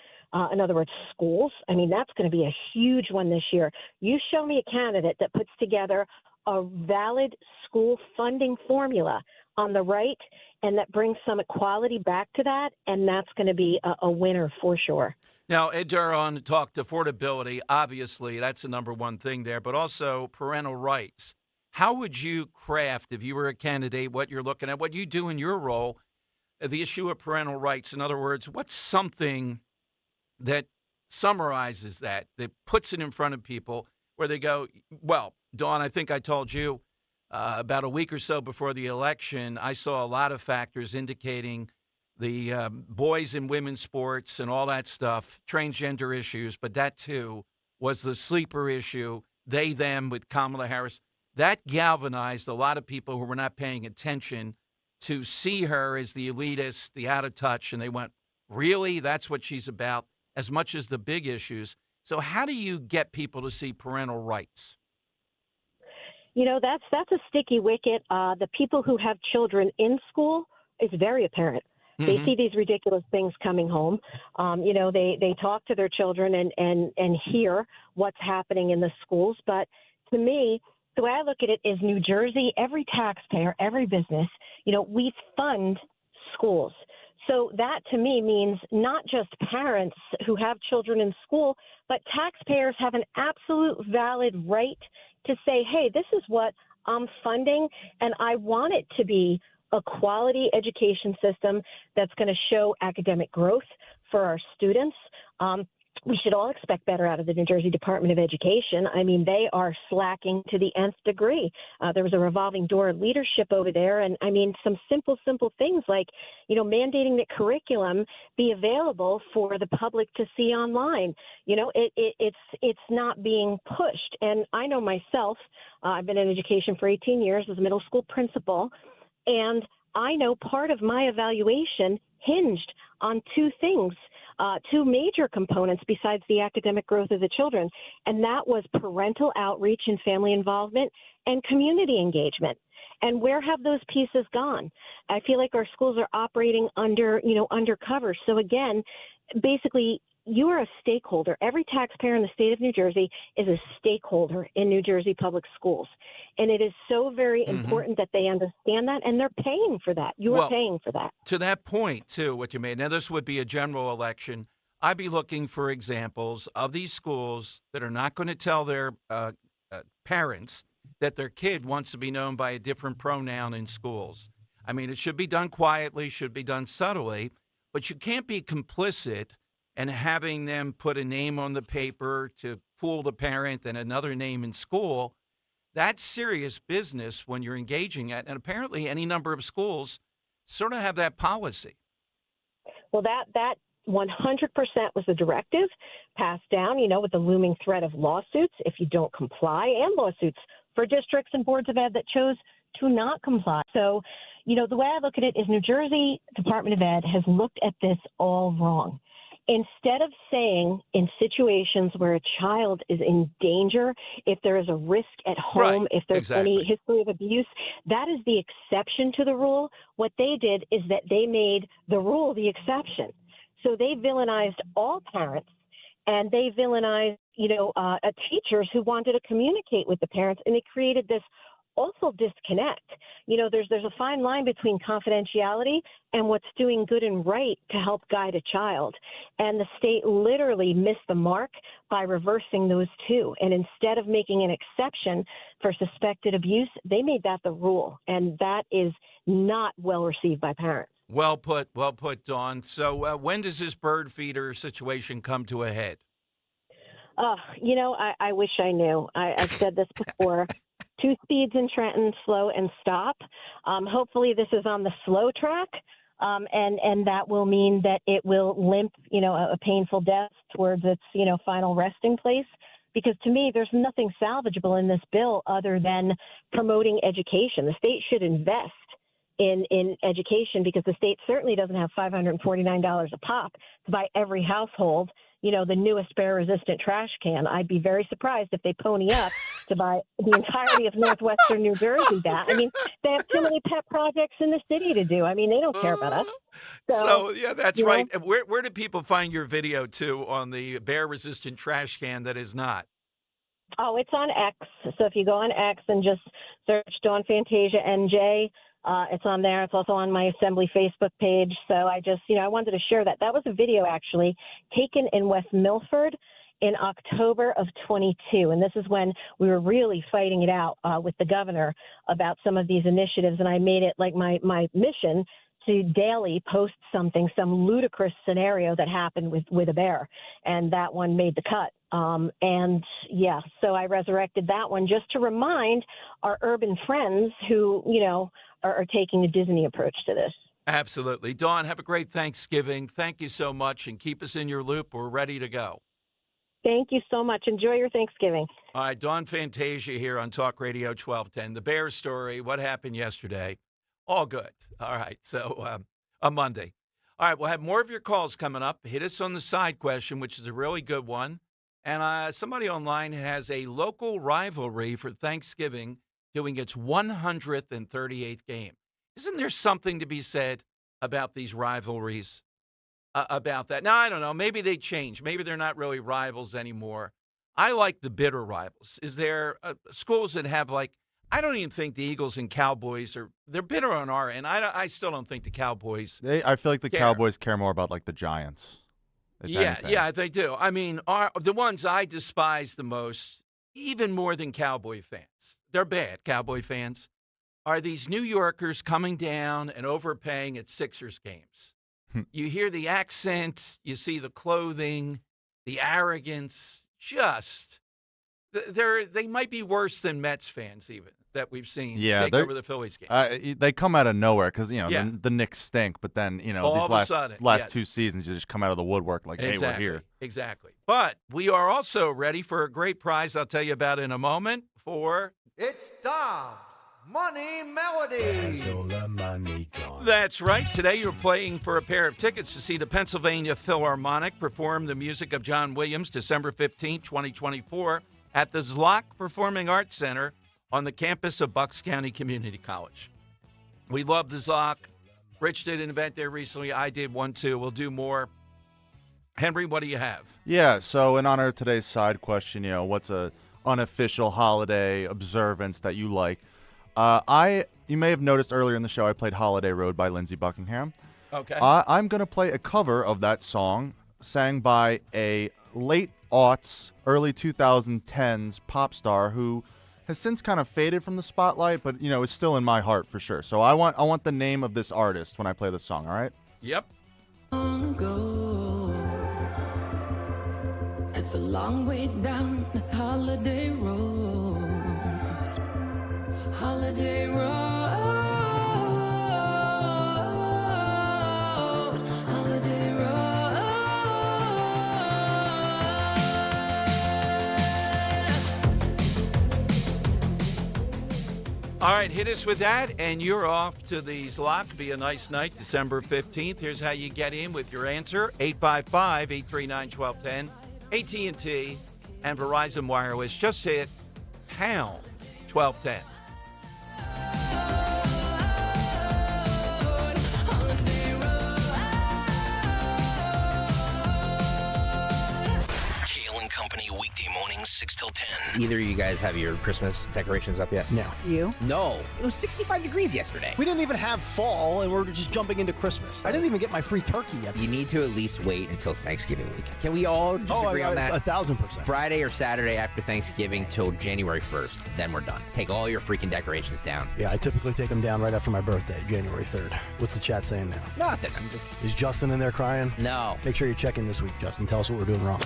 In other words, schools. I mean, that's going to be a huge one this year. You show me a candidate that puts together a valid school funding formula on the right and that brings some equality back to that, and that's going to be a winner for sure. Now, Ed Duron talked affordability. Obviously, that's the number one thing there, but also parental rights. How would you craft, if you were a candidate, what you're looking at, what you do in your role, the issue of parental rights? In other words, what's something that summarizes that puts it in front of people where they go, well, Dawn, I think I told you about a week or so before the election, I saw a lot of factors indicating the boys and women's sports and all that stuff, transgender issues, but that too was the sleeper issue, they, them with Kamala Harris. That galvanized a lot of people who were not paying attention to see her as the elitist, the out of touch, and they went, really? That's what she's about, as much as the big issues. So how do you get people to see parental rights? That's a sticky wicket. The people who have children in school is very apparent. They see these ridiculous things coming home. They talk to their children and hear what's happening in the schools. But to me, the way I look at it is New Jersey, every taxpayer, every business, we fund schools. So that to me means not just parents who have children in school, but taxpayers have an absolute valid right to say, hey, this is what I'm funding, and I want it to be a quality education system that's going to show academic growth for our students. We should all expect better out of the New Jersey Department of Education. I mean, they are slacking to the nth degree. There was a revolving door of leadership over there. And I mean, some simple things like, mandating that curriculum be available for the public to see online. It's not being pushed. And I know myself, I've been in education for 18 years as a middle school principal. And I know part of my evaluation hinged on 2 things, 2 major components besides the academic growth of the children, and that was parental outreach and family involvement and community engagement. And where have those pieces gone? I feel like our schools are operating undercover. So again, basically you are a stakeholder. Every taxpayer in the state of New Jersey is a stakeholder in New Jersey public schools. And it is so very important that they understand that, and they're paying for that. You are paying for that. To that point, too, what you made, now this would be a general election. I'd be looking for examples of these schools that are not going to tell their parents that their kid wants to be known by a different pronoun in schools. I mean, it should be done quietly, should be done subtly, but you can't be complicit and having them put a name on the paper to fool the parent and another name in school. That's serious business when you're engaging it. And apparently any number of schools sort of have that policy. Well, that 100% was the directive passed down, with the looming threat of lawsuits if you don't comply, and lawsuits for districts and boards of ed that chose to not comply. So, the way I look at it is New Jersey Department of Ed has looked at this all wrong. Instead of saying in situations where a child is in danger, if there is a risk at home, if there's any history of abuse, that is the exception to the rule. What they did is that they made the rule the exception. So they villainized all parents, and they villainized, teachers who wanted to communicate with the parents, and they created this awful disconnect. There's a fine line between confidentiality and what's doing good and right to help guide a child. And the state literally missed the mark by reversing those two. And instead of making an exception for suspected abuse, they made that the rule. And that is not well received by parents. Well put, Dawn. So when does this bird feeder situation come to a head? I wish I knew. I've said this before. 2 speeds in Trenton, slow and stop. Hopefully this is on the slow track, and that will mean that it will limp, a painful death towards its, final resting place. Because to me, there's nothing salvageable in this bill other than promoting education. The state should invest in education, because the state certainly doesn't have $549 a pop to buy every household, the newest bear-resistant trash can. I'd be very surprised if they pony up to buy the entirety of northwestern New Jersey that. I mean, they have too many pet projects in the city to do. I mean, they don't care about us. So yeah, that's right. Where do people find your video, too, on the bear-resistant trash can that is not? Oh, it's on X. So if you go on X and just search Dawn Fantasia NJ, it's on there. It's also on my Assembly Facebook page. So I just, I wanted to share that. That was a video actually taken in West Milford in October of 22. And this is when we were really fighting it out with the governor about some of these initiatives. And I made it like my mission to daily post some ludicrous scenario that happened with a bear. And that one made the cut. So I resurrected that one just to remind our urban friends who, are taking the Disney approach to this. Absolutely. Dawn, have a great Thanksgiving. Thank you so much, and keep us in your loop. We're ready to go. Thank you so much. Enjoy your Thanksgiving. All right, Dawn Fantasia here on Talk Radio 1210. The bear story, what happened yesterday. All good. All right, so on Monday. All right, we'll have more of your calls coming up. Hit us on the side question, which is a really good one. And somebody online has a local rivalry for Thanksgiving doing its 138th game. Isn't there something to be said about these rivalries, about that? Now, I don't know. Maybe they change. Maybe they're not really rivals anymore. I like the bitter rivals. Is there schools that have I don't even think the Eagles and Cowboys they're bitter on our end. I still don't think the Cowboys I feel like the Cowboys care more about the Giants. Yeah, they do. I mean, the ones I despise the most, even more than Cowboy fans, they're bad Cowboy fans, are these New Yorkers coming down and overpaying at Sixers games. You hear the accent, you see the clothing, the arrogance, they might be worse than Mets fans even that we've seen take over the Phillies game. They come out of nowhere because, the Knicks stink, but then, all these last 2 yes. seasons, you just come out of the woodwork hey, we're here. Exactly. But we are also ready for a great prize I'll tell you about in a moment for... It's Dom's Money Melody. That's right. Today you're playing for a pair of tickets to see the Pennsylvania Philharmonic perform the music of John Williams December 15, 2024 at the Zlock Performing Arts Center on the campus of Bucks County Community College. We love the Zlock. Rich did an event there recently. I did one too. We'll do more. Henry, what do you have? Yeah, so in honor of today's side question, what's a unofficial holiday observance that you like? You may have noticed earlier in the show I played Holiday Road by Lindsey Buckingham. Okay. I'm going to play a cover of that song sang by a late aughts, early 2010s pop star who has since kind of faded from the spotlight, but, is still in my heart for sure. So I want the name of this artist when I play this song, all right? Yep. Long ago, it's a long way down this holiday road. Holiday road. Holiday road. All right, hit us with that, and you're off to the Zlock. Be a nice night, December 15th. Here's how you get in with your answer, 855-839-1210, AT&T, and Verizon Wireless. Just hit pound 1210. Company weekday mornings 6 till 10. Either of you guys have your Christmas decorations up yet? No. You? No. It was 65 degrees yesterday. We didn't even have fall, and we're just jumping into Christmas. I didn't even get my free turkey yet. You need to at least wait until Thanksgiving week. Can we all just agree on that? 1,000%. Friday or Saturday after Thanksgiving till January 1st. Then we're done. Take all your freaking decorations down. Yeah, I typically take them down right after my birthday, January 3rd. What's the chat saying now? Nothing. Is Justin in there crying? No. Make sure you check in this week, Justin. Tell us what we're doing wrong.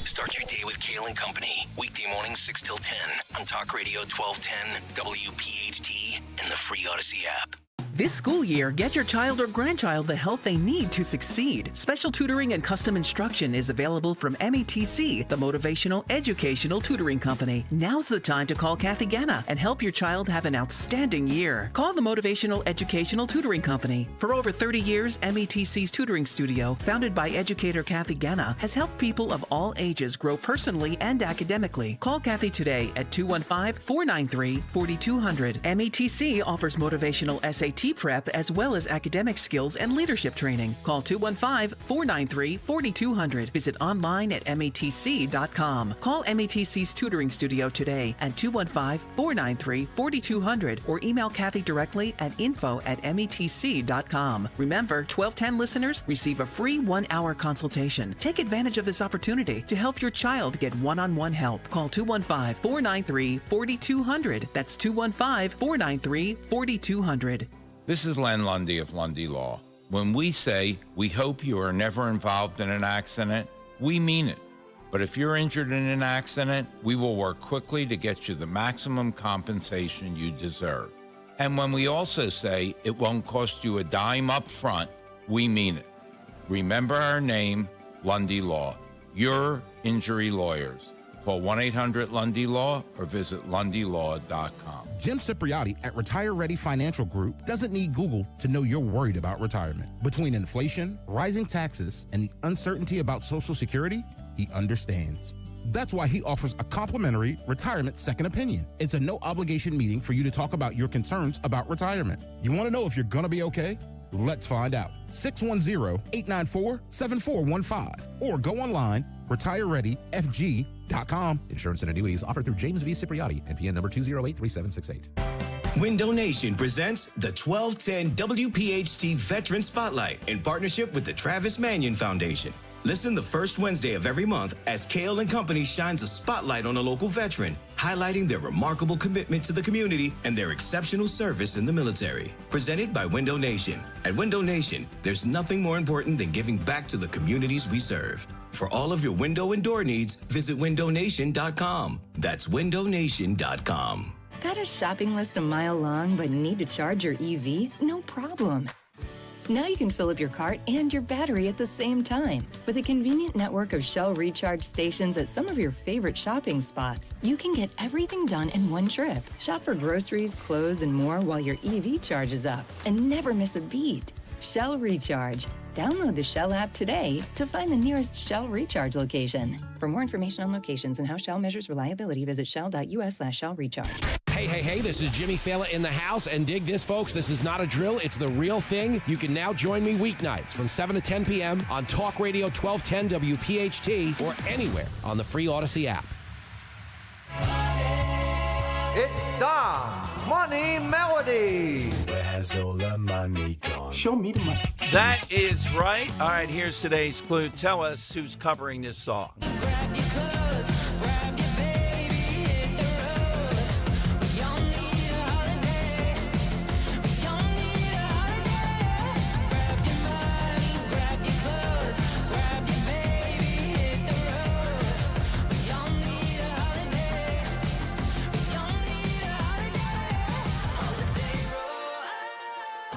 Start your day with Kale and Company. Weekday mornings 6 till 10 on Talk Radio 1210, WPHT, and the free Odyssey app. This school year, get your child or grandchild the help they need to succeed. Special tutoring and custom instruction is available from METC, the Motivational Educational Tutoring Company. Now's the time to call Kathy Ganna and help your child have an outstanding year. Call the Motivational Educational Tutoring Company. For over 30 years, METC's tutoring studio, founded by educator Kathy Ganna, has helped people of all ages grow personally and academically. Call Kathy today at 215-493-4200. METC offers motivational SAT prep as well as academic skills and leadership training. Call 215-493-4200. Visit online at metc.com. Call METC's tutoring studio today at 215-493-4200 or email Kathy directly at info@metc.com. Remember, 1210 listeners receive a free 1-hour consultation. Take advantage of this opportunity to help your child get one-on-one help. Call 215-493-4200. That's 215-493-4200. This is Len Lundy of Lundy Law. When we say we hope you are never involved in an accident, we mean it. But if you're injured in an accident, we will work quickly to get you the maximum compensation you deserve. And when we also say it won't cost you a dime up front, we mean it. Remember our name, Lundy Law. Your injury lawyers. Call 1-800-LUNDY-LAW or visit lundylaw.com. Jim Cipriotti at Retire Ready Financial Group doesn't need Google to know you're worried about retirement. Between inflation, rising taxes, and the uncertainty about Social Security, he understands. That's why he offers a complimentary retirement second opinion. It's a no-obligation meeting for you to talk about your concerns about retirement. You want to know if you're going to be okay? Let's find out. 610-894-7415 or go online, retirereadyfg.com. Insurance and annuities offered through James V. Cipriotti, NPN number 2083768. Window Nation presents the 1210 WPHT Veteran Spotlight in partnership with the Travis Manion Foundation. Listen the first Wednesday of every month as Kale and Company shines a spotlight on a local veteran, highlighting their remarkable commitment to the community and their exceptional service in the military. Presented by Window Nation. At Window Nation, there's nothing more important than giving back to the communities we serve. For all of your window and door needs, visit windownation.com. That's windownation.com. Got a shopping list a mile long but need to charge your EV? No problem. Now you can fill up your cart and your battery at the same time. With a convenient network of Shell recharge stations at some of your favorite shopping spots, you can get everything done in one trip. Shop for groceries, clothes, and more while your EV charges up. And never miss a beat. Shell Recharge. Download the Shell app today to find the nearest Shell Recharge location. For more information on locations and how Shell measures reliability, visit shell.us/Shell Recharge. Hey, this is Jimmy Fallon in the house, and dig this, folks. This is not a drill. It's the real thing. You can now join me weeknights from 7 to 10 p.m. on Talk Radio 1210 WPHT or anywhere on the free Odyssey app. It's Dom's Money Melody. Where's all the money gone? Show me the money. That is right. All right, here's today's clue. Tell us who's covering this song.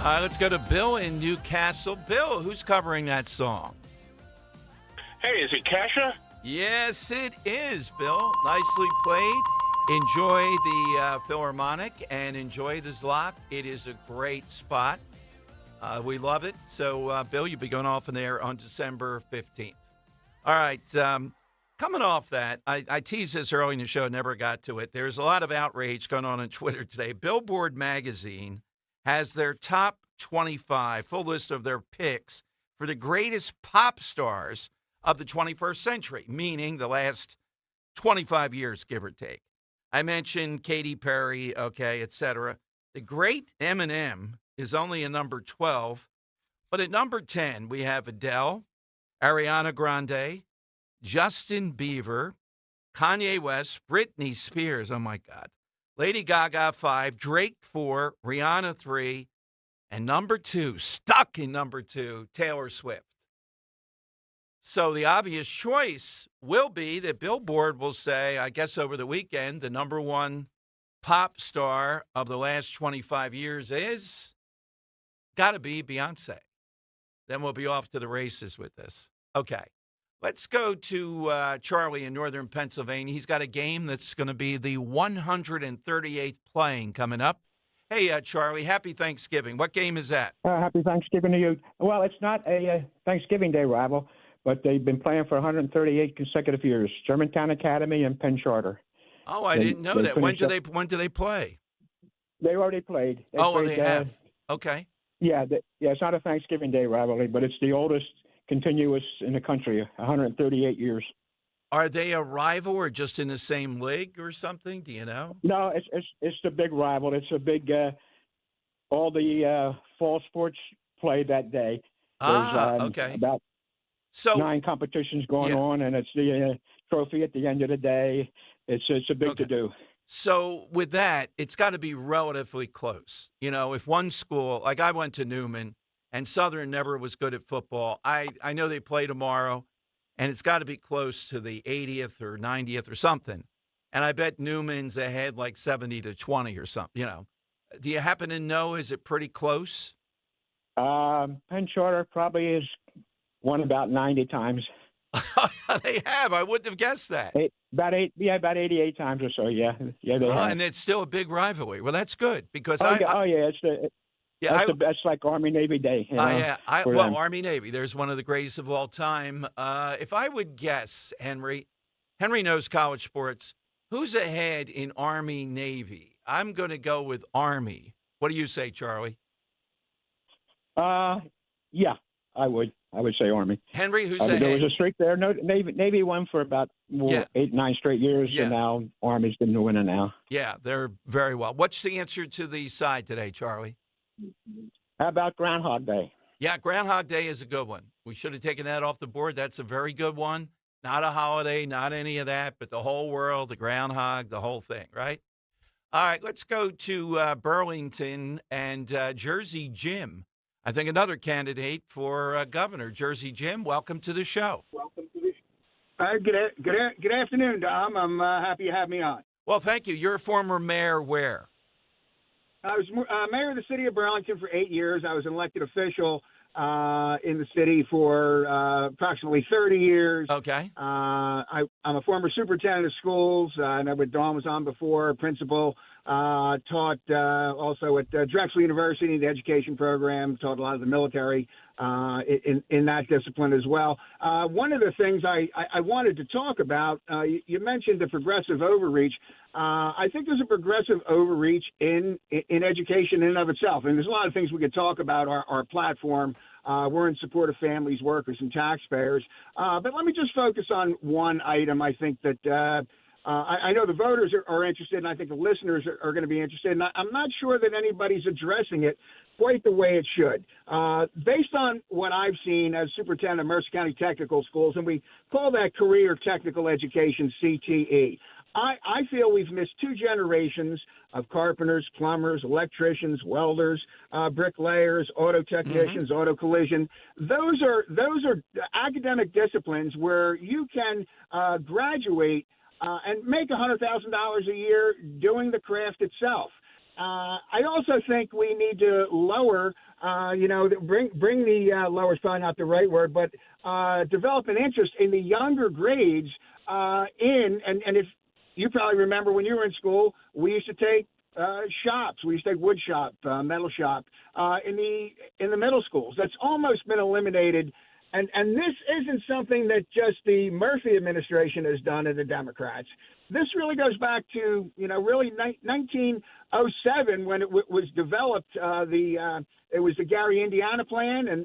Let's go to Bill in Newcastle. Bill, who's covering that song? Hey, is it Kesha? Yes, it is, Bill. Nicely played. Enjoy the Philharmonic and enjoy the Zlot. It is a great spot. We love it. So, Bill, you'll be going off in there on December 15th. All right. Coming off that, I teased this early in the show, never got to it. There's a lot of outrage going on Twitter today. Billboard magazine has their top 25, full list of their picks for the greatest pop stars of the 21st century, meaning the last 25 years, give or take. I mentioned Katy Perry, okay, etc. The great Eminem is only a number 12, but at number 10, we have Adele, Ariana Grande, Justin Bieber, Kanye West, Britney Spears, oh my God, Lady Gaga 5, Drake 4, Rihanna 3, and number 2, stuck in number 2, Taylor Swift. So the obvious choice will be that Billboard will say, I guess over the weekend, the number one pop star of the last 25 years is got to be Beyonce. Then we'll be off to the races with this. Okay. Let's go to Charlie in northern Pennsylvania. He's got a game that's going to be the 138th playing coming up. Hey, Charlie, happy Thanksgiving. What game is that? Happy Thanksgiving to you. Well, it's not a Thanksgiving Day rival, but they've been playing for 138 consecutive years. Germantown Academy and Penn Charter. Oh, I didn't know that. When do they play? They already played. They have. Okay. Yeah, it's not a Thanksgiving Day rivalry, but it's the oldest continuous in the country, 138 years. Are they a rival or just in the same league or something? Do you know? No, it's the big rival. It's a big. All the fall sports play that day. There's, okay. About 9 competitions going on, and it's the trophy at the end of the day. It's a big to do. So with that, it's got to be relatively close. You know, if one school, like I went to Newman, and Southern never was good at football. I know they play tomorrow, and it's got to be close to the 80th or 90th or something. And I bet Newman's ahead like 70-20 or something. You know, do you happen to know? Is it pretty close? Penn Charter probably is won about 90 times. They have. I wouldn't have guessed that. About 88 times or so. Yeah, they have. And it's still a big rivalry. Well, that's good because that's like Army Navy Day. You know, Army Navy. There's one of the greatest of all time. If I would guess, Henry knows college sports. Who's ahead in Army Navy? I'm going to go with Army. What do you say, Charlie? Yeah, I would say Army. Henry, who's ahead? There was a streak there. No, Navy won for about 8-9 straight years, and now Army's been the winner now. Yeah, they're very well. What's the answer to the side today, Charlie? How about Groundhog Day? Yeah, Groundhog Day is a good one. We should have taken that off the board. That's a very good one. Not a holiday, not any of that, but the whole world, the groundhog, the whole thing, right? All right, let's go to Burlington and Jersey Jim. I think another candidate for governor. Jersey Jim, welcome to the show. Good afternoon, Dom. I'm happy you have me on. Well, thank you. You're a former mayor where? I was mayor of the city of Burlington for 8 years. I was an elected official in the city for approximately 30 years. Okay. I'm a former superintendent of schools. I know what Dawn was on before, principal taught also at Drexel University, the education program, taught a lot of the military in that discipline as well. One of the things I wanted to talk about, you mentioned the progressive overreach. I think there's a progressive overreach in education in and of itself. And there's a lot of things we could talk about our platform. We're in support of families, workers, and taxpayers. But let me just focus on one item. I think that I know the voters are interested, and I think the listeners are going to be interested. And I'm not sure that anybody's addressing it quite the way it should. Based on what I've seen as superintendent of Mercer County Technical Schools, and we call that Career Technical Education, CTE, I feel we've missed 2 generations of carpenters, plumbers, electricians, welders, bricklayers, auto technicians, auto collision. Those are academic disciplines where you can graduate and make $100,000 a year doing the craft itself. I also think we need to lower, bring the lower is probably not the right word, but develop an interest in the younger grades and if you probably remember when you were in school, we used to take shops. We used to take wood shop, metal shop in the middle schools. That's almost been eliminated. And this isn't something that just the Murphy administration has done and the Democrats. This really goes back to, really 1907 when it was developed. It was the Gary, Indiana plan,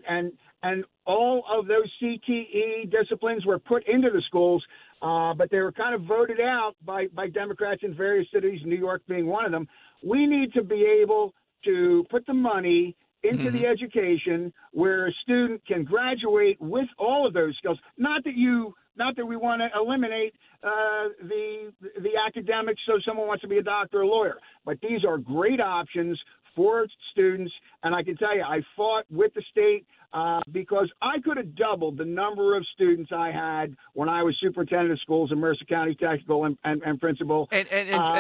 and all of those CTE disciplines were put into the schools, but they were kind of voted out by Democrats in various cities, New York being one of them. We need to be able to put the money into the education where a student can graduate with all of those skills. Not that we want to eliminate the academics so someone wants to be a doctor or a lawyer, but these are great options for students. And I can tell you, I fought with the state because I could have doubled the number of students I had when I was superintendent of schools in Mercer County Technical and principal. And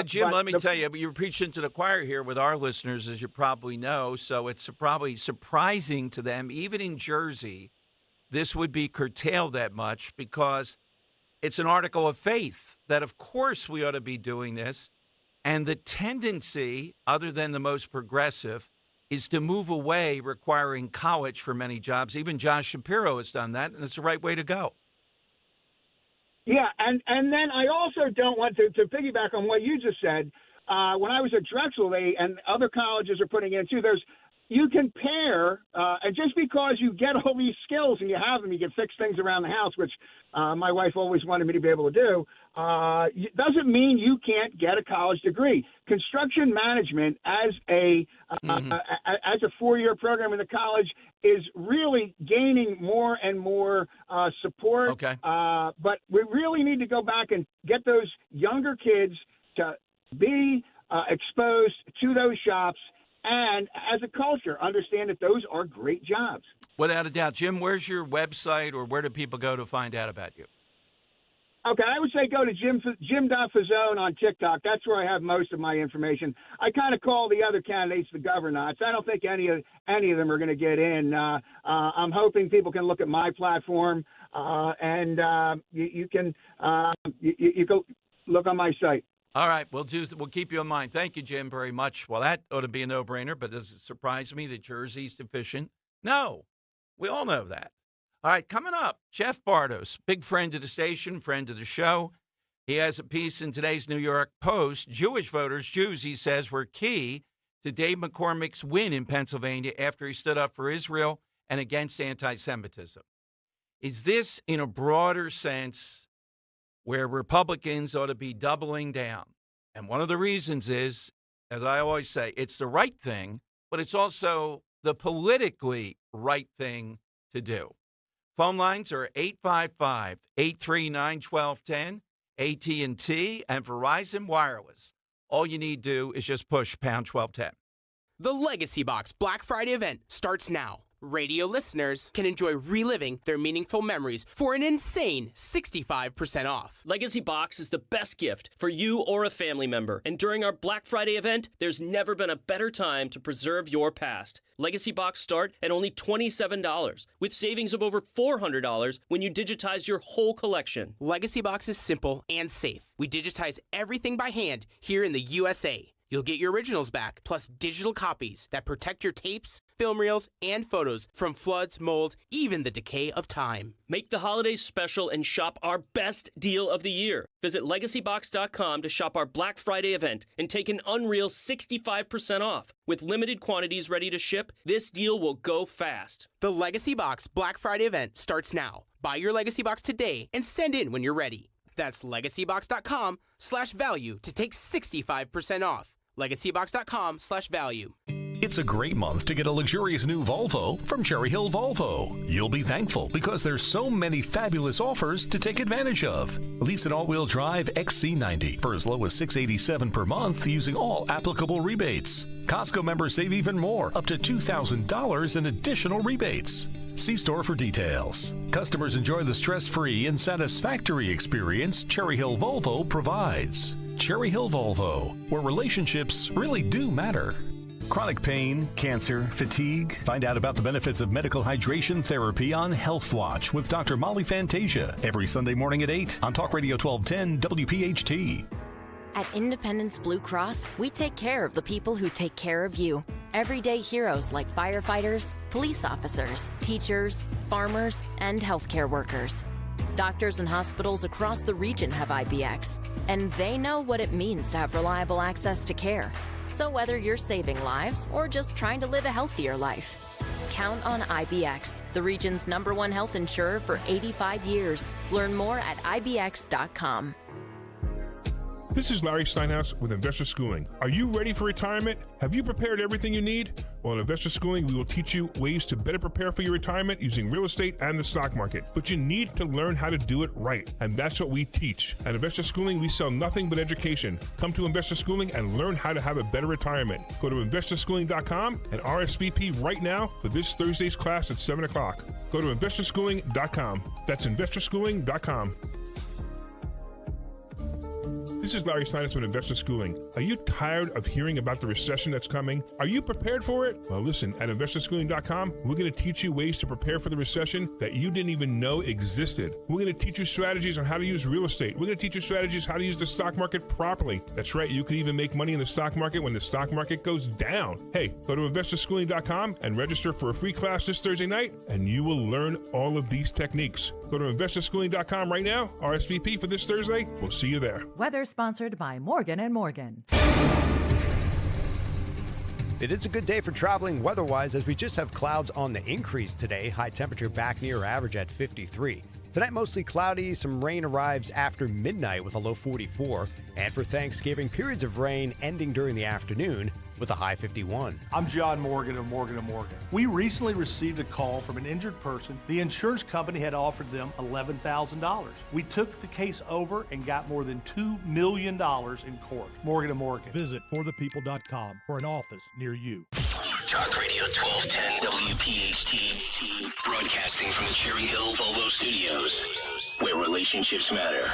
Jim, let me tell you, you're preaching to the choir here with our listeners, as you probably know. So it's probably surprising to them, even in Jersey, this would be curtailed that much because it's an article of faith that, of course, we ought to be doing this. And the tendency, other than the most progressive, is to move away requiring college for many jobs. Even Josh Shapiro has done that, and it's the right way to go. Yeah, and then I also don't want to piggyback on what you just said. When I was at Drexel, and other colleges are putting in too, you can pair, and just because you get all these skills and you have them, you can fix things around the house, which my wife always wanted me to be able to do, doesn't mean you can't get a college degree. Construction management as a 4-year program in the college is really gaining more and more support. Okay. But we really need to go back and get those younger kids to be exposed to those shops. And as a culture, understand that those are great jobs. Without a doubt. Jim, where's your website, or where do people go to find out about you? Okay, I would say go to Jim.Fazzone on TikTok. That's where I have most of my information. I kind of call the other candidates the governots. I don't think any of them are going to get in. I'm hoping people can look at my platform, and you can go look on my site. All right, we'll keep you in mind. Thank you, Jim, very much. Well, that ought to be a no-brainer, but does it surprise me that Jersey's deficient? No, we all know that. All right, coming up, Jeff Bartos, big friend of the station, friend of the show. He has a piece in today's New York Post. Jews, he says, were key to Dave McCormick's win in Pennsylvania after he stood up for Israel and against anti-Semitism. Is this, in a broader sense, where Republicans ought to be doubling down? And one of the reasons is, as I always say, it's the right thing, but it's also the politically right thing to do. Phone lines are 855-839-1210, AT&T, and Verizon Wireless. All you need to do is just push pound 1210. The Legacy Box Black Friday event starts now. Radio listeners can enjoy reliving their meaningful memories for an insane 65% off. Legacy Box is the best gift for you or a family member. And during our Black Friday event, there's never been a better time to preserve your past. Legacy Box start at only $27, with savings of over $400 when you digitize your whole collection. Legacy Box is simple and safe. We digitize everything by hand here in the USA. You'll get your originals back, plus digital copies that protect your tapes, film reels, and photos from floods, mold, even the decay of time. Make the holidays special and shop our best deal of the year. Visit LegacyBox.com to shop our Black Friday event and take an unreal 65% off. With limited quantities ready to ship, this deal will go fast. The Legacy Box Black Friday event starts now. Buy your Legacy Box today and send in when you're ready. That's LegacyBox.com/value to take 65% off. LegacyBox.com/value. It's a great month to get a luxurious new Volvo from Cherry Hill Volvo. You'll be thankful because there's so many fabulous offers to take advantage of. Lease an all-wheel drive XC90 for as low as $687 per month using all applicable rebates. Costco members save even more, up to $2,000 in additional rebates. See store for details. Customers enjoy the stress-free and satisfactory experience Cherry Hill Volvo provides. Cherry Hill Volvo, where relationships really do matter. Chronic pain, cancer, fatigue. Find out about the benefits of medical hydration therapy on Health Watch with Dr. Molly Fantasia every Sunday morning at 8 on Talk Radio 1210 WPHT. At Independence Blue Cross, we take care of the people who take care of you. Everyday heroes like firefighters, police officers, teachers, farmers, and healthcare workers. Doctors and hospitals across the region have IBX, and they know what it means to have reliable access to care. So whether you're saving lives or just trying to live a healthier life, count on IBX, the region's #1 health insurer for 85 years. Learn more at IBX.com. This is Larry Steinhaus with Investor Schooling. Are you ready for retirement? Have you prepared everything you need? Well, in Investor Schooling, we will teach you ways to better prepare for your retirement using real estate and the stock market. But you need to learn how to do it right, and that's what we teach. At Investor Schooling, we sell nothing but education. Come to Investor Schooling and learn how to have a better retirement. Go to investorschooling.com and RSVP right now for this Thursday's class at 7 o'clock. Go to investorschooling.com. That's investorschooling.com. This is Larry Steinhaus with Investor Schooling. Are you tired of hearing about the recession that's coming? Are you prepared for it? Well, listen, at investorschooling.com, we're going to teach you ways to prepare for the recession that you didn't even know existed. We're going to teach you strategies on how to use real estate. We're going to teach you strategies how to use the stock market properly. That's right, you can even make money in the stock market when the stock market goes down. Hey, go to investorschooling.com and register for a free class this Thursday night, and you will learn all of these techniques. Go to investorschooling.com right now, RSVP for this Thursday. We'll see you there. Weather sponsored by Morgan & Morgan. It is a good day for traveling weather-wise as we just have clouds on the increase today. High temperature back near average at 53. Tonight, mostly cloudy. Some rain arrives after midnight with a low 44. And for Thanksgiving, periods of rain ending during the afternoon with a high 51. I'm John Morgan of Morgan & Morgan. We recently received a call from an injured person. The insurance company had offered them $11,000. We took the case over and got more than $2 million in court. Morgan & Morgan. Visit forthepeople.com for an office near you. Talk Radio 1210 WPHT, broadcasting from the Cherry Hill Volvo Studios, where relationships matter.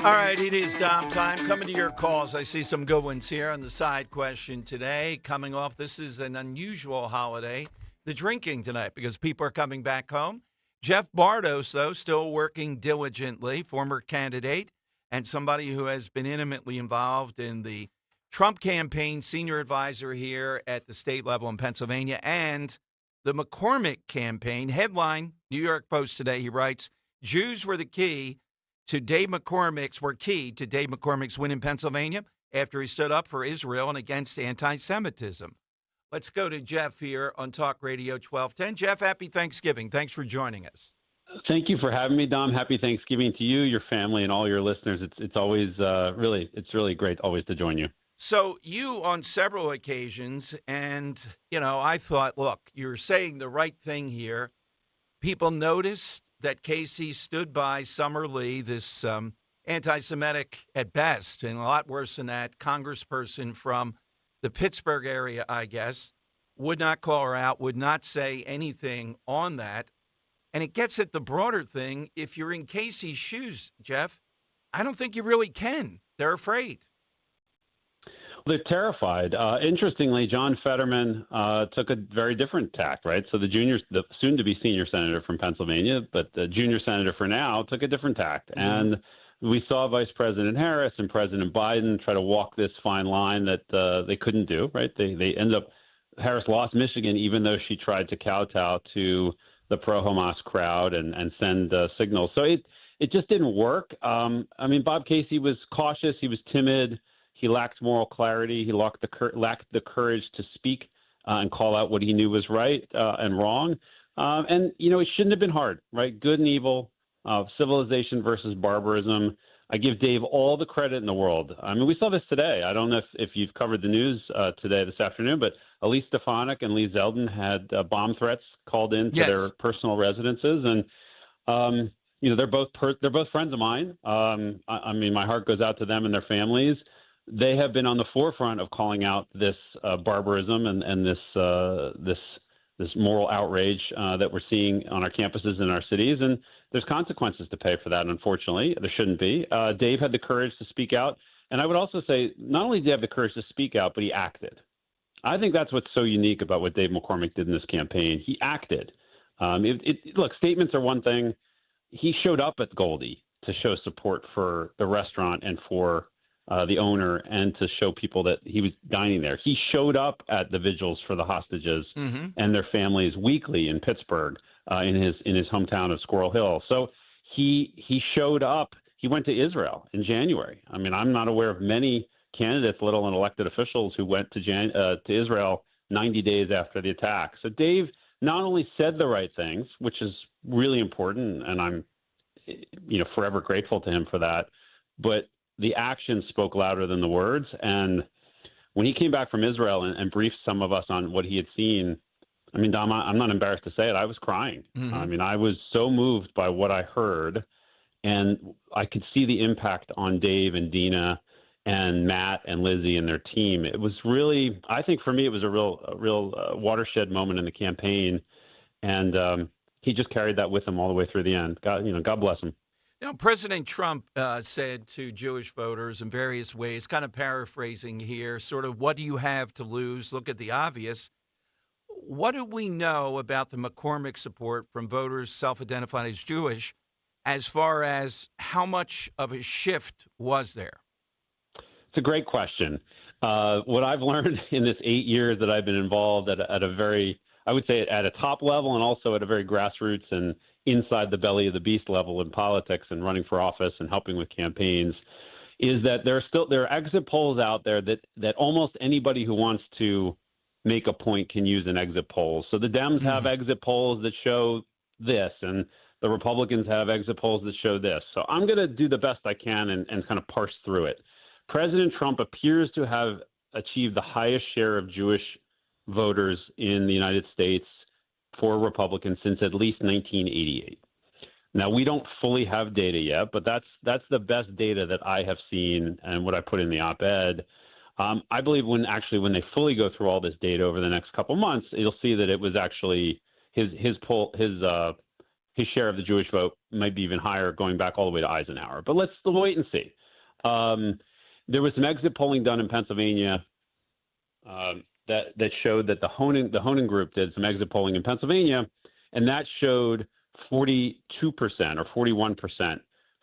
All right, it is Dom time. Coming to your calls. I see some good ones here on the side question today. Coming off, this is an unusual holiday, the drinking tonight, because people are coming back home. Jeff Bardos, though, still working diligently, former candidate and somebody who has been intimately involved in the Trump campaign, senior advisor here at the state level in Pennsylvania, and the McCormick campaign. Headline, New York Post today, he writes, Jews were key to Dave McCormick's win in Pennsylvania after he stood up for Israel and against anti-Semitism. Let's go to Jeff here on Talk Radio 1210. Jeff, happy Thanksgiving. Thanks for joining us. Thank you for having me, Dom. Happy Thanksgiving to you, your family, and all your listeners. It's always really great always to join you. So you on several occasions, and, I thought, look, you're saying the right thing here. People noticed that Casey stood by Summer Lee, this anti-Semitic at best, and a lot worse than that, congressperson from the Pittsburgh area, I guess, would not call her out, would not say anything on that. And it gets at the broader thing. If you're in Casey's shoes, Jeff, I don't think you really can. They're afraid. They're terrified. Interestingly, John Fetterman took a very different tack, right? So the soon-to-be senior senator from Pennsylvania, but the junior senator for now, took a different tack. And we saw Vice President Harris and President Biden try to walk this fine line that they couldn't do, right? They ended up, Harris lost Michigan even though she tried to kowtow to the pro-Hamas crowd and send signals. So it just didn't work. I mean, Bob Casey was cautious. He was timid. He lacked moral clarity. He lacked the courage to speak and call out what he knew was right and wrong. And, you know, it shouldn't have been hard, right? Good and evil, civilization versus barbarism. I give Dave all the credit in the world. I mean, we saw this today. I don't know if you've covered the news today, this afternoon, but Elise Stefanik and Lee Zeldin had bomb threats called into their personal residences. And, you know, they're both friends of mine. I mean, my heart goes out to them and their families. They have been on the forefront of calling out this barbarism and this moral outrage that we're seeing on our campuses and our cities. And there's consequences to pay for that, unfortunately. There shouldn't be. Dave had the courage to speak out. And I would also say not only did he have the courage to speak out, but he acted. I think that's what's so unique about what Dave McCormick did in this campaign. He acted. Look, statements are one thing. He showed up at Goldie to show support for the restaurant and for the owner and to show people that he was dining there. He showed up at the vigils for the hostages and their families weekly in Pittsburgh, in his hometown of Squirrel Hill. So he showed up. He went to Israel in January. I mean, I'm not aware of many candidates, let alone elected officials, who went to Israel 90 days after the attack. So Dave not only said the right things, which is really important, and I'm, you know, forever grateful to him for that, but the actions spoke louder than the words. And when he came back from Israel and briefed some of us on what he had seen, I mean, Dom, I'm not embarrassed to say it, I was crying. I mean, I was so moved by what I heard, and I could see the impact on Dave and Dina and Matt and Lizzie and their team. It was really, I think for me, it was a real watershed moment in the campaign. And he just carried that with him all the way through the end. God bless him. You know, President Trump said to Jewish voters in various ways, kind of paraphrasing here, sort of, what do you have to lose? Look at the obvious. What do we know about the McCormick support from voters self-identified as Jewish, as far as how much of a shift was there? It's a great question. What I've learned in this 8 years that I've been involved at a very, I would say at a top level and also at a very grassroots and inside the belly of the beast level in politics and running for office and helping with campaigns, is that there are exit polls out there that almost anybody who wants to make a point can use an exit poll. So the Dems have exit polls that show this, and the Republicans have exit polls that show this. So I'm going to do the best I can and kind of parse through it. President Trump appears to have achieved the highest share of Jewish voters in the United States for Republicans since at least 1988. Now, we don't fully have data yet, but that's the best data that I have seen and what I put in the op-ed. I believe when they fully go through all this data over the next couple months, you'll see that it was actually his share of the Jewish vote might be even higher, going back all the way to Eisenhower. But let's wait and see. There was some exit polling done in Pennsylvania that showed that the Honan Group did some exit polling in Pennsylvania, and that showed 42% or 41%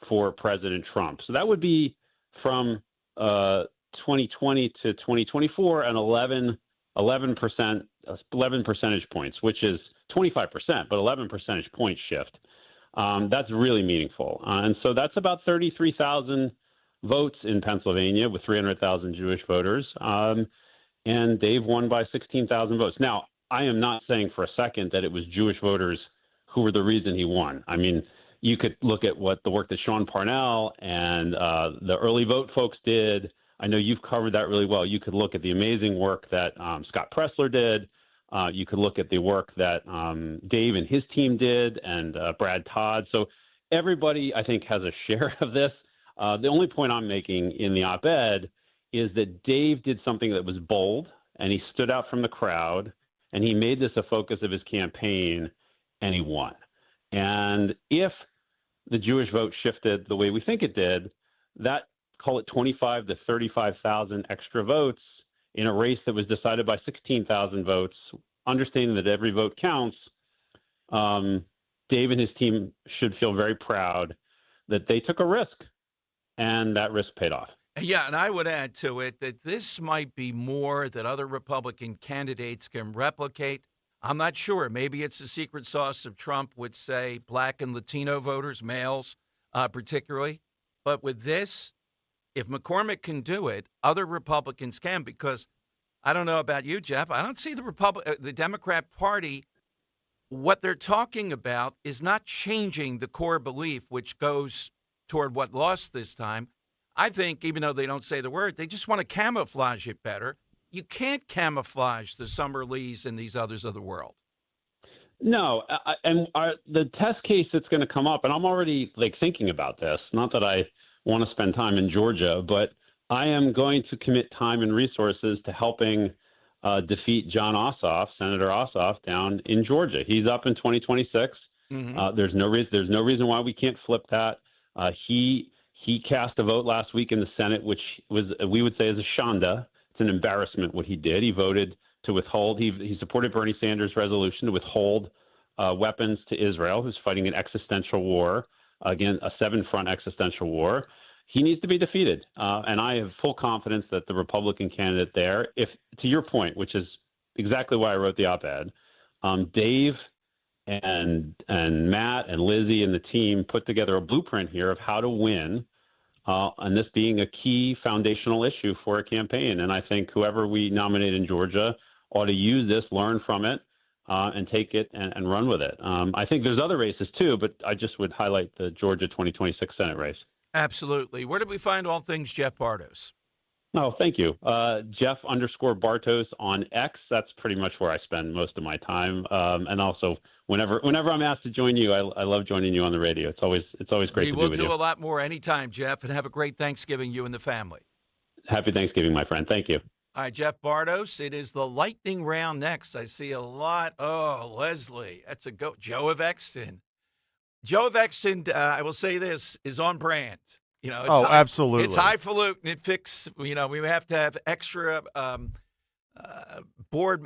for President Trump. So that would be from 2020 to 2024 and 11 percentage points, which is 25%, but 11 percentage point shift. That's really meaningful. And so that's about 33,000 votes in Pennsylvania with 300,000 Jewish voters. And Dave won by 16,000 votes. Now, I am not saying for a second that it was Jewish voters who were the reason he won. I mean, you could look at the work that Sean Parnell and the early vote folks did. I know you've covered that really well. You could look at the amazing work that Scott Pressler did. You could look at the work that Dave and his team did, and Brad Todd. So everybody, I think, has a share of this. The only point I'm making in the op-ed is that Dave did something that was bold, and he stood out from the crowd, and he made this a focus of his campaign, and he won. And if the Jewish vote shifted the way we think it did, that, call it 25 to 35,000 extra votes in a race that was decided by 16,000 votes, understanding that every vote counts, Dave and his team should feel very proud that they took a risk. and that risk paid off. Yeah, and I would add to it that this might be more that other Republican candidates can replicate. I'm not sure. Maybe it's the secret sauce of Trump would say black and Latino voters, males particularly. But with this, if McCormick can do it, other Republicans can, because I don't know about you, Jeff. I don't see the Democrat Party. What they're talking about is not changing the core belief, which goes toward what lost this time. I think, even though they don't say the word, they just want to camouflage it better. You can't camouflage the Summer Lees and these others of the world. No, the test case that's going to come up, and I'm already thinking about this. Not that I want to spend time in Georgia, but I am going to commit time and resources to helping defeat John Ossoff, Senator Ossoff, down in Georgia. He's up in 2026. Mm-hmm. There's no reason why we can't flip that. He cast a vote last week in the Senate, which we would say is a shanda. It's an embarrassment what he did. He voted to withhold. He supported Bernie Sanders' resolution to withhold weapons to Israel, who's fighting an existential war, again, a seven-front existential war. He needs to be defeated. And I have full confidence that the Republican candidate there, if to your point, which is exactly why I wrote the op-ed, Dave and Matt and Lizzie and the team put together a blueprint here of how to win, and this being a key foundational issue for a campaign. And I think whoever we nominate in Georgia ought to use this, learn from it, and take it and run with it. I think there's other races too, but I just would highlight the Georgia 2026 Senate race. Absolutely. Where did we find all things Jeff Bartos? Oh, thank you. Jeff_Bartos on X. That's pretty much where I spend most of my time. And also, whenever I'm asked to join you, I love joining you on the radio. It's always great to be with you. We will do a lot more anytime, Jeff, and have a great Thanksgiving, you and the family. Happy Thanksgiving, my friend. Thank you. All right, Jeff Bartos. It is the lightning round next. I see a lot. Oh, Leslie, that's a go. Joe of Exton. Joe of Exton, I will say this, is on brand. It's absolutely. It's highfalutin. It fits. We have to have extra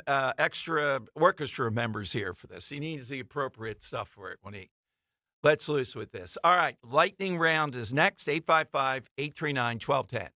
extra orchestra members here for this. He needs the appropriate stuff for it when he lets loose with this. All right, lightning round is next. 855-839-1210.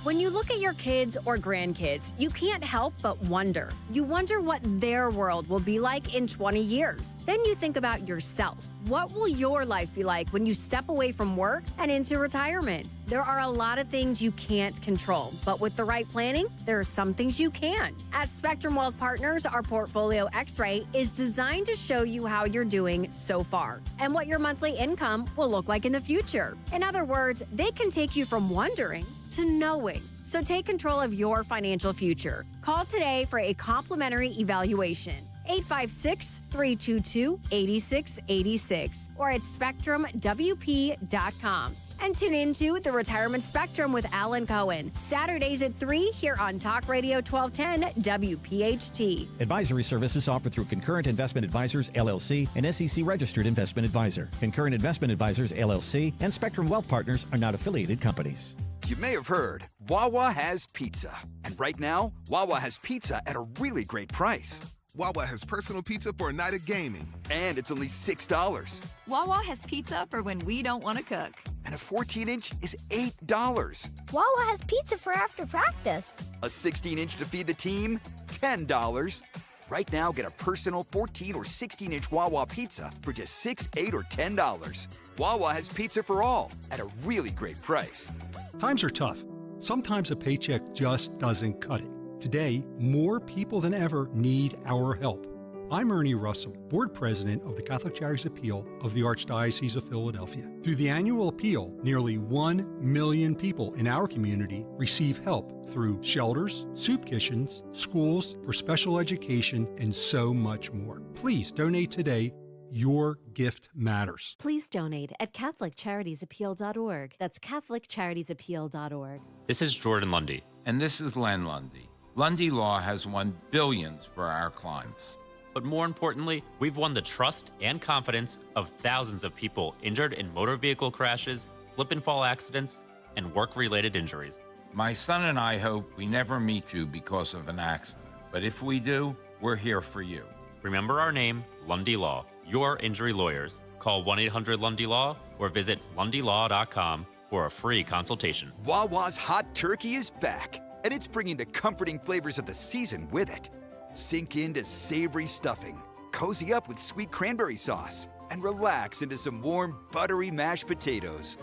When you look at your kids or grandkids, you can't help but wonder. You wonder what their world will be like in 20 years. Then you think about yourself. What will your life be like when you step away from work and into retirement? There are a lot of things you can't control, but with the right planning, there are some things you can. At Spectrum Wealth Partners, our Portfolio X-Ray is designed to show you how you're doing so far and what your monthly income will look like in the future. In other words, they can take you from wondering to knowing. So take control of your financial future. Call today for a complimentary evaluation. 856-322-8686 or at SpectrumWP.com. And tune into The Retirement Spectrum with Alan Cohen, Saturdays at 3 here on Talk Radio 1210 WPHT. Advisory services offered through Concurrent Investment Advisors, LLC, an SEC-registered investment advisor. Concurrent Investment Advisors, LLC, and Spectrum Wealth Partners are not affiliated companies. You may have heard, Wawa has pizza. And right now, Wawa has pizza at a really great price. Wawa has personal pizza for a night of gaming. And it's only $6. Wawa has pizza for when we don't want to cook. And a 14-inch is $8. Wawa has pizza for after practice. A 16-inch to feed the team, $10. Right now, get a personal 14 or 16-inch Wawa pizza for just $6, $8, or $10. Wawa has pizza for all at a really great price. Times are tough. Sometimes a paycheck just doesn't cut it. Today, more people than ever need our help. I'm Ernie Russell, Board President of the Catholic Charities Appeal of the Archdiocese of Philadelphia. Through the annual appeal, nearly 1 million people in our community receive help through shelters, soup kitchens, schools for special education, and so much more. Please donate today. Your gift matters. Please donate at CatholicCharitiesAppeal.org. That's CatholicCharitiesAppeal.org. This is Jordan Lundy. And this is Len Lundy. Lundy Law has won billions for our clients. But more importantly, we've won the trust and confidence of thousands of people injured in motor vehicle crashes, slip and fall accidents, and work-related injuries. My son and I hope we never meet you because of an accident. But if we do, we're here for you. Remember our name, Lundy Law. Your injury lawyers. Call 1-800-LUNDY-LAW or visit lundylaw.com for a free consultation. Wawa's hot turkey is back, and it's bringing the comforting flavors of the season with it. Sink into savory stuffing, cozy up with sweet cranberry sauce, and relax into some warm, buttery mashed potatoes.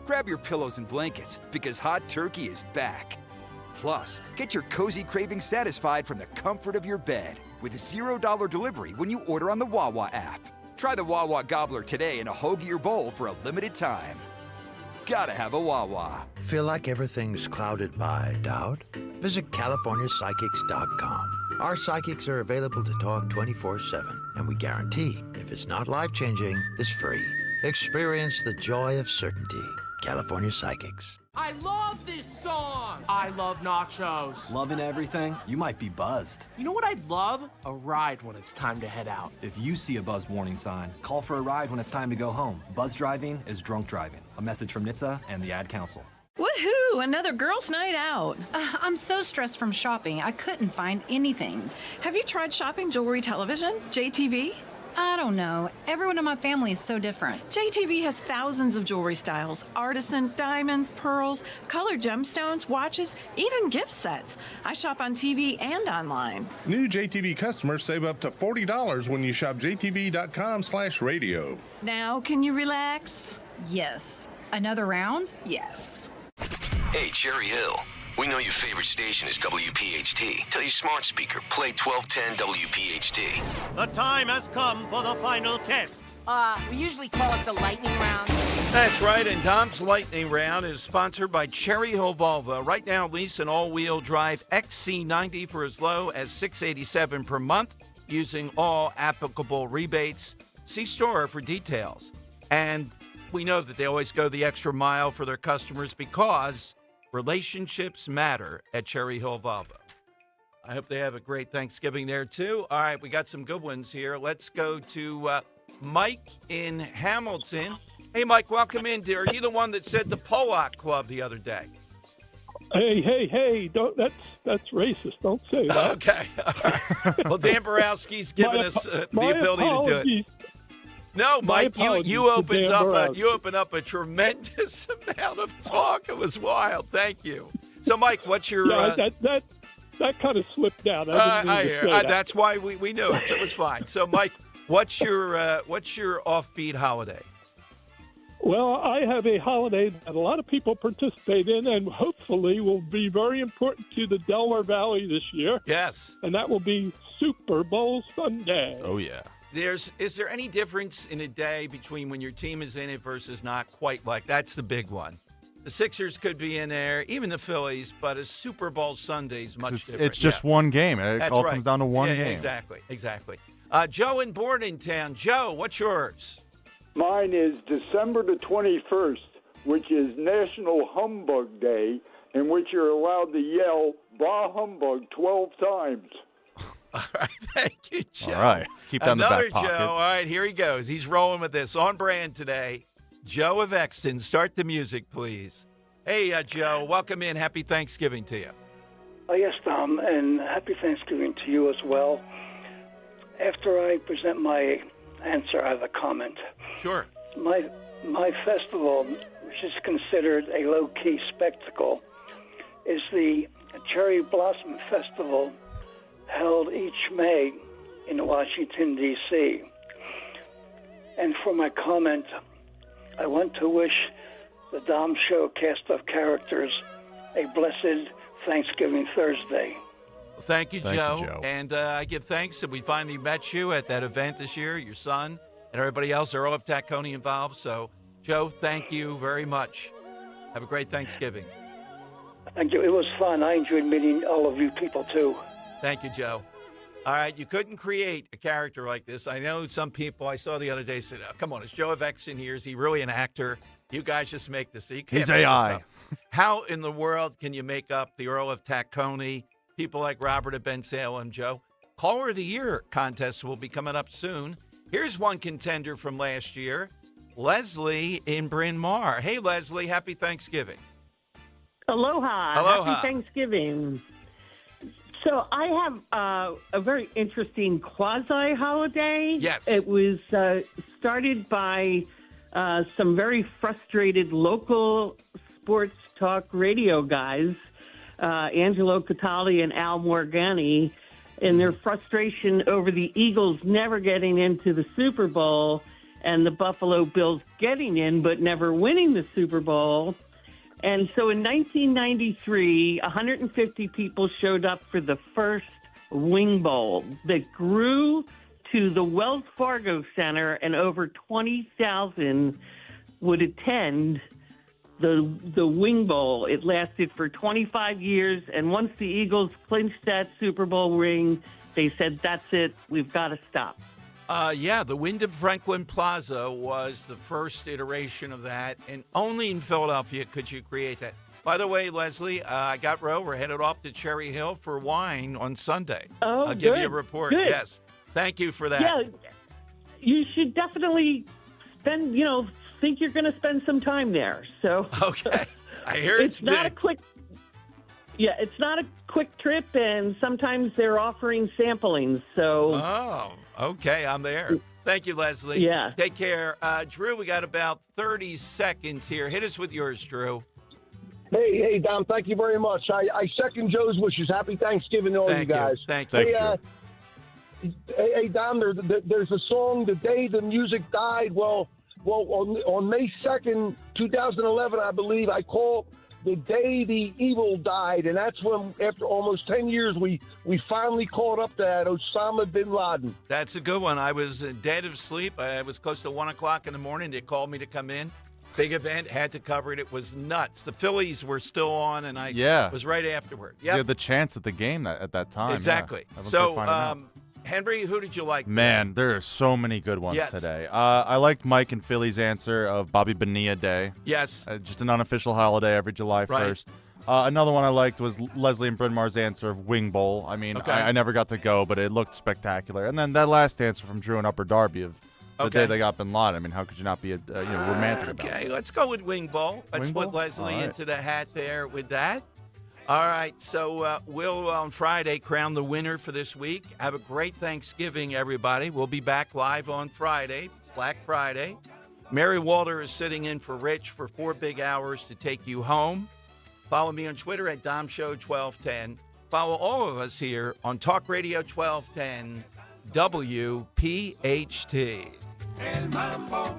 Grab your pillows and blankets because hot turkey is back. Plus, get your cozy cravings satisfied from the comfort of your bed with $0 delivery when you order on the Wawa app. Try the Wawa Gobbler today in a hoagie or bowl for a limited time. Gotta have a Wawa. Feel like everything's clouded by doubt? Visit CaliforniaPsychics.com. Our psychics are available to talk 24/7, and we guarantee if it's not life-changing, it's free. Experience the joy of certainty. California Psychics. I love this song! I love nachos. Loving everything? You might be buzzed. You know what I'd love? A ride when it's time to head out. If you see a buzzed warning sign, call for a ride when it's time to go home. Buzz driving is drunk driving. A message from NHTSA and the Ad Council. Woohoo! Another girls' night out. I'm so stressed from shopping, I couldn't find anything. Have you tried shopping jewelry television, JTV? I don't know. Everyone in my family is so different. JTV has thousands of jewelry styles, artisan, diamonds, pearls, colored gemstones, watches, even gift sets. I shop on TV and online. New JTV customers save up to $40 when you shop jtv.com/radio. Now, can you relax? Yes. Another round? Yes. Hey, Cherry Hill. We know your favorite station is WPHT. Tell your smart speaker, play 1210 WPHT. The time has come for the final test. We usually call it the lightning round. That's right, and Dom's Lightning Round is sponsored by Cherry Hill Volvo. Right now, lease an all-wheel drive XC90 for as low as $687 per month using all applicable rebates. See store for details. And we know that they always go the extra mile for their customers because relationships matter at Cherry Hill Volvo. I hope they have a great Thanksgiving there, too. All right, we got some good ones here. Let's go to Mike in Hamilton. Hey, Mike, welcome in. Are you the one that said the Pollock Club the other day? Hey! Don't that's racist. Don't say that. Okay. All right. Well, Dan Borowski's given us the ability to do it. No, Mike, you opened up a tremendous amount of talk. It was wild. Thank you. So, Mike, what's your? That kind of slipped out. I hear. That's why we knew it. So it was fine. So, Mike, what's your offbeat holiday? Well, I have a holiday that a lot of people participate in, and hopefully will be very important to the Delaware Valley this year. Yes, and that will be Super Bowl Sunday. Oh yeah. Is there any difference in a day between when your team is in it versus not quite like that's the big one? The Sixers could be in there, even the Phillies, but a Super Bowl Sunday is much different. It's just one game. It all comes down to one game. Exactly. Joe in Bordentown. Joe, what's yours? Mine is December the 21st, which is National Humbug Day, in which you're allowed to yell, "Bah humbug," 12 times. All right, thank you, Joe. All right, keep that in the back pocket. Joe. All right, here he goes. He's rolling with this. On brand today. Joe of Exton, start the music, please. Hey, Joe, welcome in. Happy Thanksgiving to you. Yes, Tom, and happy Thanksgiving to you as well. After I present my answer, I have a comment. Sure. My festival, which is considered a low-key spectacle, is the Cherry Blossom Festival, held each May in Washington, D.C. And for my comment, I want to wish the Dom Show cast of characters a blessed Thanksgiving Thursday. Well, thank you, Joe. And I give thanks that we finally met you at that event this year, your son, and everybody else. They're all of Tacony involved. So, Joe, thank you very much. Have a great Thanksgiving. Thank you. It was fun. I enjoyed meeting all of you people, too. Thank you, Joe. All right, you couldn't create a character like this. I know some people I saw the other day said, oh, come on, is Joe of Exton here? Is he really an actor? You guys just make this. You can't He's make AI. This up. How in the world can you make up the Earl of Tacony, people like Robert of Ben Salem, Joe? Caller of the Year contest will be coming up soon. Here's one contender from last year, Leslie in Bryn Mawr. Hey, Leslie, happy Thanksgiving. Aloha. Aloha. Happy Thanksgiving. So I have a very interesting quasi-holiday. Yes. It was started by some very frustrated local sports talk radio guys, Angelo Cataldi and Al Morgani, in their frustration over the Eagles never getting into the Super Bowl and the Buffalo Bills getting in but never winning the Super Bowl. And so in 1993, 150 people showed up for the first Wing Bowl that grew to the Wells Fargo Center, and over 20,000 would attend the Wing Bowl. It lasted for 25 years, and once the Eagles clinched that Super Bowl ring, they said, that's it, we've got to stop. The Wyndham Franklin Plaza was the first iteration of that, and only in Philadelphia could you create that. By the way, Leslie, I got Roe. We're headed off to Cherry Hill for wine on Sunday. Oh, I'll give you a report. Good. Yes. Thank you for that. Yeah, you should definitely spend, think you're going to spend some time there. So okay. I hear it's not big. a quick. Yeah, it's not a quick trip, and sometimes they're offering samplings. So. Oh, okay. I'm there. Thank you, Leslie. Yeah. Take care. Drew, we got about 30 seconds here. Hit us with yours, Drew. Hey, Dom, thank you very much. I second Joe's wishes. Happy Thanksgiving to all you guys. Thank you. Hey, Dom, there's a song, The Day the Music Died. Well, on May 2nd, 2011, I believe, I call The Day the Evil Died. And that's when, after almost 10 years, we finally caught up to that Osama bin Laden. That's a good one. I was dead of sleep. It was close to 1 o'clock in the morning. They called me to come in. Big event, had to cover it. It was nuts. The Phillies were still on, and I was right afterward. Yep. You had the chance at the game at that time. Exactly. Yeah. So, Henry, who did you like? Man, there are so many good ones today. I liked Mike and Philly's answer of Bobby Bonilla Day. Yes. Just an unofficial holiday every July 1st. Another one I liked was Leslie and Bryn Mawr's answer of Wing Bowl. I mean, I never got to go, but it looked spectacular. And then that last answer from Drew and Upper Darby of the day they got bin Laden. I mean, how could you not be romantic about it? Okay, let's go with Wing Bowl. Let's put Leslie into the hat there with that. All right, so we'll, on Friday, crown the winner for this week. Have a great Thanksgiving, everybody. We'll be back live on Friday, Black Friday. Mary Walter is sitting in for Rich for 4 big hours to take you home. Follow me on Twitter at DomShow1210. Follow all of us here on Talk Radio 1210 WPHT. El Mambo.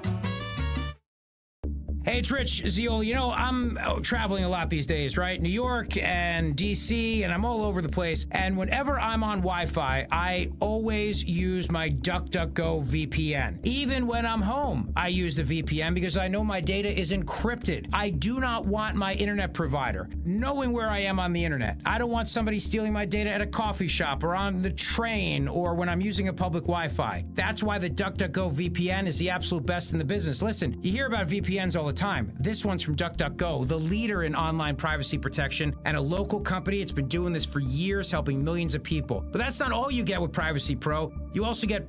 Hey, it's Rich Zeoli. I'm traveling a lot these days, right? New York and D.C., and I'm all over the place. And whenever I'm on Wi-Fi, I always use my DuckDuckGo VPN. Even when I'm home, I use the VPN because I know my data is encrypted. I do not want my internet provider knowing where I am on the internet. I don't want somebody stealing my data at a coffee shop or on the train or when I'm using a public Wi-Fi. That's why the DuckDuckGo VPN is the absolute best in the business. Listen, you hear about VPNs all the time. This one's from DuckDuckGo, the leader in online privacy protection and a local company. It's been doing this for years, helping millions of people. But that's not all you get with Privacy Pro. You also get